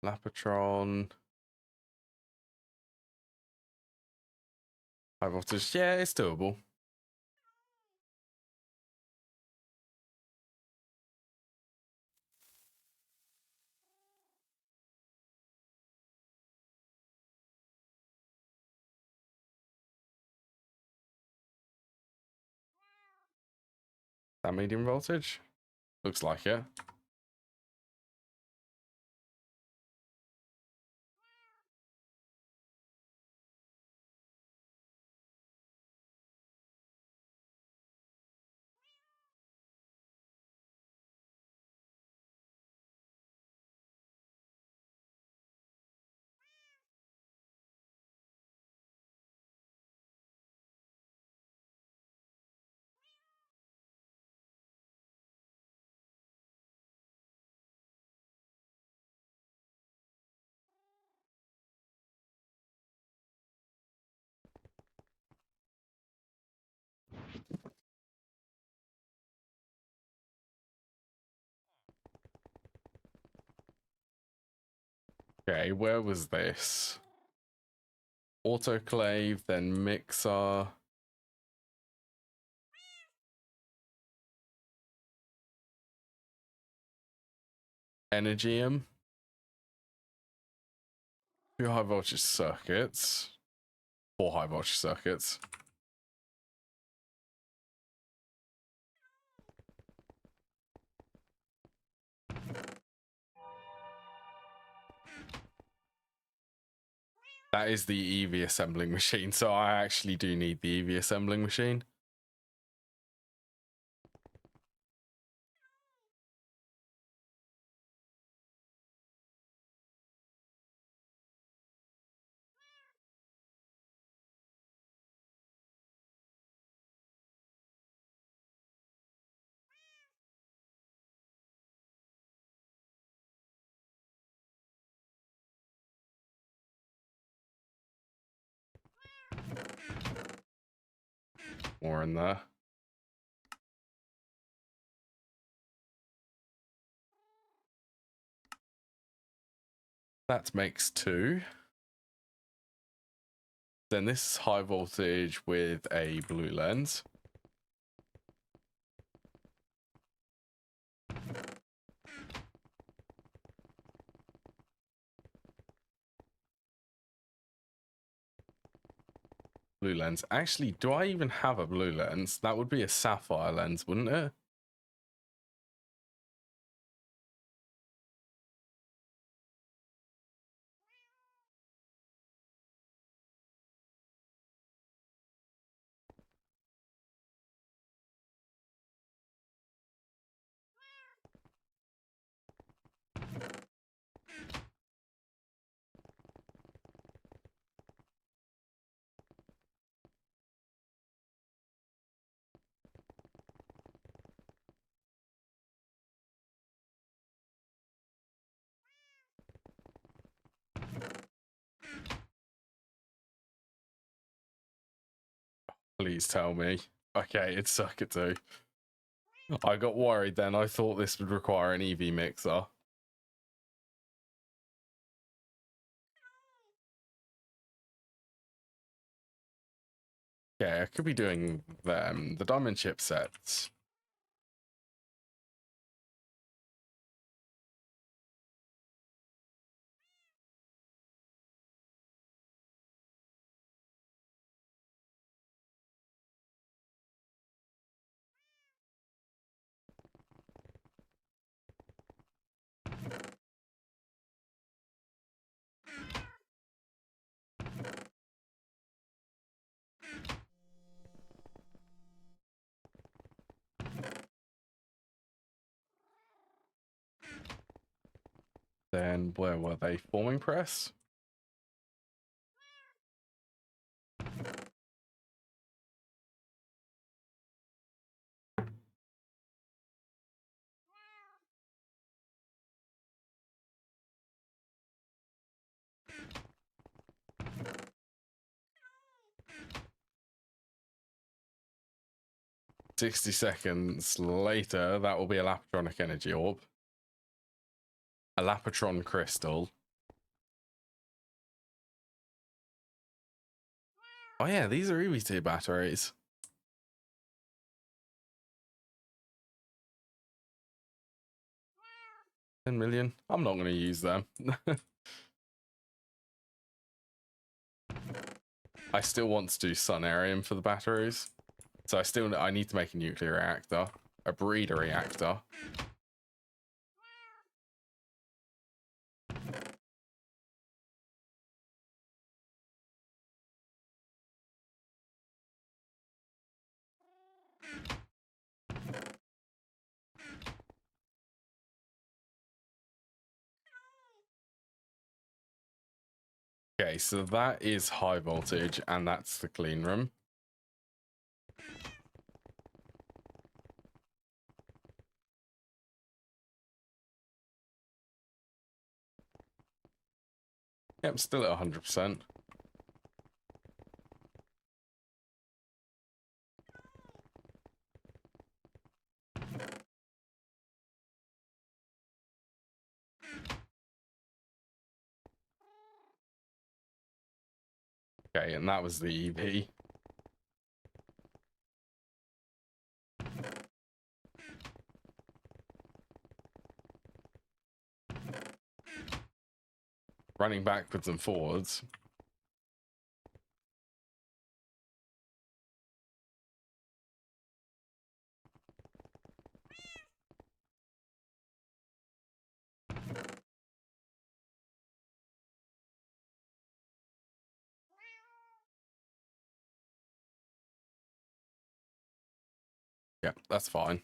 Lapatron. High voltage. Yeah, it's doable. That medium voltage? Looks like it. Okay, where was this? Autoclave, then mixer. Energium. 2 high voltage circuits. 4 high voltage circuits. That is the EV assembling machine, so I actually do need the EV assembling machine. More in there. That makes 2. Then this is high voltage with a blue lens. Blue lens. Actually, do I even have a blue lens? That would be a sapphire lens, wouldn't it? Please tell me. Okay, it's circuit 2. I got worried then. I thought this would require an EV mixer. Okay, I could be doing them. The diamond chipsets. Then where were they? Forming press? "60 seconds later, that will be a Lapatronic energy orb. A Lapatron crystal. Oh yeah, these are EV2 batteries. 10 million. I'm not going to use them. I still want to do Sunarium for the batteries. So I need to make a nuclear reactor. A breeder reactor. Okay, so that is high voltage, and that's the clean room. Yep, still at 100%. Okay, and that was the EV. Running backwards and forwards. Yeah, that's fine.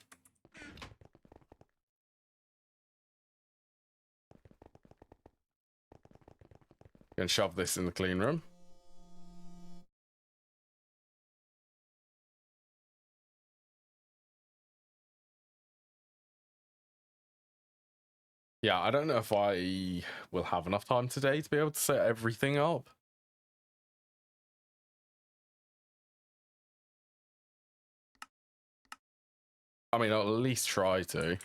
Gonna shove this in the clean room. Yeah, I don't know if I will have enough time today to be able to set everything up. I mean, I'll at least try to.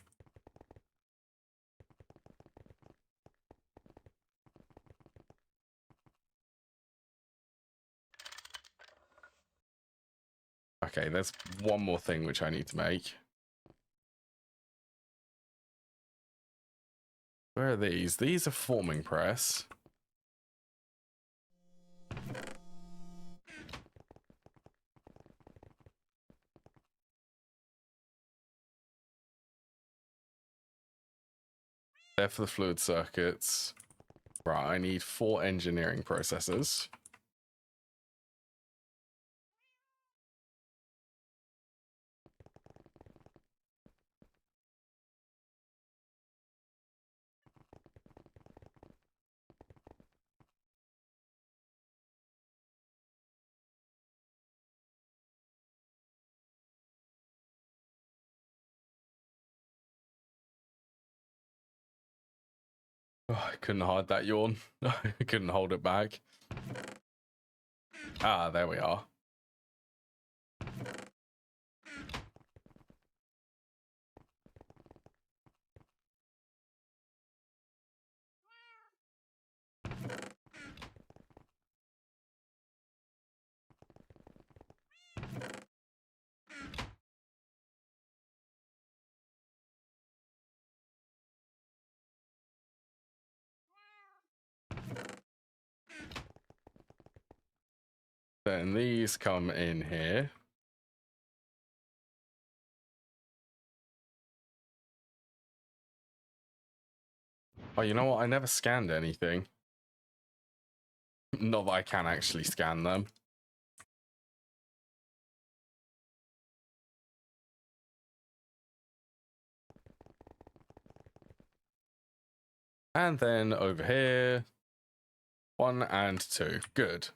Okay, there's one more thing which I need to make. Where are these? These are forming press. They're for the fluid circuits. Right, I need 4 engineering processors. Oh, I couldn't hide that yawn. I couldn't hold it back. Ah, there we are. Then these come in here. Oh, you know what? I never scanned anything. Not that I can actually scan them. And then over here, 1 and 2. Good.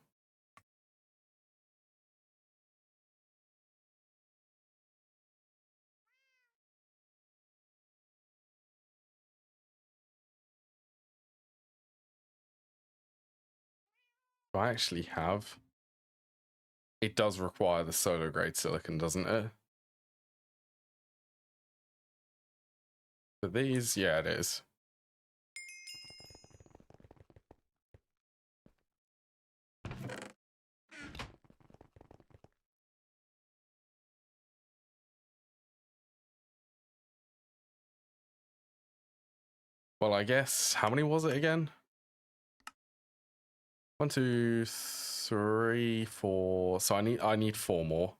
I actually have. It does require the solar grade silicon, doesn't it? For these, yeah, it is. Well, I guess, how many was it again? 1, 2, 3, 4. So I need 4 more.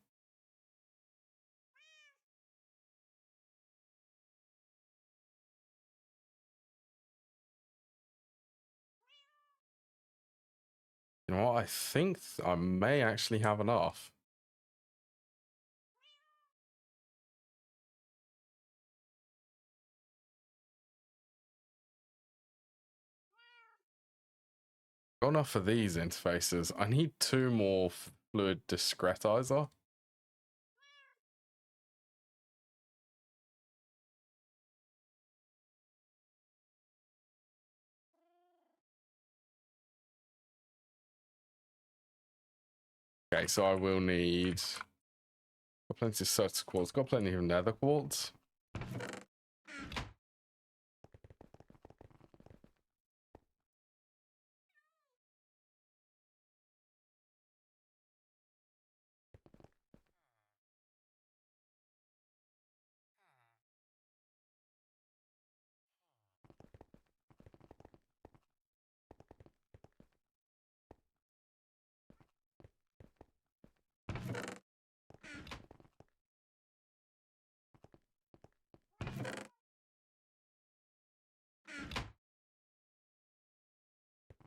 You know what? I think I may actually have enough. Got enough for these interfaces. I need 2 more fluid discretizer. Okay, so I will need... Got plenty of certain quartz. Got plenty of nether quartz.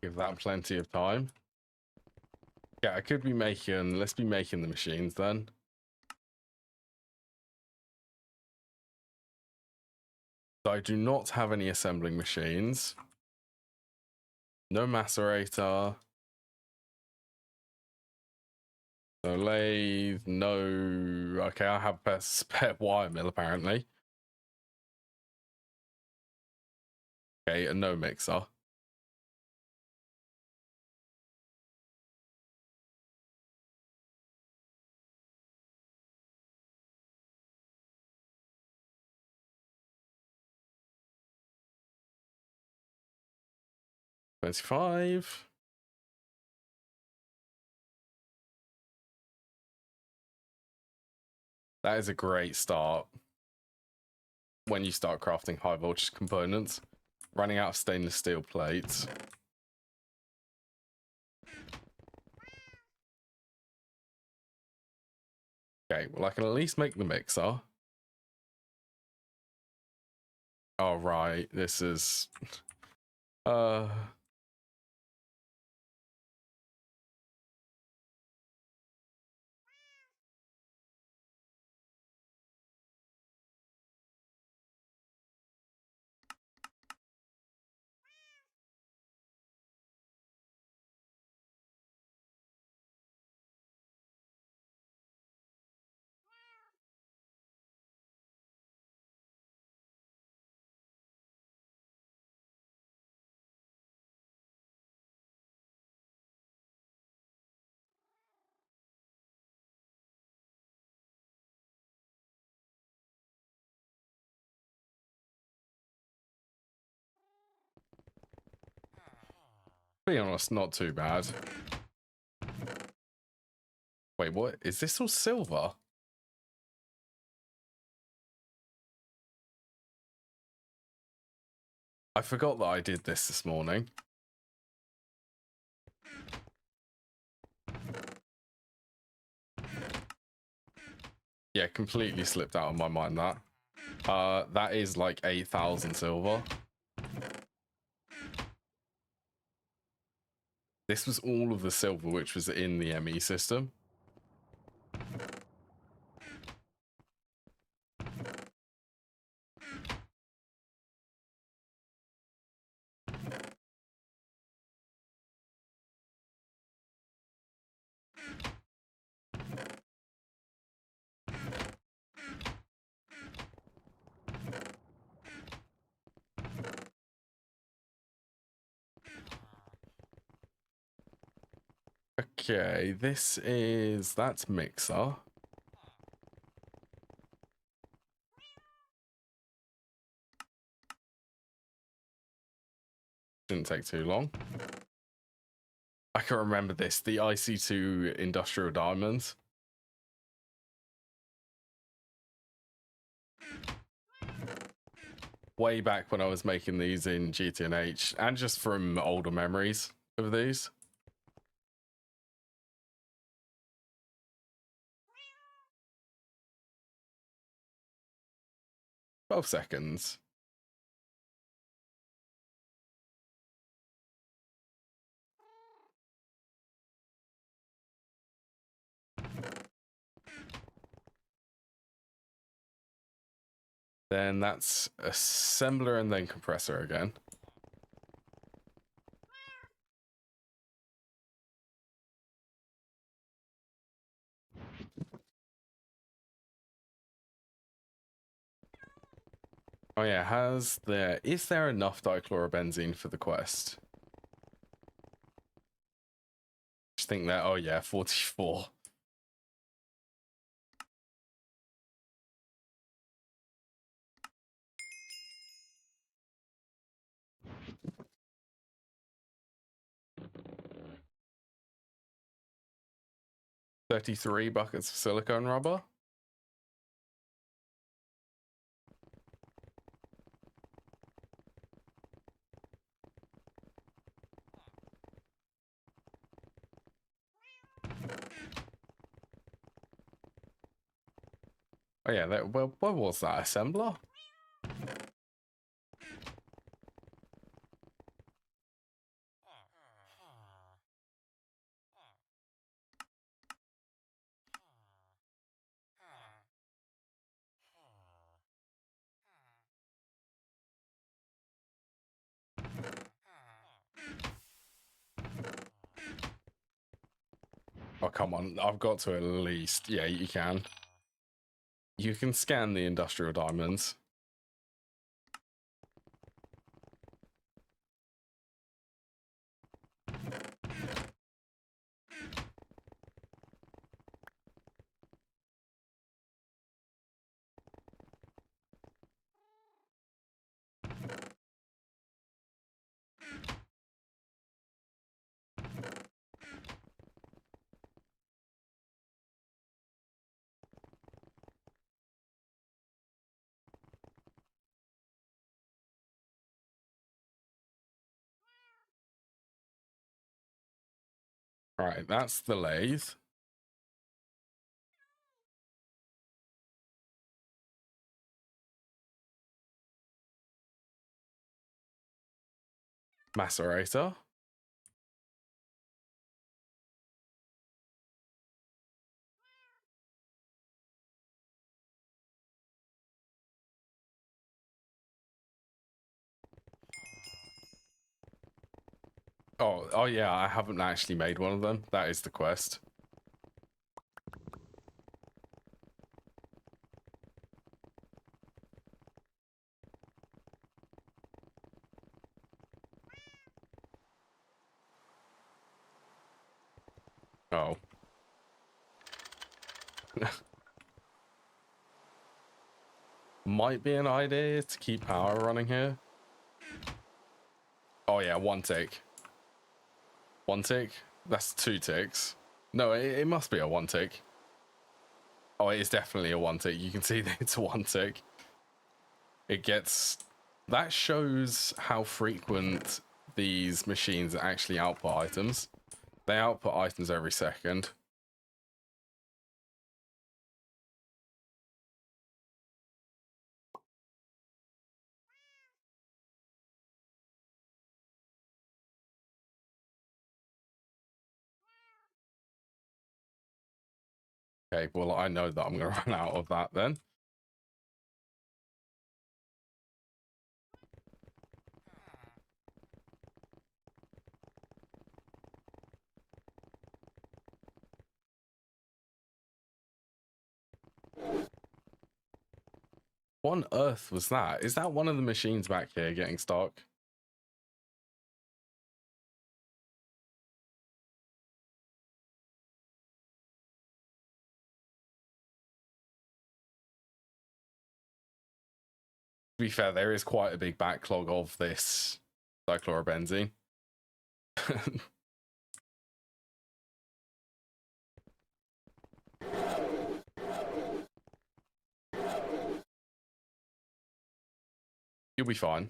Give that plenty of time. Yeah, I could be making... Let's be making the machines then. So I do not have any assembling machines. No macerator. No lathe. No... Okay, I have a spare wire mill apparently. Okay, and no mixer. $25. That is a great start when you start crafting high voltage components. Running out of stainless steel plates. Okay, well I can at least make the mixer. Oh right, this is... to be honest, not too bad. Wait, what? Is this all silver? I forgot that I did this morning. Yeah, completely slipped out of my mind that. That is like 8,000 silver. This was all of the silver which was in the ME system. Okay, that's mixer. Didn't take too long. I can remember this, the IC2 industrial diamonds. Way back when I was making these in GTNH, and just from older memories of these. "12 seconds. Then that's assembler and then compressor again. Oh yeah, is there enough dichlorobenzene for the quest? Just think that, oh yeah, 44. $33 buckets of silicone rubber. Oh yeah, where was that? Assembler? Oh, come on. I've got to at least... Yeah, you can. You can scan the industrial diamonds. Right, that's the lathe. Macerator. Oh yeah, I haven't actually made one of them. That is the quest. Oh. Might be an idea to keep power running here. Oh yeah, 1 tick. 1 tick? That's 2 ticks. No, it must be a 1 tick. Oh, it is definitely a 1 tick. You can see that it's a 1 tick. It gets... That shows how frequent these machines actually output items. They output items every second. Okay, well, I know that I'm going to run out of that then. What on earth was that? Is that one of the machines back here getting stuck? To be fair, there is quite a big backlog of this dichlorobenzene. You'll be fine.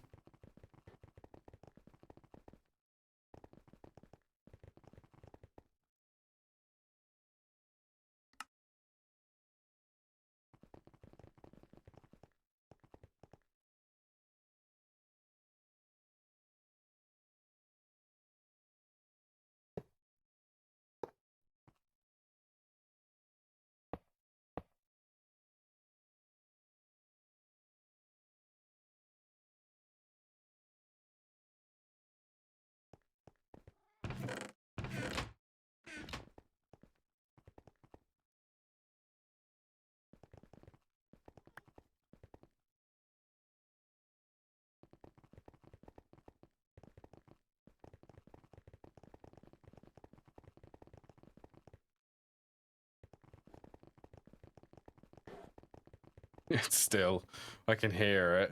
It's still, I can hear it.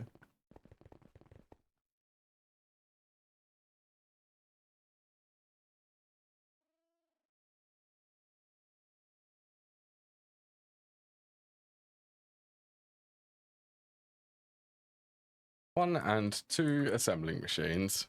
One and two assembling machines.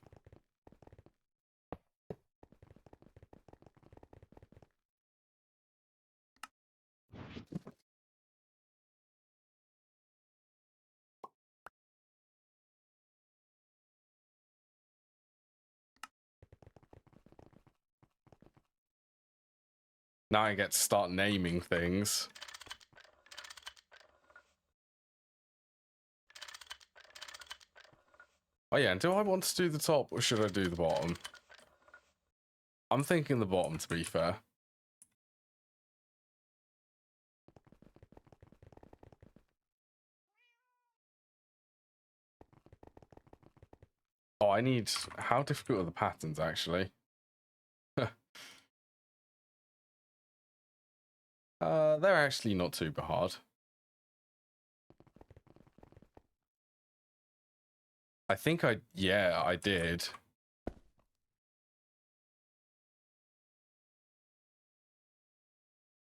Now I get to start naming things. Oh yeah, and do I want to do the top or should I do the bottom? I'm thinking the bottom, to be fair. Oh, I need... How difficult are the patterns, actually? They're actually not too hard. I think yeah, I did.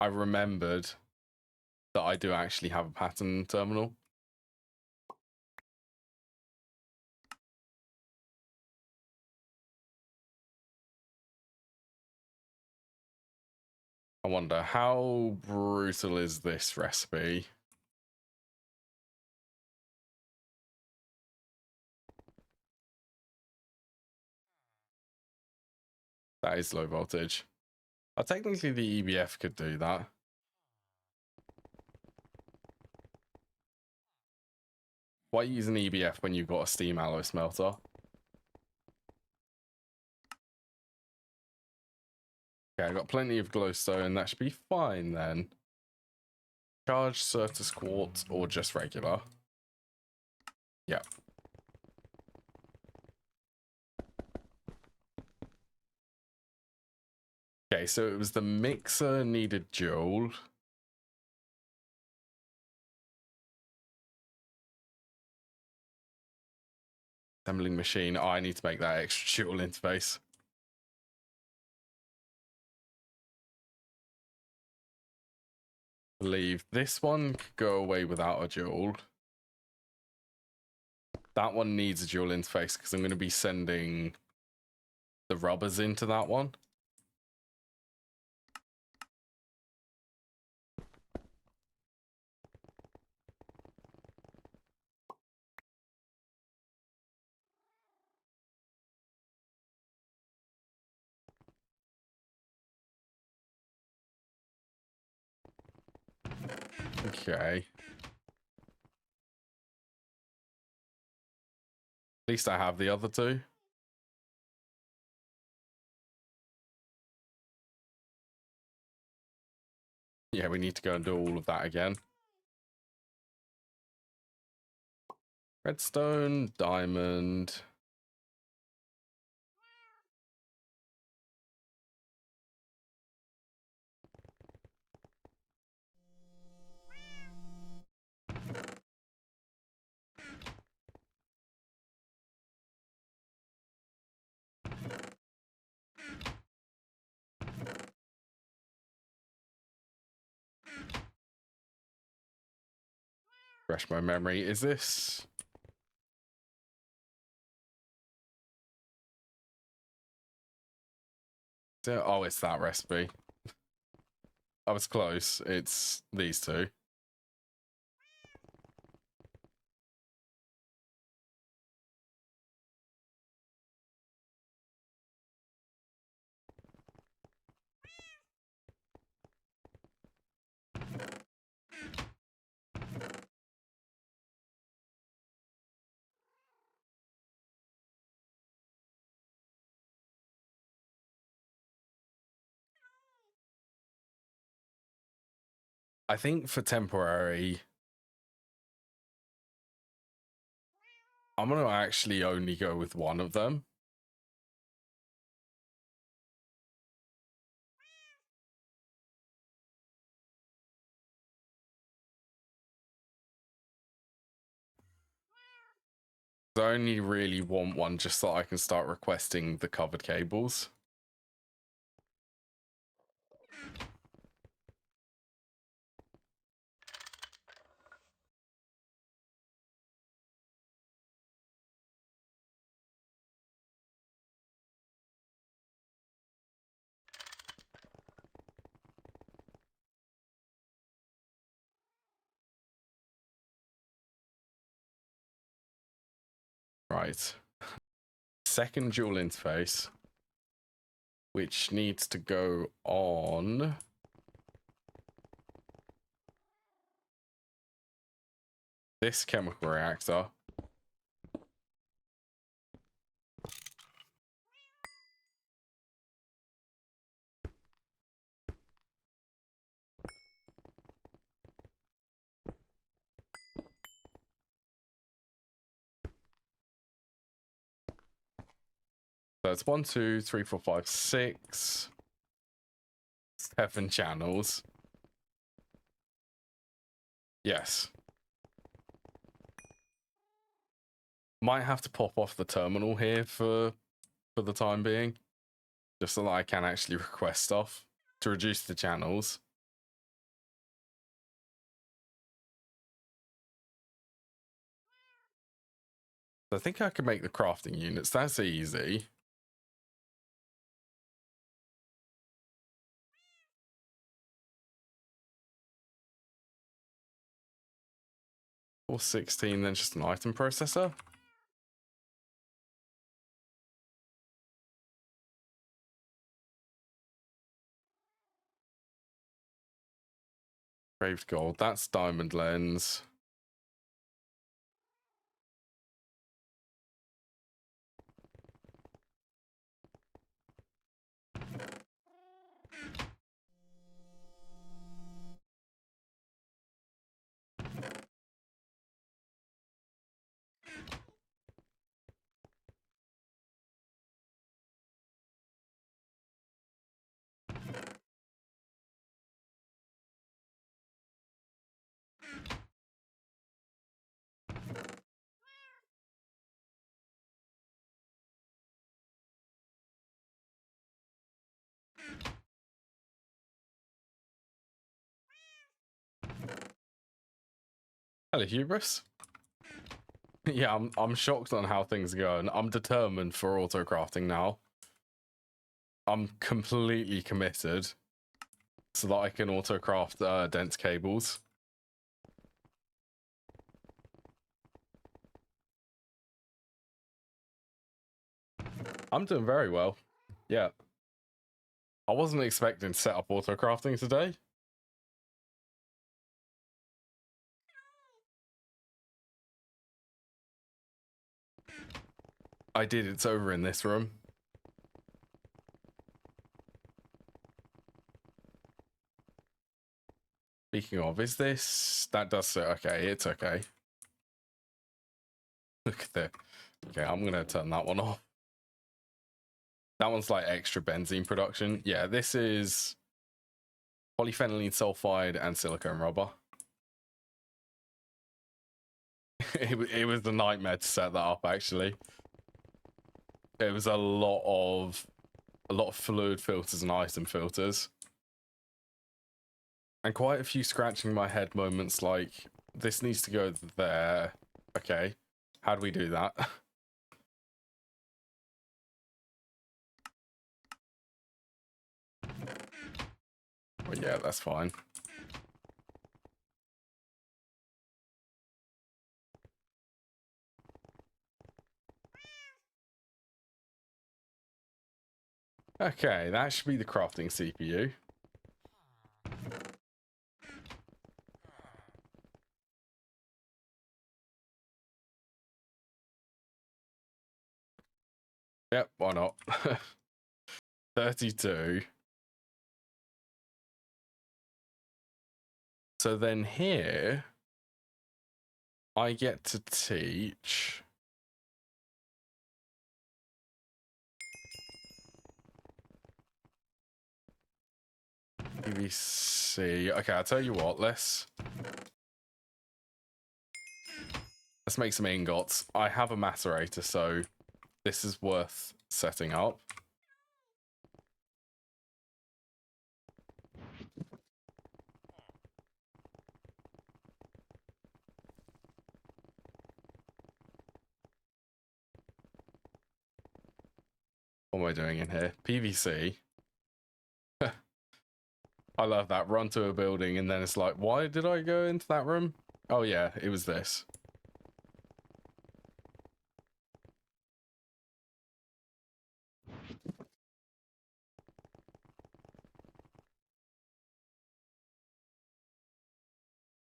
I remembered that I do actually have a pattern terminal. I wonder, how brutal is this recipe? That is low voltage. Technically, the EBF could do that. Why use an EBF when you've got a steam alloy smelter? Okay, I got plenty of glowstone. That should be fine then. Charged Certus quartz or just regular? Yeah. Okay, so it was the mixer needed joule. Assembling machine. Oh, I need to make that extra joule interface. Believe this one could go away without a joule. That one needs a dual interface because I'm going to be sending the rubbers into that one. Okay. At least I have the other two. Yeah, we need to go and do all of that again. Redstone, diamond. Refresh my memory. Is this? Oh, it's that recipe. I was close. It's these two. I think for temporary, I'm going to actually only go with one of them. I only really want one just so I can start requesting the covered cables. Right. Second dual interface, which needs to go on this chemical reactor. So it's 1, 2, 3, 4, 5, 6, 7 channels. Yes. Might have to pop off the terminal here for the time being, just so that I can actually request stuff to reduce the channels. I think I can make the crafting units. That's easy. Or 16, then just an item processor. Craved gold. That's diamond lens. Hello, Hubris. Yeah, I'm shocked on how things are going. I'm determined for auto crafting now. I'm completely committed so that I can auto craft dense cables. I'm doing very well. Yeah. I wasn't expecting to set up auto crafting today. I did. It's over in this room. Speaking of, is this... That does say... Okay, it's okay. Look at that. Okay, I'm going to turn that one off. That one's like extra benzene production. Yeah, this is polyphenylene sulfide and silicone rubber. It was a nightmare to set that up, actually. It was a lot of fluid filters and item filters. And quite a few scratching my head moments like, this needs to go there. Okay, how do we do that? Well, yeah, that's fine. Okay, that should be the crafting CPU. Yep, why not? 32. So then here, I get to teach... PVC. Okay, I'll tell you what, let's make some ingots. I have a macerator, so this is worth setting up. What am I doing in here? PVC. I love that. Run to a building and then it's like, why did I go into that room? Oh yeah, it was this.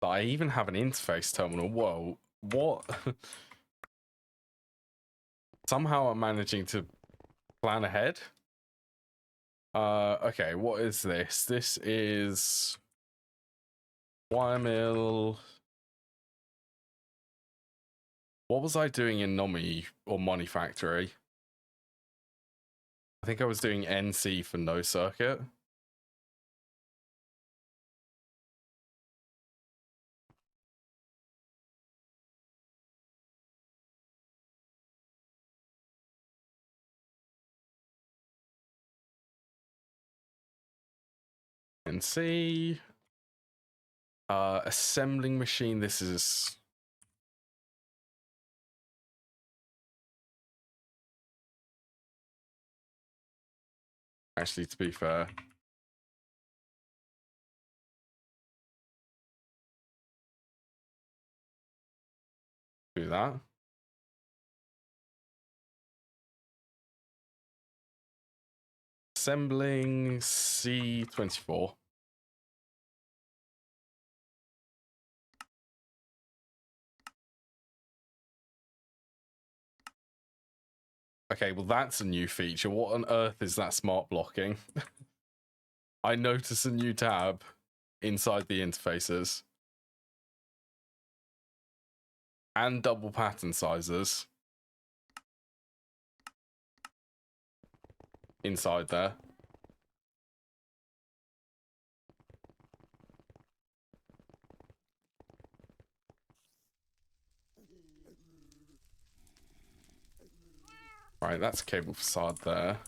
But I even have an interface terminal. Whoa, what? Somehow I'm managing to plan ahead. Okay, what is this? This is wire mill. What was I doing in Nomi or Money Factory? I think I was doing NC for no circuit. NC. Assembling machine. This is... Actually, to be fair, do that. Assembling C24. Okay, well that's a new feature. What on earth is that smart blocking? I notice a new tab inside the interfaces. And double pattern sizes. Inside there. Right, that's a cable facade there.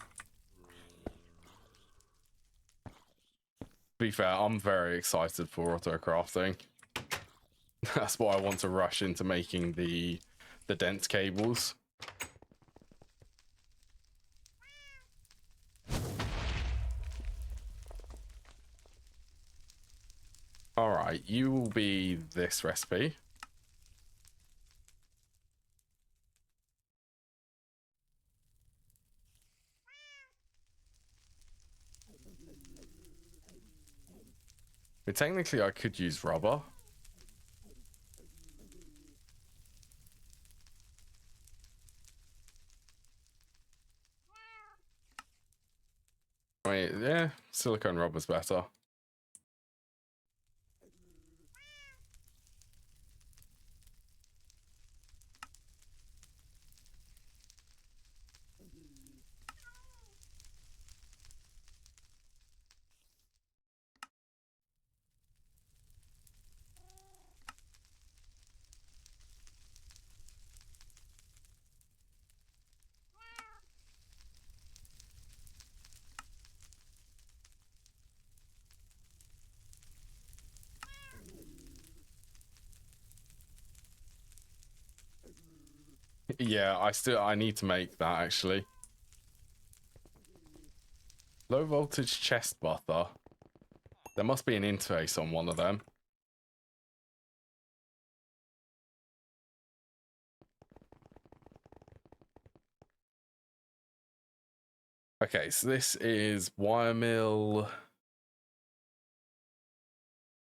To be fair, I'm very excited for auto crafting. That's why I want to rush into making the dense cables. Alright, you will be this recipe. But technically I could use rubber. I mean, yeah, silicone rubber's better. Yeah, I need to make that actually. Low voltage chest buffer. There must be an interface on one of them. Okay, so this is wire mill.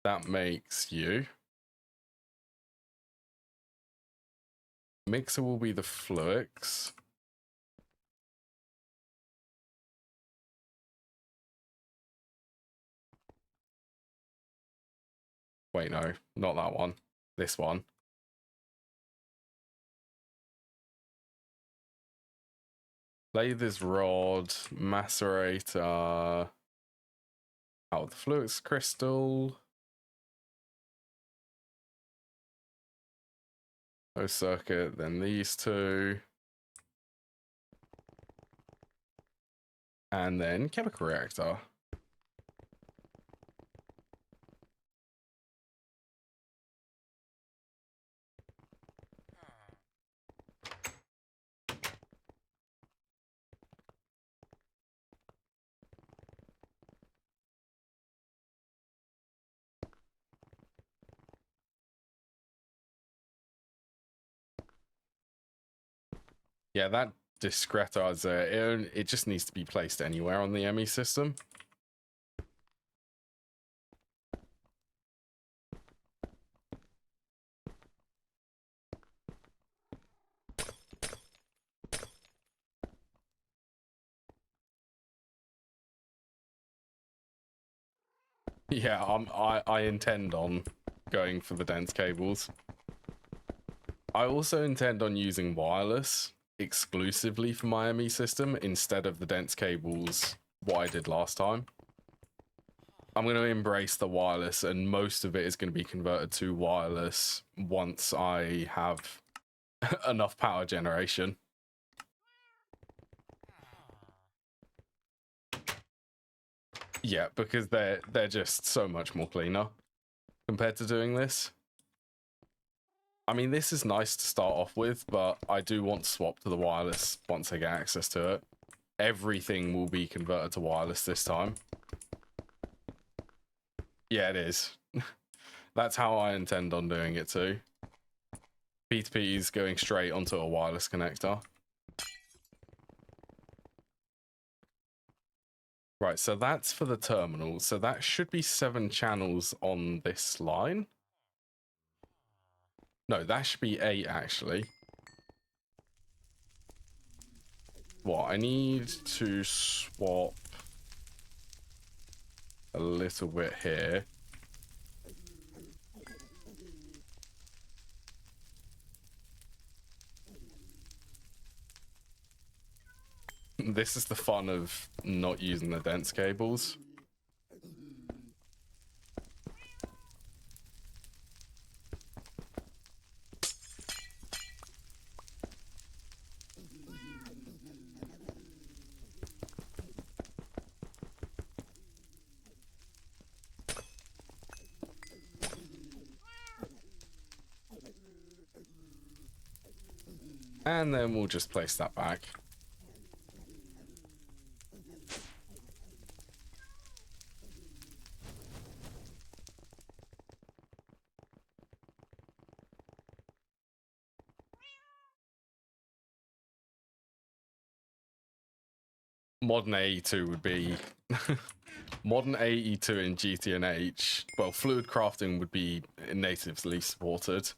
That makes you. Mixer will be the Fluix. Wait, no, not that one. This one. Lather's rod, macerator. Out the Fluix crystal. No circuit, then these two. And then chemical reactor. Yeah, that discretizer, it just needs to be placed anywhere on the ME system. Yeah, I intend on going for the dense cables. I also intend on using wireless exclusively for my ME system instead of the dense cables, what I did last time. I'm going to embrace the wireless, and most of it is going to be converted to wireless once I have enough power generation. Yeah, because they're just so much more cleaner compared to doing this. I mean, this is nice to start off with, but I do want to swap to the wireless once I get access to it. Everything will be converted to wireless this time. Yeah, it is. That's how I intend on doing it too. P2P is going straight onto a wireless connector. Right, so that's for the terminal. So that should be 7 channels on this line. No, that should be 8 actually. What, I need to swap a little bit here. This is the fun of not using the dense cables. And then we'll just place that back. Modern AE2 would be... Modern AE2 in GTNH, well, fluid crafting would be natively supported.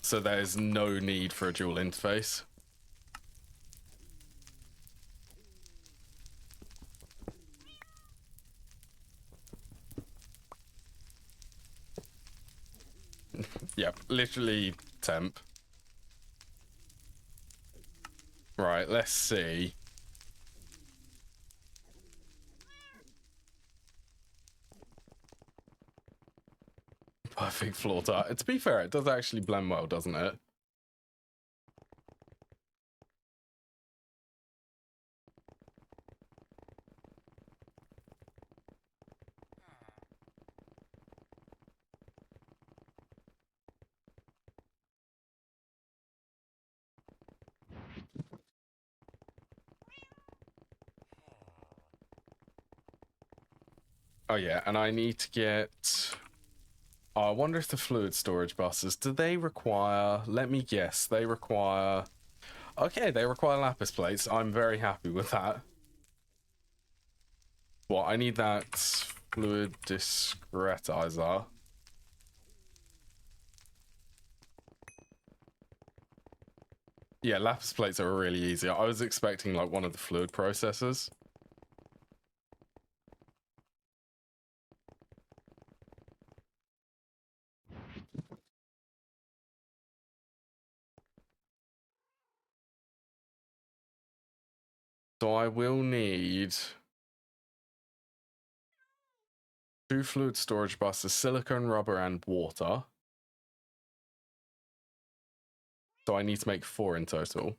So there's no need for a dual interface. Yep, literally temp. Right, let's see. Perfect floor tile. To be fair, it does actually blend well, doesn't it? Oh yeah, and I need to get... Oh, I wonder if the fluid storage buses, do they require... Let me guess, they require... Okay, they require lapis plates. I'm very happy with that. Well, I need that fluid discretizer. Yeah, lapis plates are really easy. I was expecting like one of the fluid processors. So I will need 2 fluid storage buses, silicone, rubber, and water. So I need to make 4 in total.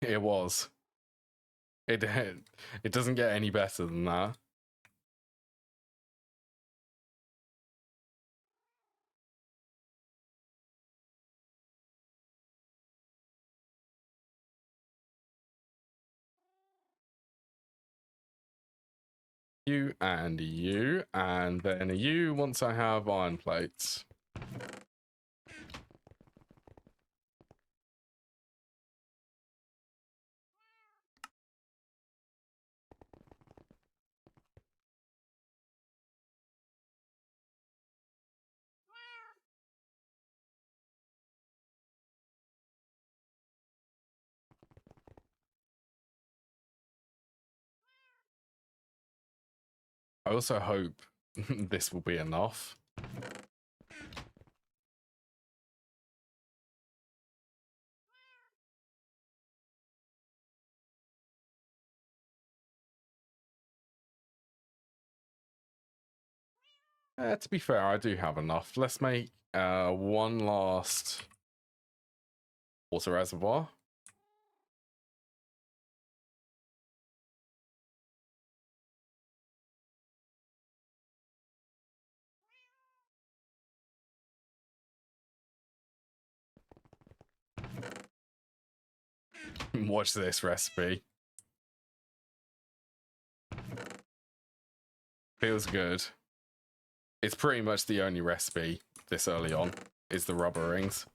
It was. It doesn't get any better than that. You and you, and then you once I have iron plates. I also hope this will be enough. To be fair, I do have enough. Let's make one last water reservoir. Watch this recipe. Feels good. It's pretty much the only recipe this early on is the rubber rings.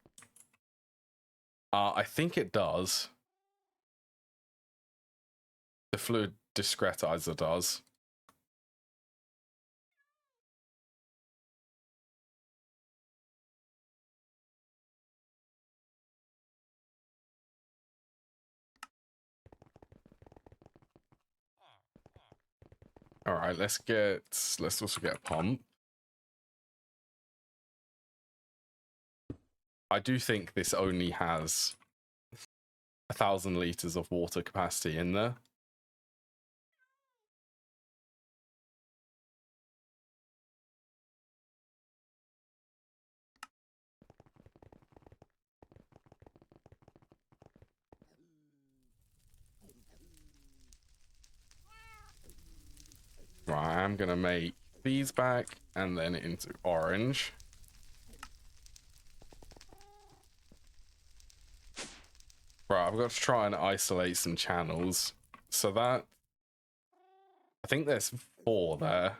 I think it does. The fluid discretizer does. All right, let's also get a pump. I do think this only has 1,000 liters of water capacity in there. Right, I'm gonna make these back and then into orange. Right, I've got to try and isolate some channels. So that... I think there's 4 there.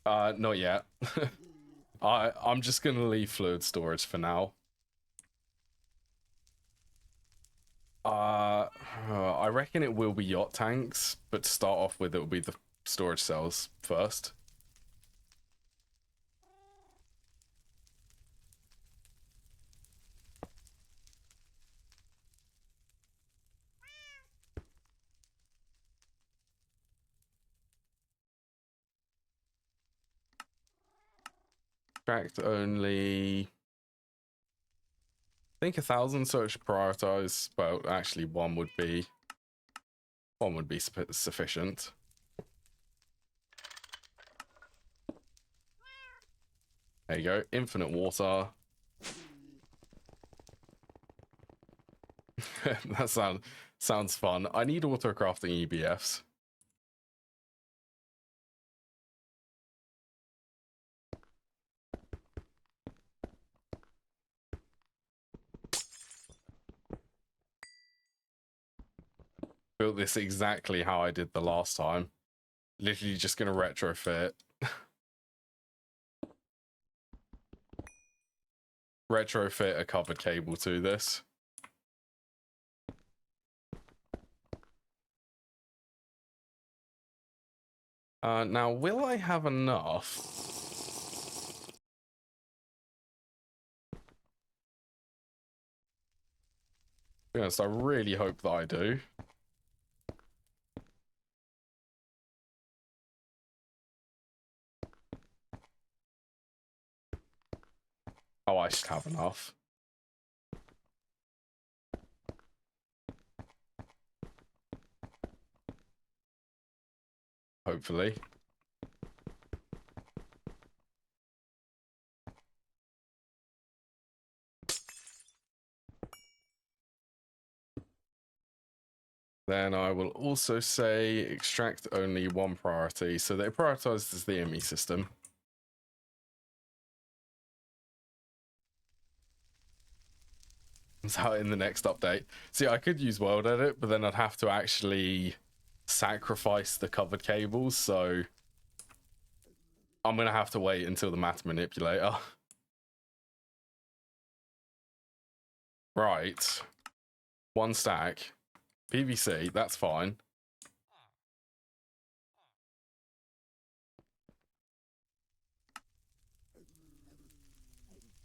Not yet. I'm just gonna leave fluid storage for now. I reckon it will be yacht tanks, but to start off with, it will be the storage cells first. Tracked only, I think 1,000, so it should prioritize. Well, actually, one would be sufficient. There you go, infinite water. That sounds fun. I need auto crafting EBFs. Built this exactly how I did the last time. Literally just gonna retrofit. Retrofit a covered cable to this. Now, will I have enough? To be honest, I really hope that I do. Oh, I should have enough. Hopefully. Then I will also say extract only one priority, so that it prioritizes the ME system. It's out in the next update. See, I could use World Edit, but then I'd have to actually sacrifice the covered cables, so I'm gonna have to wait until the math manipulator. Right. One stack. PVC, that's fine.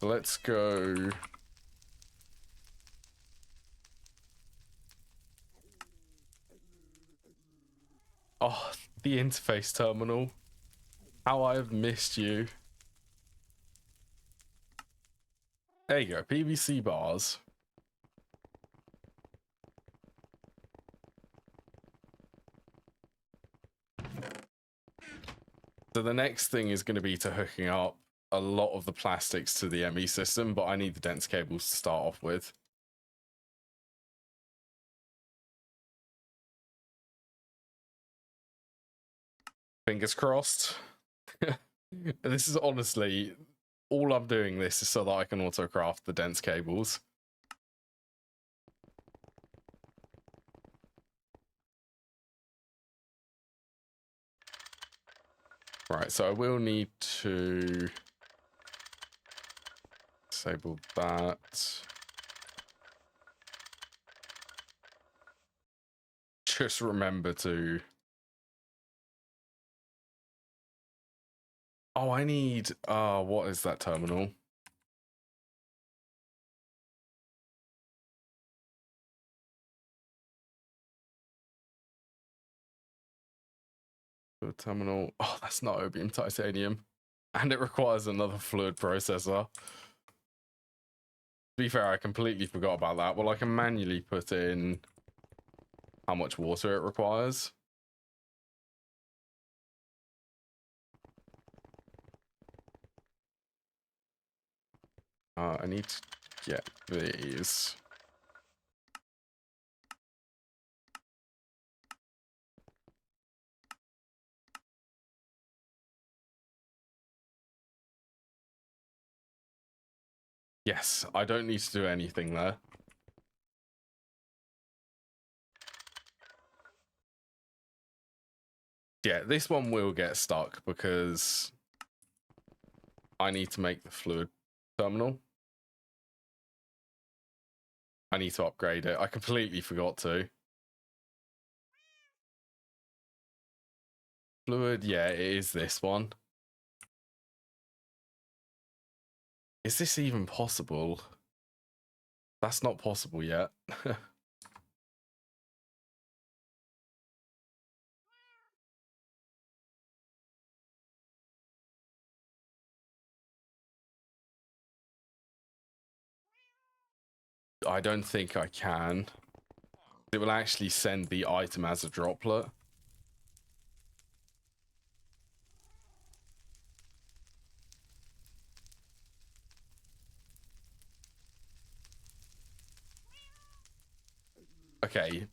So let's go. Oh, the interface terminal. How I have missed you. There you go, PVC bars. So the next thing is going to be to hooking up a lot of the plastics to the ME system, but I need the dense cables to start off with. Fingers crossed. This is honestly, all I'm doing this is so that I can auto craft the dense cables. Right, so I will need to disable that. Just remember to... Oh, I need... what is that terminal? The terminal... Oh, that's not Obium Titanium. And it requires another fluid processor. To be fair, I completely forgot about that. Well, I can manually put in how much water it requires. I need to get these. Yes, I don't need to do anything there. Yeah, this one will get stuck because I need to make the fluid terminal. I need to upgrade it. I completely forgot to. Fluid, yeah, it is this one. Is this even possible? That's not possible yet. I don't think I can. It will actually send the item as a droplet. Okay.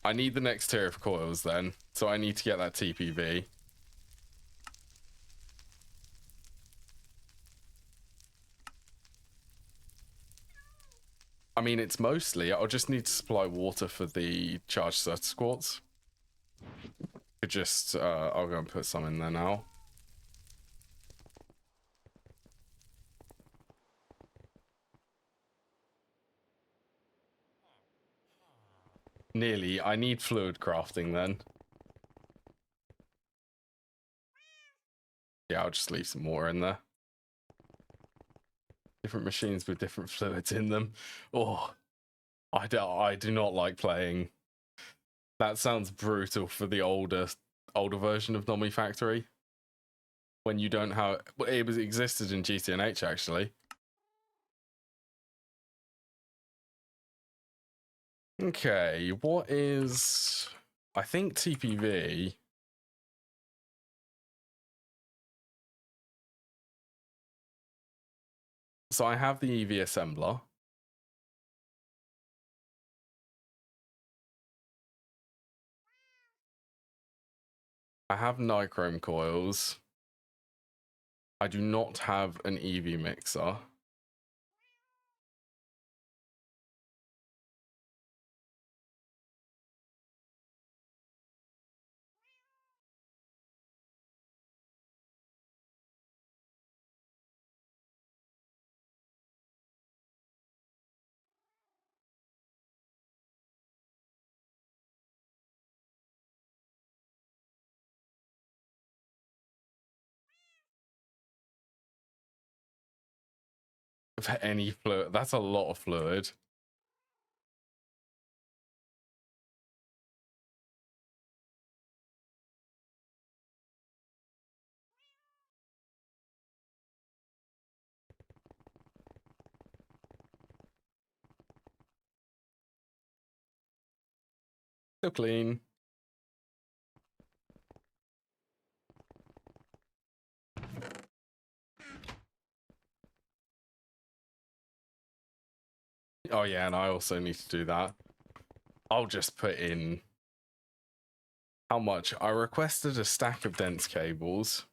I need the next tier of coils then. So I need to get that TPV. I mean, it's mostly, I'll just need to supply water for the charge set squats. Could just, I'll go and put some in there now. Nearly. I need fluid crafting then. Yeah, I'll just leave some water in there. Different machines with different fluids in them. Oh, I do not like playing. That sounds brutal for the older version of Nomi Factory. When you don't have, it existed in GTNH actually. Okay, what is? I think TPV. So I have the EV assembler. I have nichrome coils. I do not have an EV mixer. For any fluid, that's a lot of fluid. Still clean. Oh yeah, and I also need to do that. I'll just put in how much? I requested a stack of dense cables.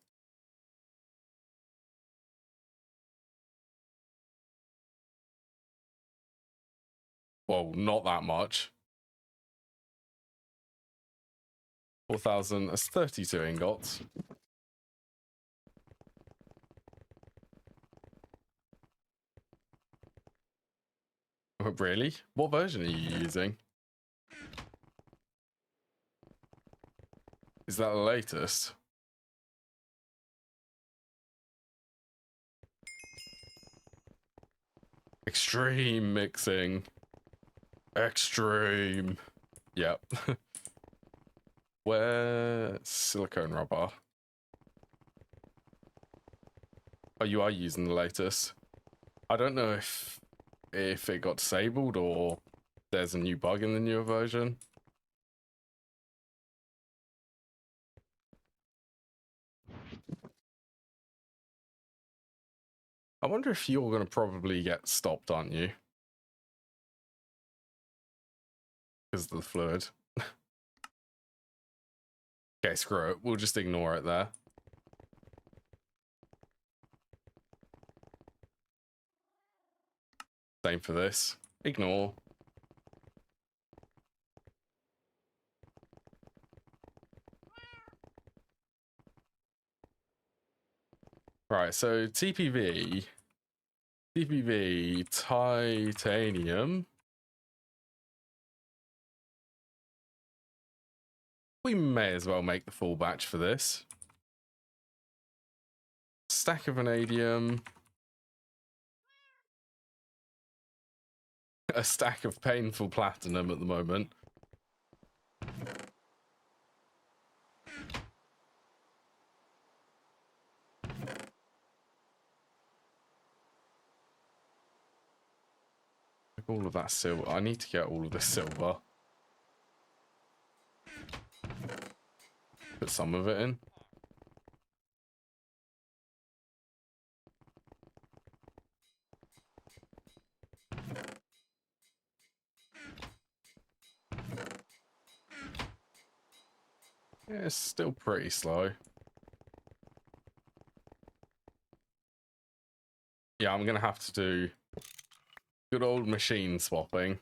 Well, not that much. 4,000, that's 32 ingots. Really? What version are you using? Is that the latest? Extreme mixing. Extreme. Yep. Where silicone rubber? Oh, you are using the latest. I don't know if it got disabled or there's a new bug in the newer version. I wonder if you're going to probably get stopped, aren't you? Because of the fluid. Okay, screw it. We'll just ignore it there. Same for this. Ignore. Right, so TPV, titanium. We may as well make the full batch for this. Stack of vanadium. A stack of painful platinum at the moment. All of that silver. I need to get all of this silver. Put some of it in. Yeah, it's still pretty slow. Yeah, I'm gonna have to do good old machine swapping.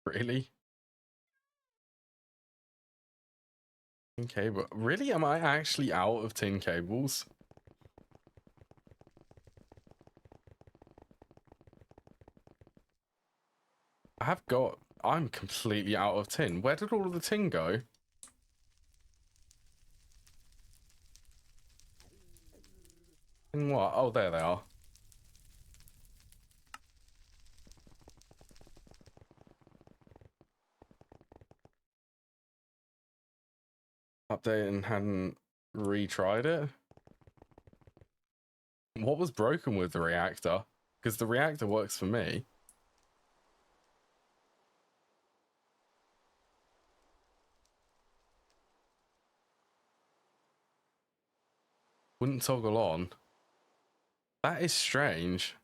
Really? Okay, but really, am I actually out of tin cables? I'm completely out of tin. Where did all of the tin go? In what? Oh, there they are. Update and hadn't retried it. What was broken with the reactor? Because the reactor works for me. Wouldn't toggle on. That is strange.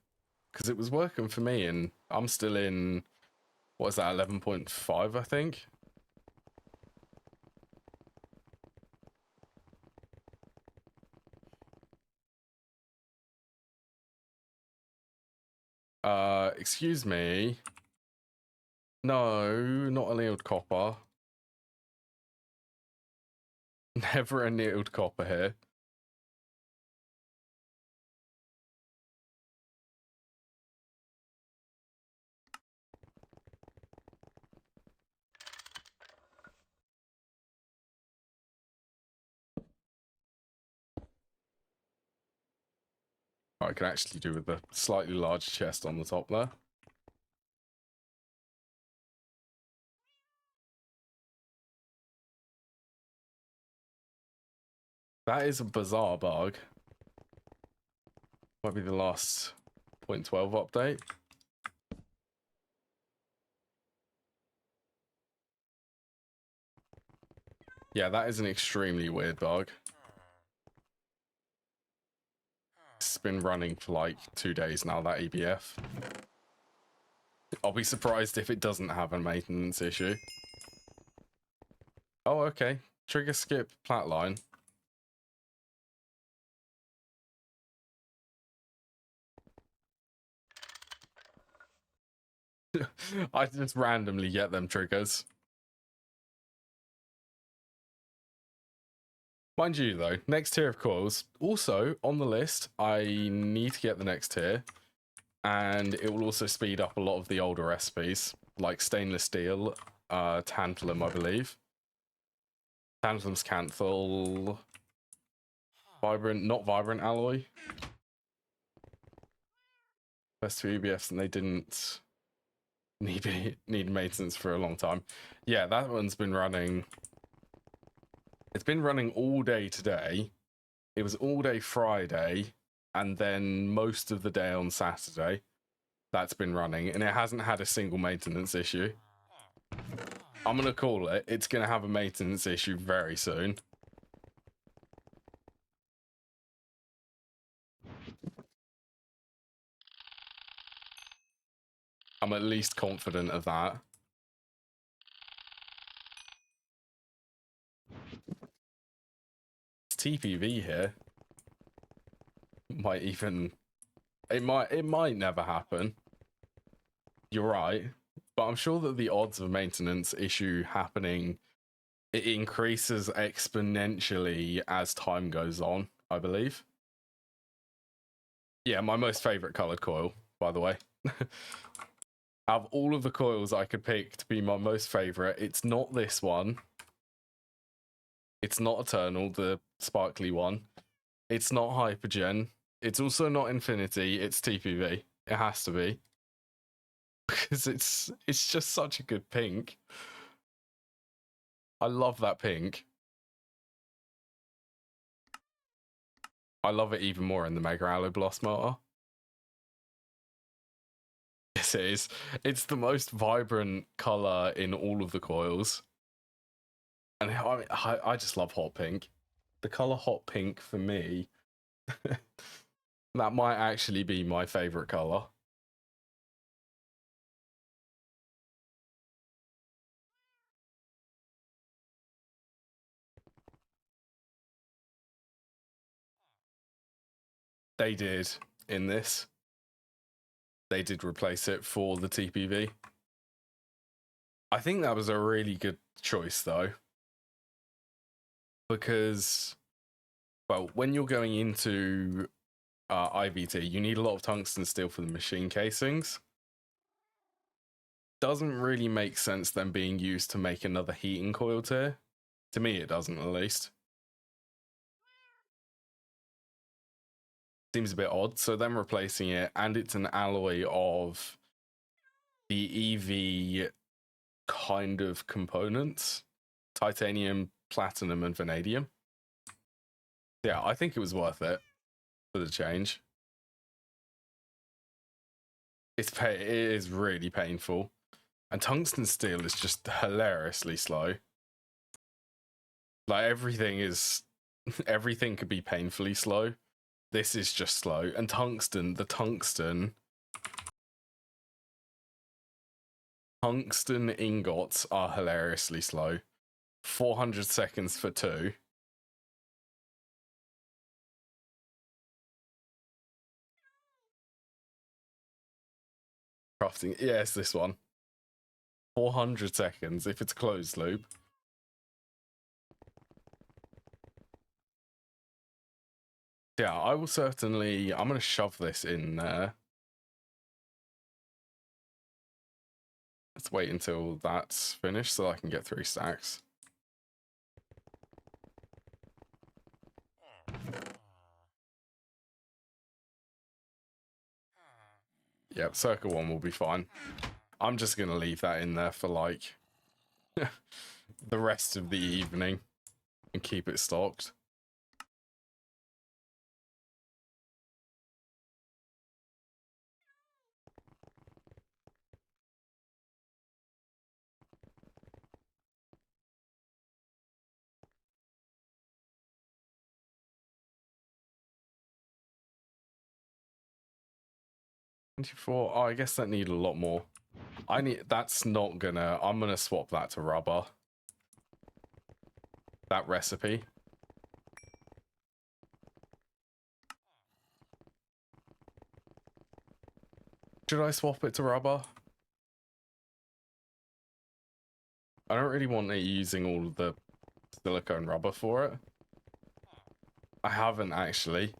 Because it was working for me and I'm still in, what is that, 11.5, I think? Excuse me. No, not annealed copper. Never annealed copper here. I can actually do with the slightly large chest on the top there. That is a bizarre bug. Might be the last 0.12 update. Yeah, that is an extremely weird bug. It's been running for like 2 days now, that EBF. I'll be surprised if it doesn't have a maintenance issue. Oh, okay. Trigger skip plat line. I just randomly get them triggers. Mind you, though, next tier of coils. Also, on the list, I need to get the next tier. And it will also speed up a lot of the older recipes, like stainless steel, tantalum, I believe. Tantalum's canthal. Vibrant, not vibrant alloy. First two EBFs, and they didn't need maintenance for a long time. Yeah, that one's been running. It's been running all day today. It was all day Friday, and then most of the day on Saturday. that's been running, and it hasn't had a single maintenance issue. I'm going to call it. It's going to have a maintenance issue very soon. I'm at least confident of that. It's TPV here. Might even... It might never happen. You're right. But I'm sure that the odds of maintenance issue happening, it increases exponentially as time goes on, I believe. Yeah, my most favorite colored coil, by the way. Out of all of the coils I could pick to be my most favorite, it's not this one. It's not Eternal, the sparkly one. It's not Hypergen. It's also not Infinity. It's TPV. It has to be. Because it's just such a good pink. I love that pink. I love it even more in the Mega Alloy Blast Motor. Yes, it is. It's the most vibrant color in all of the coils. And I just love hot pink. The color hot pink for me, that might actually be my favorite color. They did in this. They did replace it for the TPV. I think that was a really good choice, though. Because, well, when you're going into IVT, you need a lot of tungsten steel for the machine casings. Doesn't really make sense them being used to make another heating coil tier. To me, it doesn't, at least. Seems a bit odd. So them replacing it, and it's an alloy of the EV kind of components: titanium, platinum, and vanadium. Yeah, I think it was worth it for the change. It is really painful, and tungsten steel is just hilariously slow. Like everything could be painfully slow. This is just slow. And the tungsten ingots are hilariously slow. 400 seconds for 2. Crafting, yeah, it's this one. 400 seconds if it's closed loop. Yeah, I will certainly... I'm going to shove this in there. Let's wait until that's finished so I can get 3 stacks. Yep, circle 1 will be fine. I'm just going to leave that in there for, like, the rest of the evening and keep it stocked. Oh, I guess that need a lot more. That's not gonna... I'm gonna swap that to rubber. That recipe. Should I swap it to rubber? I don't really want it using all of the silicone rubber for it. I haven't actually.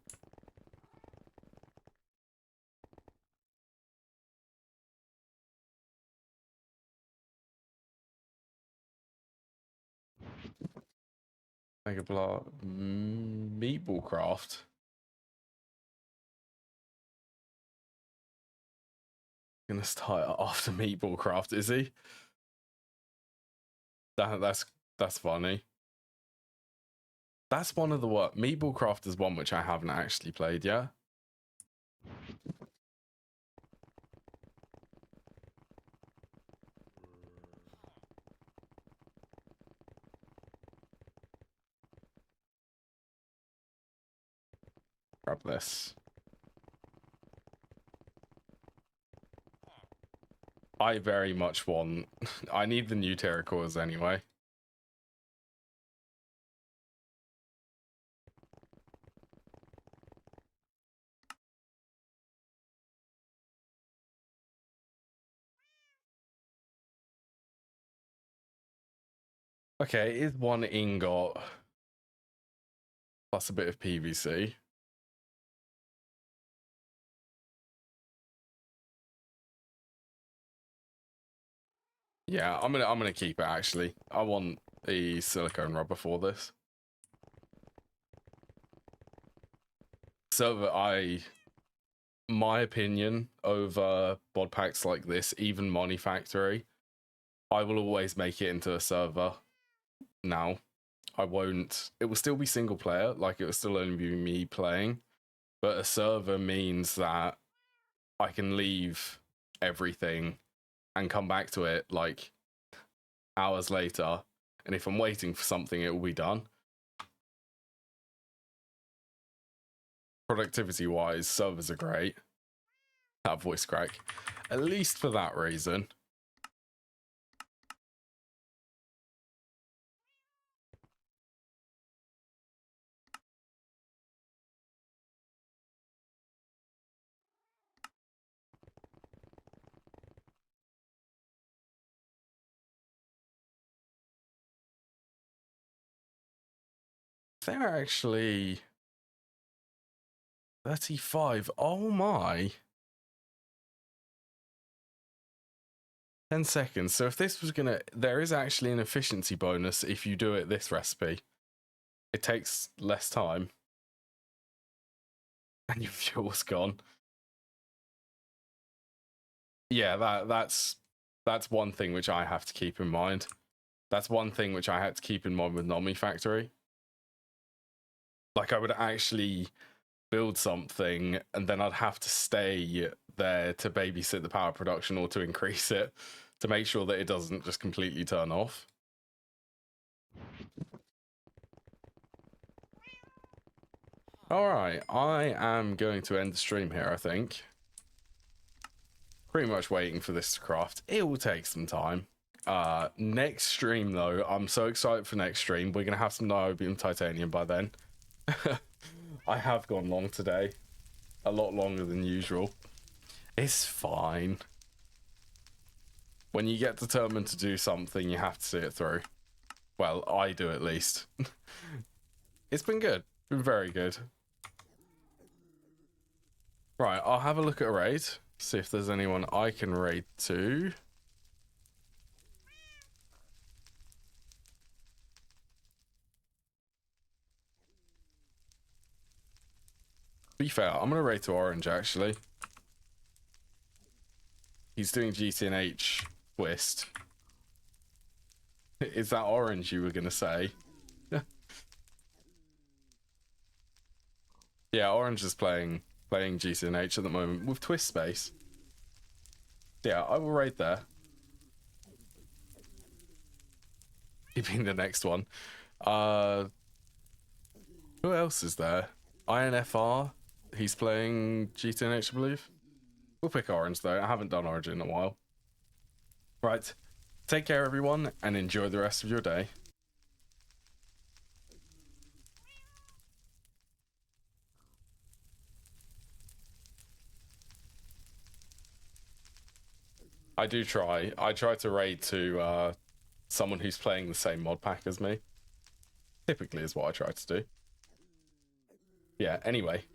Mega Block Meatball Craft. Gonna start after Meatball Craft, is he? That's funny. That's one of the what Meatball Craft is one which I haven't actually played yet. Grab this. I very much want... I need the new Terra cores anyway. Okay, it is one ingot plus a bit of PVC. Yeah, I'm gonna keep it actually. I want the silicone rubber for this. So that my opinion over bod packs like this, even Money Factory, I will always make it into a server now. I won't, it will still be single player, like it will still only be me playing, but a server means that I can leave everything and come back to it like hours later, and if I'm waiting for something, it will be done. Productivity wise, servers are great. That voice crack, at least for that reason. They're actually 35. Oh my. 10 seconds. So if this was gonna, there is actually an efficiency bonus if you do it this recipe. It takes less time. And your fuel's gone. Yeah, that's one thing which I have to keep in mind. That's one thing which I had to keep in mind with Nomi Factory. Like, I would actually build something and then I'd have to stay there to babysit the power production or to increase it to make sure that it doesn't just completely turn off. Alright, I am going to end the stream here, I think. Pretty much waiting for this to craft. It will take some time. Next stream, though, I'm so excited for next stream. We're going to have some niobium titanium by then. I have gone long today. A lot longer than usual. It's fine. When you get determined to do something, you have to see it through. Well, I do at least. It's been good. Been very good. Right, I'll have a look at a raid. See if there's anyone I can raid to. To be fair, I'm going to raid to Orange, actually. He's doing GTNH twist. Is that Orange you were going to say? Yeah, Orange is playing GTNH at the moment with Twist Space. Yeah, I will raid there. Keeping the next one. Who else is there? INFR. He's playing GTNH, I believe. We'll pick Orange, though. I haven't done Orange in a while. Right. Take care, everyone, and enjoy the rest of your day. I do try. I try to raid to someone who's playing the same mod pack as me. Typically is what I try to do. Yeah, anyway.